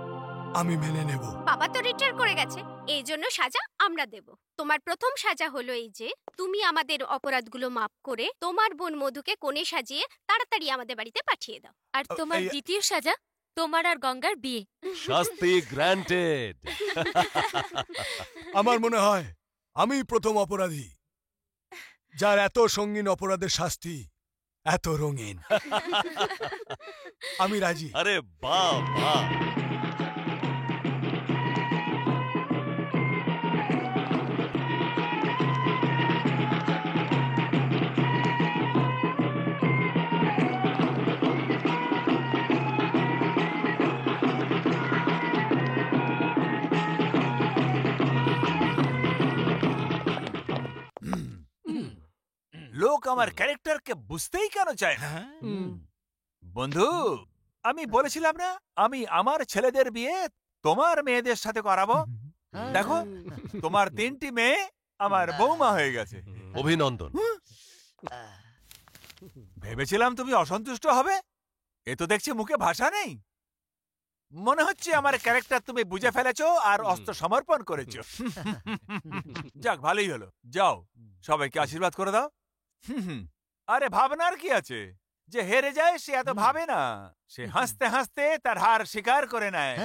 আমি মেনে নেব। বাবা তো রিটায়ার করে গেছে, এই জন্য সাজা আমরা দেব। তোমার প্রথম সাজা হলো এই যে তুমি আমাদের অপরাধগুলো মাফ করে তোমার বোন মধুকে কোণে সাজিয়ে তাড়াতাড়ি আমাদের বাড়িতে পাঠিয়ে দাও। আর তোমার দ্বিতীয় সাজা তোমার আর গঙ্গার বিয়ে। শাস্তি গ্র্যান্টেড। আমার মনে হয় আমি প্রথম অপরাধী যার এত সঙ্গীন অপরাধের শাস্তি এত রঙিন। আমি রাজি। আরে বাহ বাহ। লোক আমার ক্যারেক্টারকে বুঝতেই কেন চায় না? বন্ধু, আমি বলেছিলাম না আমি আমার ছেলেদের বিয়ে তোমার মেয়েদের সাথে করাবো। দেখো তোমার 3টি মেয়ে আমার বৌমা হয়ে গেছে। অভিনন্দন। ভেবেছিলাম তুমি অসন্তুষ্ট হবে, এ তো দেখছি মুখে ভাষা নেই। মনে হচ্ছে আমার ক্যারেক্টার তুমি বুঝে ফেলেছো আর অস্ত্র সমর্পণ করেছো। যাক, ভালোই হলো। যাও, সবাইকে আশীর্বাদ করে দাও। আরে ভাবনার কি আছে? যে হেরে যায় সে এত ভাবে না, সে হাসতে হাসতে তার হার স্বীকার করে নেয়।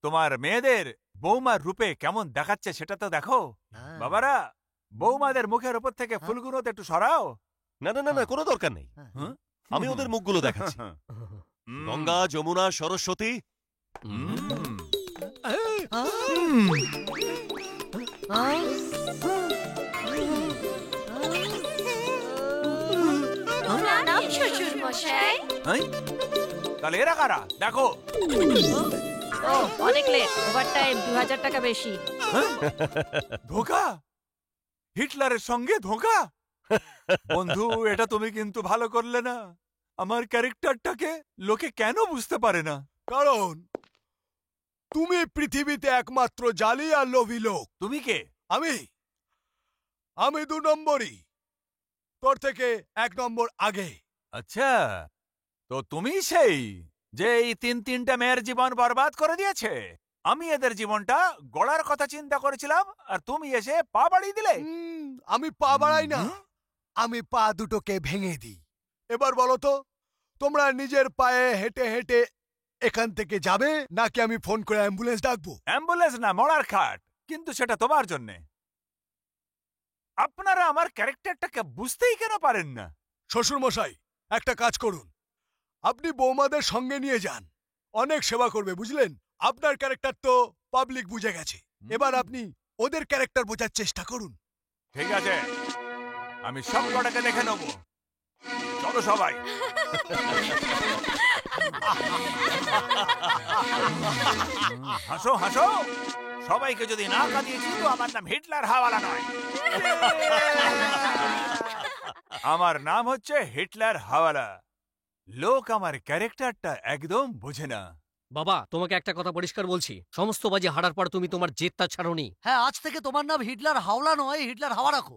তোমার মেয়েদের বৌমার রূপে কেমন দেখাচ্ছে সেটা তো দেখো। বাবারা, বৌমাদের মুখের উপর থেকে ফুলগুলো তো একটু সরাও। না না না না, কোনো দরকার নেই। আমি ওদের মুখগুলো দেখাচ্ছি। গঙ্গা, যমুনা, সরস্বতী। প্রণাম শ্বশুর মশাই। তাহলে এরা কারা? দেখো। ও অনেক লেট, ওভারটাইম 2000 টাকা বেশি। ধোঁকা? হিটলারের সঙ্গে ধোঁকা? বন্ধু, এটা তুমি কিন্তু ভালো করলে না। আমার ক্যারেক্টারটাকে লোকে কেন বুঝতে পারে না? কারণ তুমি পৃথিবীতে একমাত্র জালি আর লোভী লোক। তুমি কে? আমি 2 নম্বরই, তোর থেকে 1 নম্বর আগে। আচ্ছা, তো তুমি সেই যে এই 3টা মেয়ের জীবন বরবাদ করে দিয়েছে। আমি এদের জীবনটা গড়ার কথা চিন্তা করেছিলাম আর তুমি এসে পা বাড়িয়ে দিলে। আমি পা বাড়াই না, আমি পা দুটোকে ভেঙে দিই। এবার বলো তো, তোমরা নিজের পায়ে হেঁটে হেঁটে এখান থেকে যাবে নাকি আমি ফোন করে অ্যাম্বুলেন্স ডাকবো? অ্যাম্বুলেন্স না, মরার খাট। কিন্তু সেটা তোমার জন্যে। আপনারা আমার ক্যারেক্টারটাকে বুঝতেই কেন পারেন না? শ্বশুর মশাই, একটা কাজ করুন, আপনি বৌমাদের সঙ্গে নিয়ে যান, অনেক সেবা করবে, বুঝলেন? আপনার ক্যারেক্টার তো পাবলিক বুঝে গেছে, এবার আপনি ওদের ক্যারেক্টার বোঝার চেষ্টা করুন। ঠিক আছে, আমি সব কটাকে দেখে নেব। চলো সবাই। হাসো হাসো, সবাইকে যদি না কাঁদিয়েছি তো আমার নাম হিটলার হাওয়ালা নয়। আমার নাম হচ্ছে হিটলার হাওয়ালা। লোক আমার ক্যারেক্টারটা একদম বোঝে না। বাবা, তোমাকে একটা কথা পরিষ্কার বলছি, সমস্ত বাজি হারার পর তুমি তোমার জেদটা ছাড়োনি। হ্যাঁ, আজ থেকে তোমার নাম হিটলার হাওলা নয়, হিটলার হাওয়া রাখো।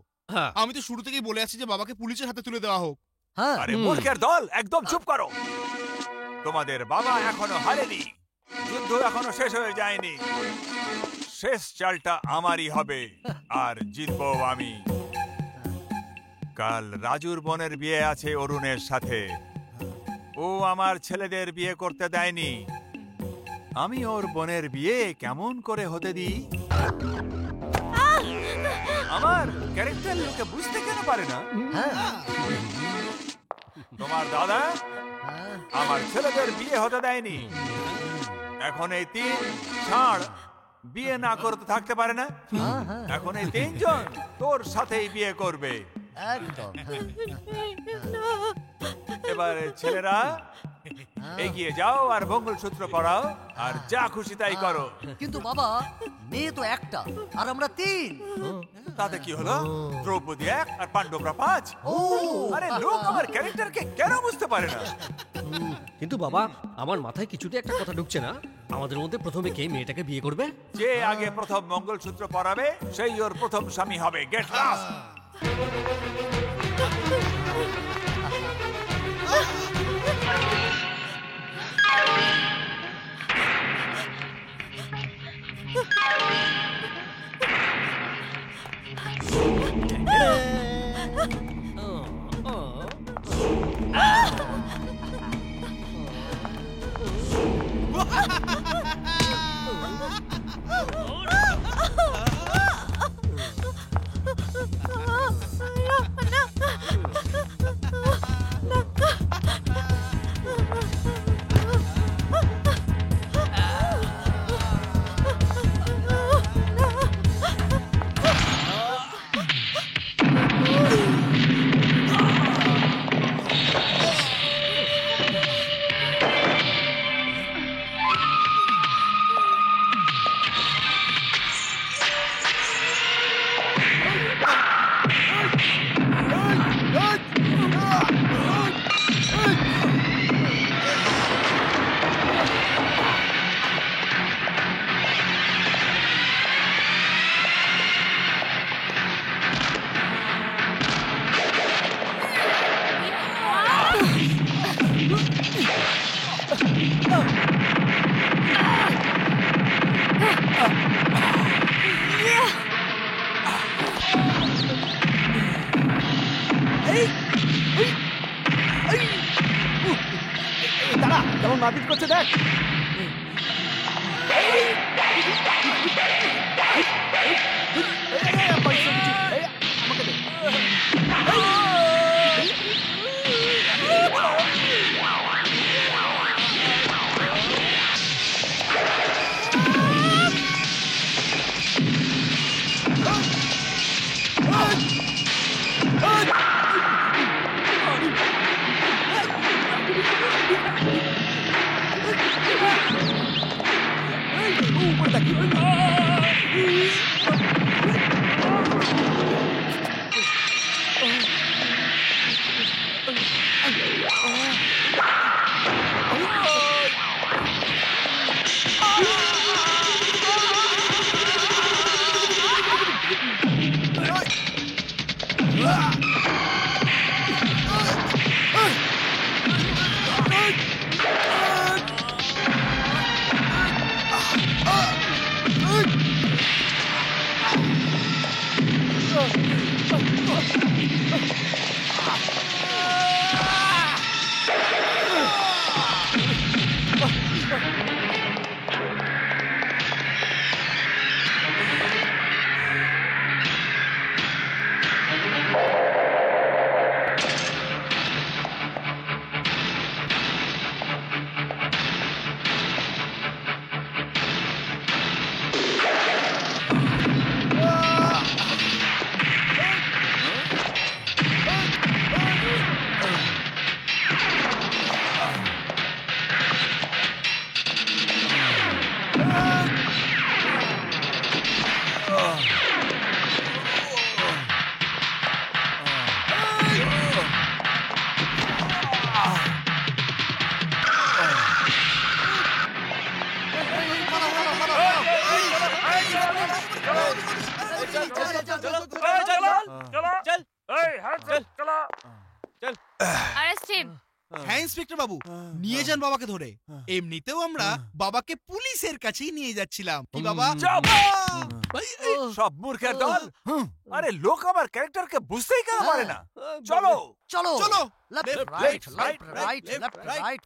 আমি তো শুরু থেকেই বলে আছি যে বাবাকে পুলিশের হাতে তুলে দেওয়া হোক। আরে মূর্খের দল, একদম চুপ করো। তোমাদের বাবা এখনো হারেনি, যুদ্ধ এখনো শেষ হয়ে যায়নি। শেষ চালটা আমারই হবে আর জিতবো আমি। কাল রাজুর বোনের বিয়ে আছে অরুণের সাথে। ও আমার ছেলেদের বিয়ে করতে দেয়নি, আমি ওর বোনের বিয়ে কেমন করে হতে দিই? আমার ক্যারেক্টার লোকে বুঝতে কেন পারে না? তোমার দাদা আমার ছেলেদের বিয়ে হতে দেয়নি, এখন এই 3 ছাড় বিয়ে না করতে থাকতে পারে না। এখন এই 3 জন তোর সাথেই বিয়ে করবে। এবারে ছেলেরা এগিয়ে যাও আর মঙ্গলসূত্র পরাও আর যা খুশি তাই করো। কিন্তু বাবা, মেয়ে তো একটা আর আমরা 3। তাতে কি হলো? দ্রৌপদী 1 আর পাণ্ডবরা 5। আরে লোক আমার ক্যারেক্টারকে কেন বুঝতে পারে না? কিন্তু বাবা, আমার মাথায় কিছুতে একটা কথা ঢুকছে না। আমাদের মধ্যে প্রথমে কে মেয়েটাকে বিয়ে করবে? যে আগে প্রথম মঙ্গলসূত্র পরাবে সেই ওর প্রথম স্বামী হবে। Get lost. দাঁড়া, কেমন মারপিট করছে দেখ। হ্যাঁ ইন্সপেক্টর বাবু, নিয়ে যান বাবাকে ধরে। এমনিতেও আমরা বাবাকে পুলিশের কাছেই নিয়ে যাচ্ছিলাম। কি বাবা? সব মূর্খের দল। আরে লোক আমার ক্যারেক্টারকে বুঝতেই কেন পারে না? চলো চলো চলো। Left right right right left right.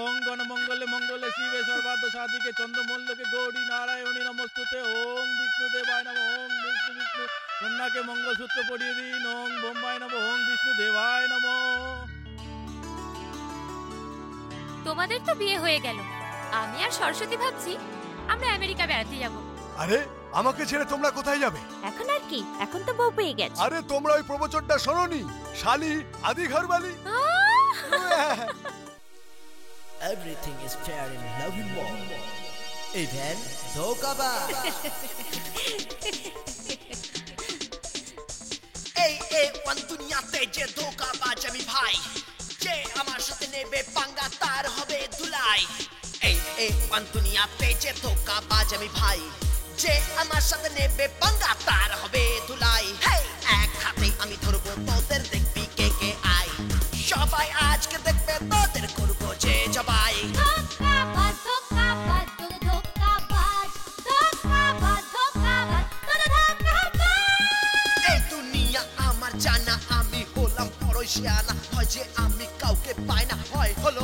ওং গণমঙ্গলে মঙ্গলে শিবে সর্বার্থ সাধিকে চন্দ্রমল্লকে গৌরী নারায়ণী নমস্তুতে। ওং বিষ্ণু দেবায় নমঃ। ওং বিষ্ণু বিষ্ণু কন্যাকে মঙ্গলসূত্র পরিয়ে দিন। ওং বোম্বাই নমঃ। ওং বিষ্ণু দেবায় নমঃ। তোমাদের তো বিয়ে হয়ে গেল, আমি আর সরস্বতী ভাবছি আমরা আমেরিকা বেড়াতে যাব। আরে আমাকে ছেড়ে তোমরা কোথায় যাবে? এখন আর কি, এখন তো বউ পেয়ে গেছে। আরে তোমরা ওই প্রবচনটা শোনোনি? শালি আদি ঘরবালি। Everything is fair in love and war. Even ধোঁকাবাজ। এই ওয়ান দুনিয়াতে যে ধোঁকাবাজ আমি ভাই, যে আমার সাথে নেবে পাঙ্গা তার হবে ধুলাই। এই ওয়ান দুনিয়াতে যে ধোঁকাবাজ আমি ভাই, যে আমার সাথে নেবে পাঙ্গা তার হবে ধুলাই। এক হাতে আমি ধরবো তোদের, দেখবি কে কে আই। সবাই আজকে দেখবে তোদের করবো যে জবাই। ধোঁকাবাজ ধোঁকাবাজ তোর ধোঁকাবাজ ধোঁকাবাজ ধোঁকাবাজ তোর ধোঁকাবাজ। এই দুনিয়া আমার জানা, আমি হলাম বড় শিয়ানা। হয় যে আমি কাউকে পাই না, হয় হলো